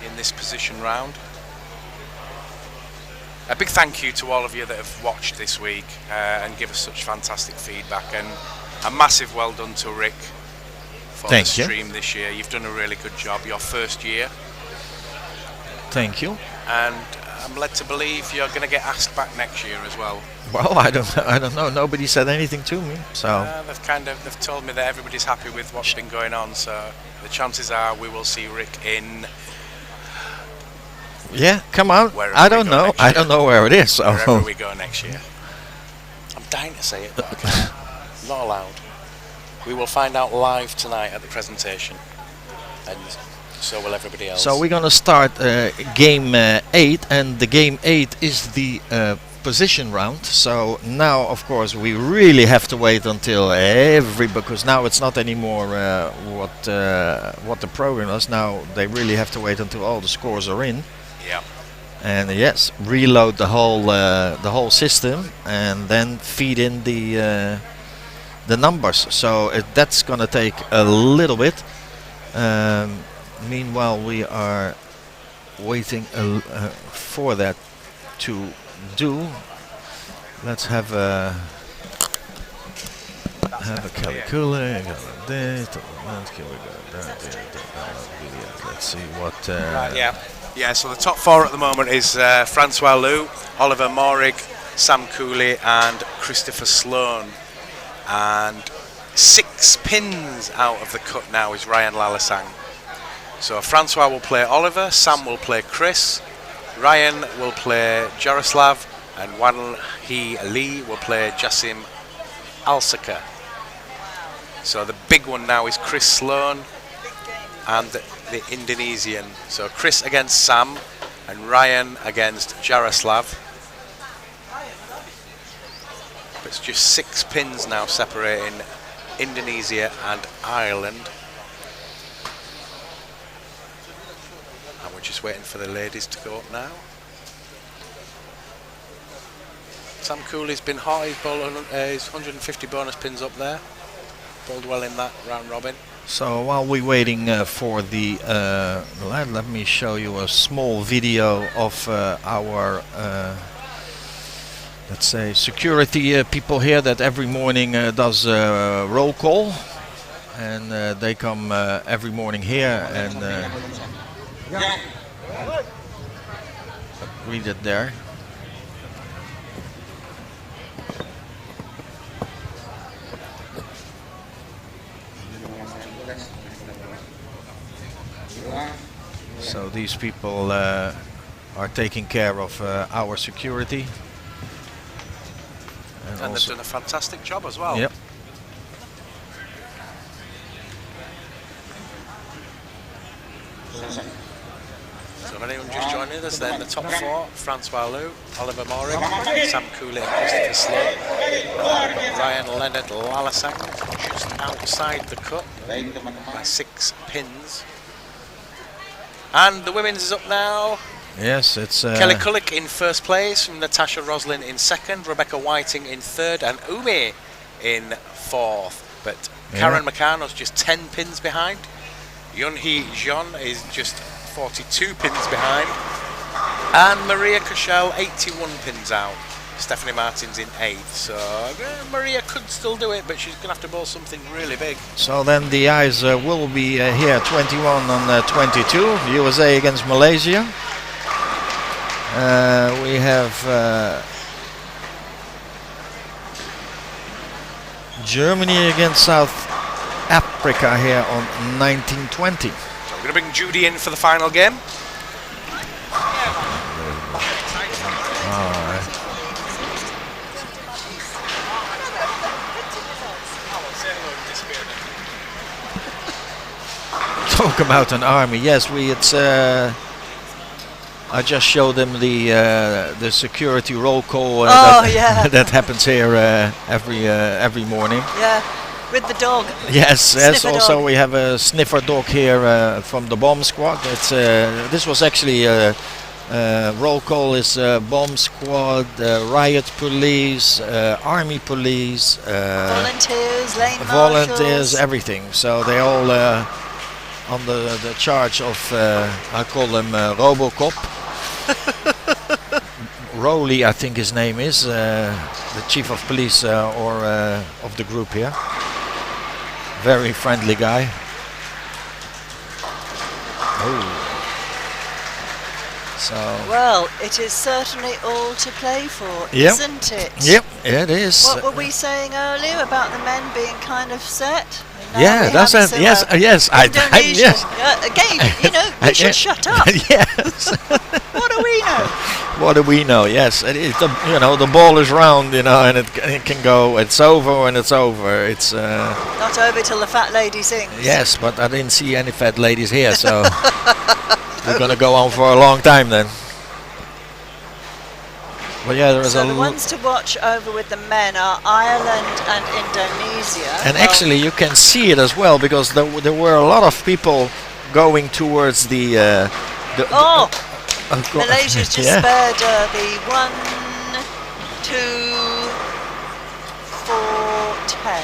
in this position round. A big thank you to all of you that have watched this week and give us such fantastic feedback, and a massive well done to Rick for the stream this year. You've done a really good job, your first year. Thank you. And I'm led to believe you're going to get asked back next year as well. Well, I don't know. Nobody said anything to me, so they've told me that everybody's happy with what's been going on, so the chances are we will see Rick in. Yeah, come on. I don't know. I don't know where it is. So. Wherever we go next year. I'm dying to say it, but I can't. Not allowed. We will find out live tonight at the presentation, and so will everybody else. So we're gonna start game 8, and the game 8 is the position round. So now, of course, we really have to wait until because now it's not anymore what the program is. Now they really have to wait until all the scores are in. Yeah. And yes, reload the whole system, and then feed in the numbers. So that's gonna take a little bit. Meanwhile, we are waiting for that to do. Let's have a calculator. Let's see what. Yeah. So the top 4 at the moment is Francois Lou, Oliver Morig, Sam Cooley, and Christopher Sloan. And 6 pins out of the cut now is Ryan Lalasang. So Francois will play Oliver, Sam will play Chris, Ryan will play Jaroslav, and Wan Hee Lee will play Jasim Alsaka. So the big one now is Chris Sloan and the Indonesian. So Chris against Sam and Ryan against Jaroslav. It's just 6 pins now separating Indonesia and Ireland. And we're just waiting for the ladies to go up now. Sam Cooley's been hot, he's bowled his 150 bonus pins up there. Bowled well in that round robin. So while we're waiting for the let me show you a small video of our let's say security people here that every morning does roll call, and they come every morning here and read it there. So these people are taking care of our security. And they've done a fantastic job as well. Yep. So if anyone just joining us, then the top 4, Francois Lou, Oliver Moring, Sam Cooley and Christopher Sloan, Ryan Leonard Lalasang just outside the cut by 6 pins. And the women's is up now. Yes, it's Kelly Kullik in first place, from Natasha Roslin in second, Rebecca Whiting in third, and Umi in fourth. But Karen McCarno's just 10 pins behind. Yunhee Jeon is just 42 pins behind. And Maria Kushel 81 pins out. Stephanie Martin's in 8th. So Maria could still do it, but she's going to have to bowl something really big. So then the eyes will be here, 21 on 22. USA against Malaysia. We have Germany against South Africa here on 1920. So we're going to bring Judy in for the final game. talk about an army. Yes, I just showed them the security roll call that happens here every morning. Yeah, with the dog. Yes, yes. Sniffer Also, dog. we have a sniffer dog here from the bomb squad. It's this was actually roll call is bomb squad, riot police, army police, Volunteers, lane volunteers, marshals. everything. So they all on the charge of I call them Robocop. Rowley, I think his name is the chief of police or of the group here. Very friendly guy. Oh. So. Well, it is certainly all to play for, Yep. isn't it? Yep, it is. What were we saying earlier about the men being kind of set? And now Yeah, we that's have it. some, Yes, yes. Indonesia. Yes. Again, you know, we should shut up. Yes. What do we know? What do we know? Yes, it is. The ball is round, and it can go. It's over when it's over. It's. Not over till the fat lady sings. Yes, but I didn't see any fat ladies here, so we're gonna go on for a long time then. Well, yeah, there is So the ones to watch over with the men are Ireland and Indonesia. and Well, actually you can see it as well because there were a lot of people going towards the. Malaysia's just yeah. spared the 1, 2, 4, 10.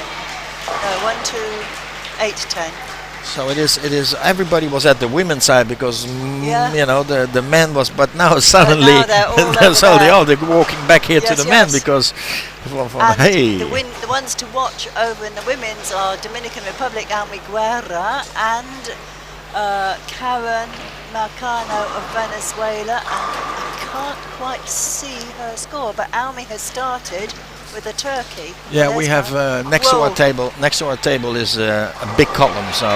No, 1, 2, 8, 10. So it is. Everybody was at the women's side because the men was. But now suddenly, they're all over so there. they're walking back here to Yes, the men yes. because. And Hey. the ones to watch over in the women's are Dominican Republic, Almiguera, and Karen Marcano of Venezuela. And I can't quite see her score, but Almi has started with a turkey. Yeah, There's we have one. next to our Whoa. table. Next to our table is a big column. So,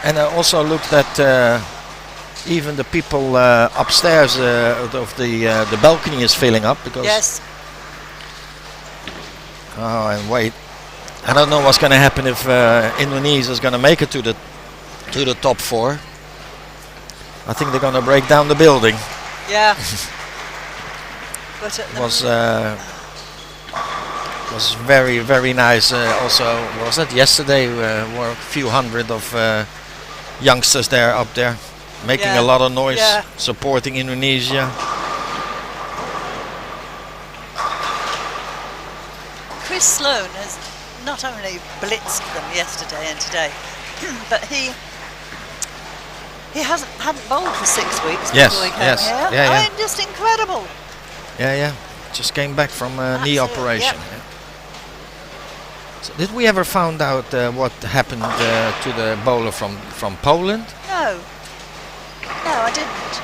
and I also looked at even the people upstairs of the balcony is filling up because. Yes. Oh, and wait, I don't know what's going to happen if Indonesia is going to make it to the top 4. I think they're going to break down the building. Yeah. But at the Was very, very nice. Also, was it yesterday? Were a few hundred of youngsters up there, making Yeah, a lot of noise, yeah. supporting Indonesia. Chris Sloan has not only blitzed them yesterday and today, but he hadn't bowled for 6 weeks Yes, before he came yes, here. yeah, I yeah. mean, just incredible. Yeah. Just came back from a knee Absolutely, operation. yep. Yeah. So did we ever found out what happened to the bowler from Poland? No, I didn't.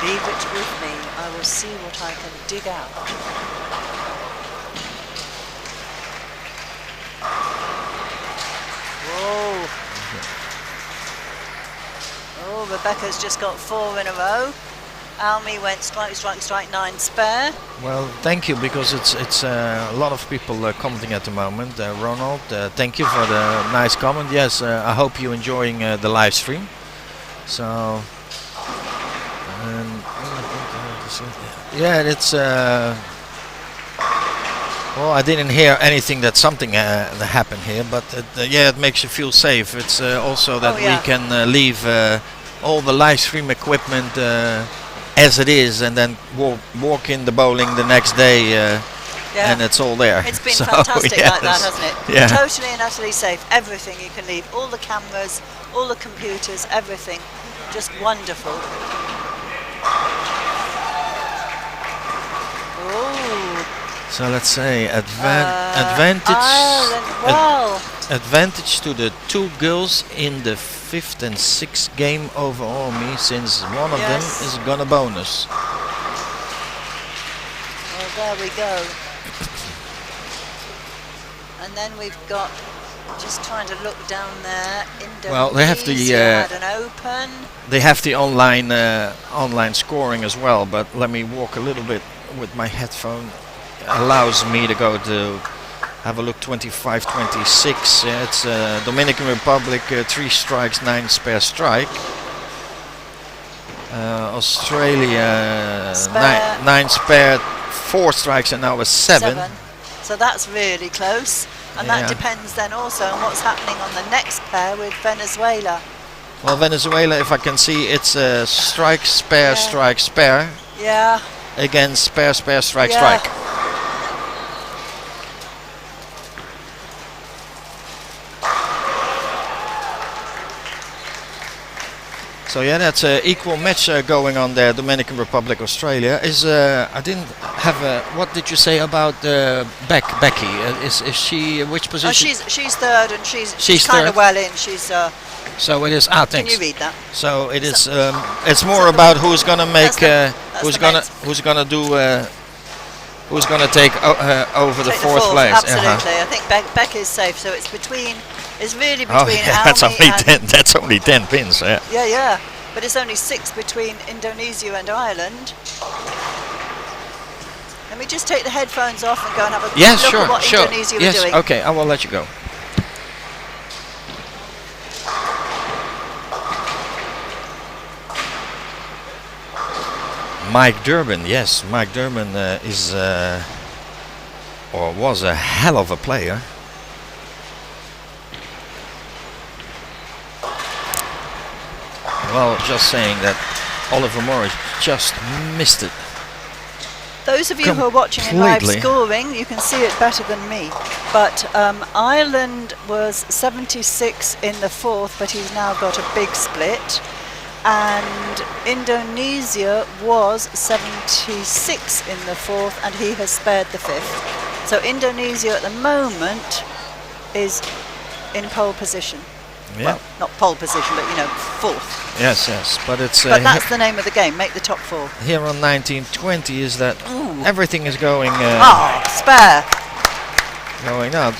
Leave it with me. I will see what I can dig out. Whoa. Oh, Rebecca's just got 4 in a row. Almi went strike, strike, strike, 9 spare. Well, thank you because it's a lot of people commenting at the moment. Ronald, thank you for the nice comment. Yes, I hope you're enjoying the live stream. So, yeah, it's. Well, I didn't hear anything that something happened here, but yeah, it makes you feel safe. It's also that we can leave all the live stream equipment as it is, and then walk in the bowling the next day, and it's all there. It's been So, fantastic yes. like that, hasn't it? Yeah. Totally and utterly safe. Everything you can leave, all the cameras, all the computers, everything. Just wonderful. Oh. So let's say advantage. Ireland, well. Advantage to the 2 girls in the 5th and 6th game over Army, since one of them is gonna bonus. Well, there we go. And then we've got, just trying to look down there, Indonesia Well, they have the had an open. they have the online scoring as well. But let me walk a little bit with my headphone. Allows me to go to Have a look, 25-26. Yeah, it's Dominican Republic, 3 strikes, 9 spare strike. Australia, Spare. 9 spare, 4 strikes, and now a 7. So that's really close. And Yeah. that depends then also on what's happening on the next pair with Venezuela. Well, Venezuela, if I can see, it's a strike, spare, Yeah. strike, spare. Yeah. Again, spare, spare, strike, Yeah. strike. So yeah, that's an equal match going on there. Dominican Republic, Australia. I didn't have a. What did you say about Becky? Is she which Oh, position? she's third, and she's She's kind third. of well in. She's. So it is. Can Thanks. you read that? So it is. It's more about who's gonna make. That's Who's the gonna. men's. Who's gonna do. Who's gonna take over the Take fourth place? Absolutely. Uh-huh. I think Becca's safe. So it's between. It's really Oh, between yeah, that's Almi only and 10. That's only 10 pins. Yeah. Yeah. But it's only 6 between Indonesia and Ireland. Let me just take the headphones off and go and have a Yeah, look sure, at what sure. Indonesia Yes, were doing. okay, I will let you go. Mike Durbin, yes, Mike Durbin is or was a hell of a player. Well, just saying that Oliver Morris just missed it. Those of you who are watching in live Completely. scoring, you can see it better than me. But Ireland was 76 in the fourth, but he's now got a big split. And Indonesia was 76 in the fourth, and he has spared the fifth. So Indonesia at the moment is in pole position. Yeah. Well, not pole position, but fourth. Yes, but it's But that's the name of the game, make the top four. here on 1920 is that everything is going Spare. going out.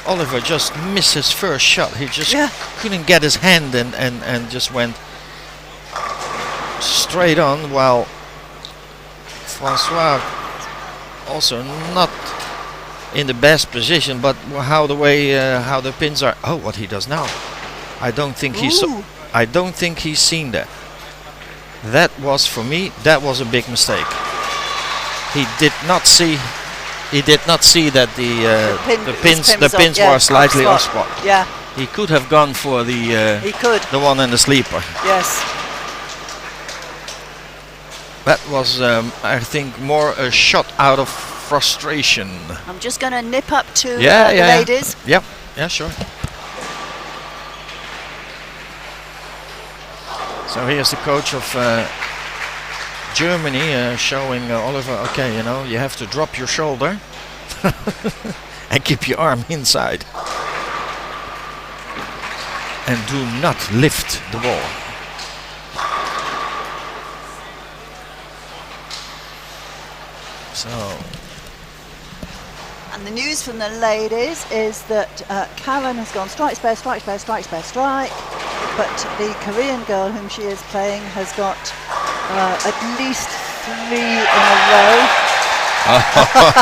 Oliver just missed his first shot. He just Yeah. couldn't get his hand and just went straight on, while Francois also not in the best position, but how the pins are. Oh, what he does now. I don't think Ooh. I don't think he's seen that. That was, for me, that was a big mistake. He did not see that the pins were slightly off spot. Yeah, He could have gone for the he could. one in the sleeper. Yes. That was, I think, more a shot out of frustration. I'm just going to nip up to the Yeah. ladies. Yep. Yeah, sure. So here's the coach of Germany showing Oliver, okay, you have to drop your shoulder and keep your arm inside. And do not lift the ball. So, And the news from the ladies is that Karen has gone strike, spare, strike, spare, strike, spare, strike. But the Korean girl whom she is playing has got at least 3 in a row.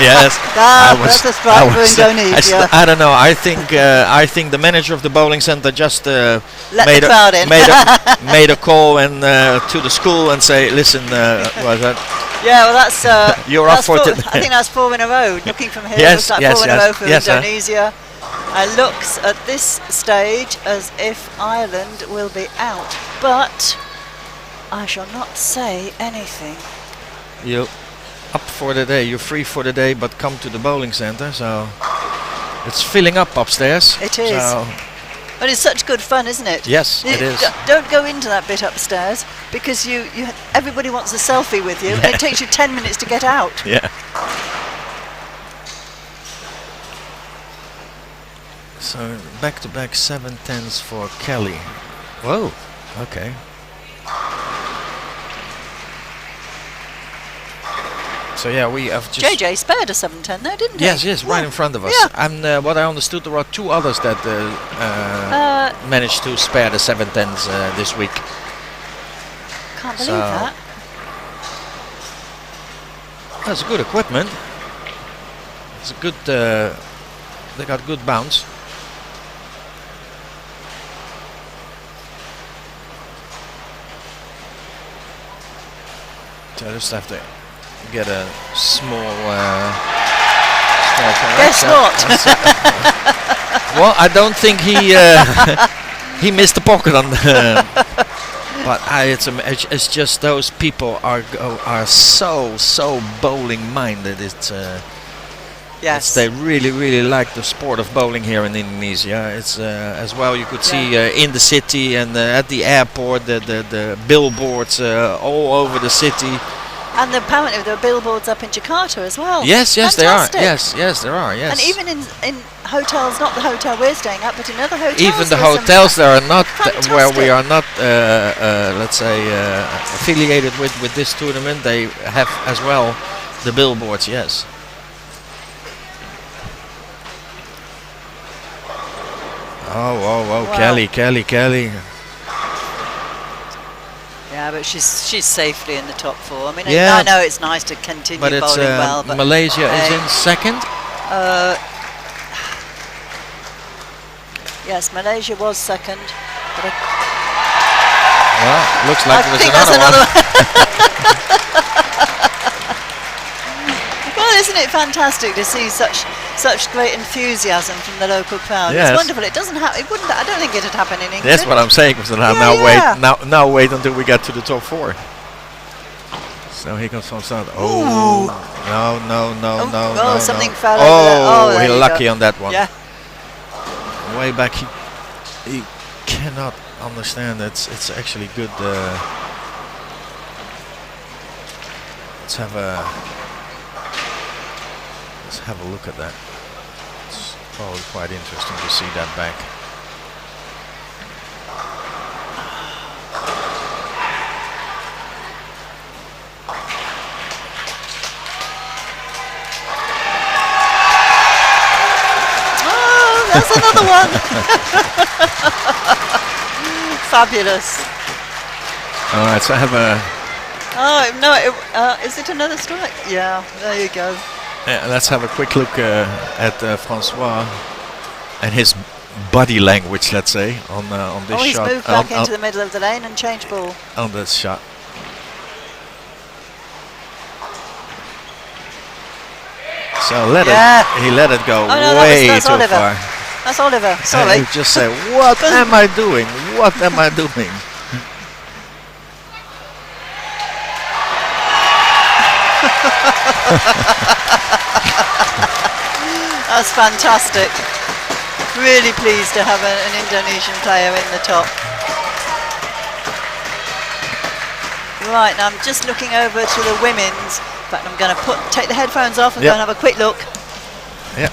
yes. That's a strike for Indonesia. I don't know. I think the manager of the bowling center just Let the crowd in. made a call and to the school and say, listen, was that? Yeah, well, that's You're that's up for four, it. I think that's 4 in a row. Looking from here, Yes, looks like yes, 4 in a yes, row for yes, Indonesia. Looks at this stage as if Ireland will be out, but I shall not say anything. You up for the day. You're free for the day, but come to the bowling center. So it's filling up upstairs. It is. So But it's such good fun, isn't it? yes, it is. Don't go into that bit upstairs because everybody wants a selfie with you, and it takes you 10 minutes to get out. Yeah. So back-to-back 7-10s for Kelly. Whoa. Okay. So yeah, we have just. JJ spared a 7-10 there, didn't he? Yes, right in front of us. Yeah. And what I understood, there are 2 others that managed to spare the 7-10s this week. Can't believe So- that. That's good equipment. It's a good they got good bounce. So I just have to get a small Guess what? Well, I don't think he he missed the pocket on the but it's just those people are so bowling minded. Yes. They really like the sport of bowling here in Indonesia. It's as well, you could see in the city and at the airport the billboards all over the city. And apparently there are billboards up in Jakarta as well. Yes, Fantastic. there are. Yes, there are. Yes. And even in hotels, not the hotel we're staying at, but in other hotels. Even the there are hotels that are not where we Fantastic. are not, let's say, affiliated with this tournament, they have as well the billboards. Yes. Oh, Wow. Kelly. Yeah, but she's safely in the top 4. I mean, Yeah. I know it's nice to continue But it's bowling well, but Malaysia is in second. yes, Malaysia was second. But Well, looks like I there's think that's another one. Well, isn't it fantastic to see such great enthusiasm from the local crowd? Yes. It's wonderful. It doesn't happen. It wouldn't. I don't think it'd happen in England. That's what I'm saying. So now, Yeah. now wait until we get to the top 4. So here comes from South. Oh, no. Something fell over there. Oh, there he's you lucky go. on that one. Yeah. Way back, he cannot understand. It's actually good. Let's have a look at that. It's probably quite interesting to see that back. Oh, that's another one. Fabulous. All right, so I have a. Oh no! Is it another strike? Yeah. There you go. Let's have a quick look at Francois and his body language, let's say, on this He's shot. moved back into the middle of the lane and changed ball. On this shot. So he let it go way that's too Oliver. far. That's Oliver. Sorry. And he just said, "What am I doing? What am I doing?" That's fantastic. Really pleased to have an Indonesian player in the top. Right, now I'm just looking over to the women's. In fact, I'm going to take the headphones off and go and have a quick look. Yeah.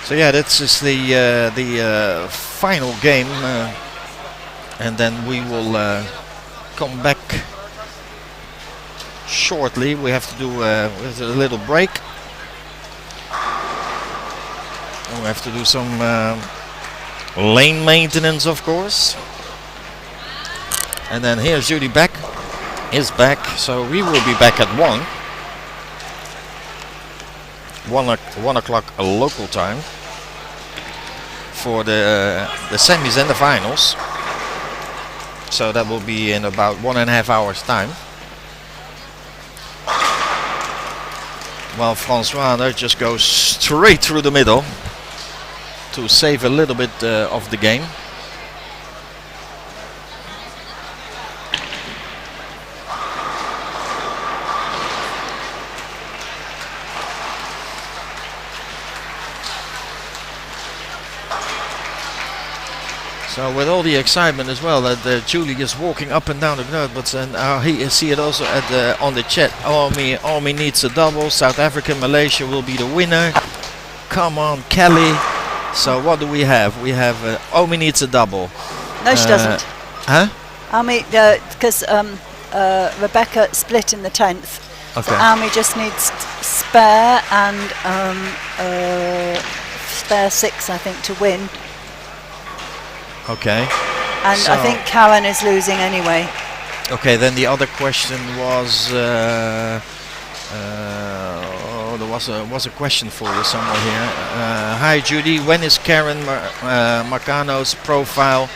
So yeah, this is the final game, and then we will come back shortly. We have to do with a little break. We have to do some lane maintenance, of course. And then here's Judy is back, so we will be back at 1 o'clock local time for the semis and the finals. So that will be in about 1.5 hours time. While Francois there just goes straight through the middle to save a little bit of the game. So with all the excitement as well that Julie is walking up and down the ground, but he see it also at on the chat. Army needs a double. South Africa, Malaysia will be the winner. Come on, Kelly. So what do we have? We have Omi needs a double. No, she doesn't. Huh? Almy, because Rebecca split in the 10th. Okay. So Almy just needs spare and spare 6, I think, to win. Okay. And I think Karen is losing anyway. Okay, then the other question was there was a question for you somewhere here. Hi Judy, when is Karen Marcano's profile,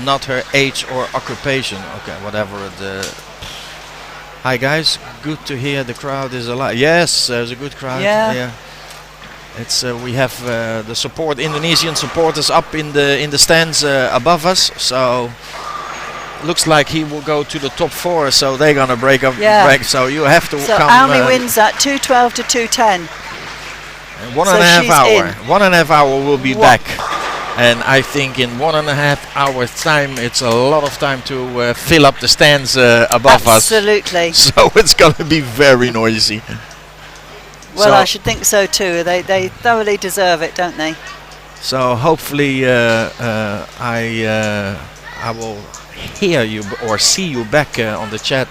not her age or occupation? Okay, whatever. Hi guys, good to hear the crowd is alive. Yes, there's a good crowd. Yeah. It's we have the Indonesian supporters up in the stands above us. So looks like he will go to the top 4. So they're gonna break up. So you have to so come. Almy wins at 2:12 to 2:10. 1.5 hour. 1.5 hour will be back. And I think in 1.5 hours time, it's a lot of time to fill up the stands above us. Absolutely. So it's going to be very noisy. Well, I should think so too. They thoroughly deserve it, don't they? So hopefully I will hear you or see you back on the chat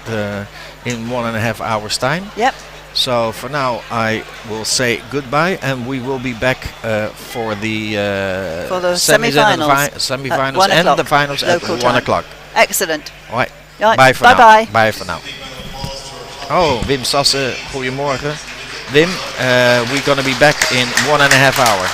in 1.5 hours time. Yep. So for now, I will say goodbye, and we will be back for the semi-finals, semi-finals and the finals at 1 o'clock. Excellent. All right. Right. Bye for bye now. bye. Bye for now. Oh, Wim Sasse, goedemorgen. Wim, we're gonna be back in 1.5 hours.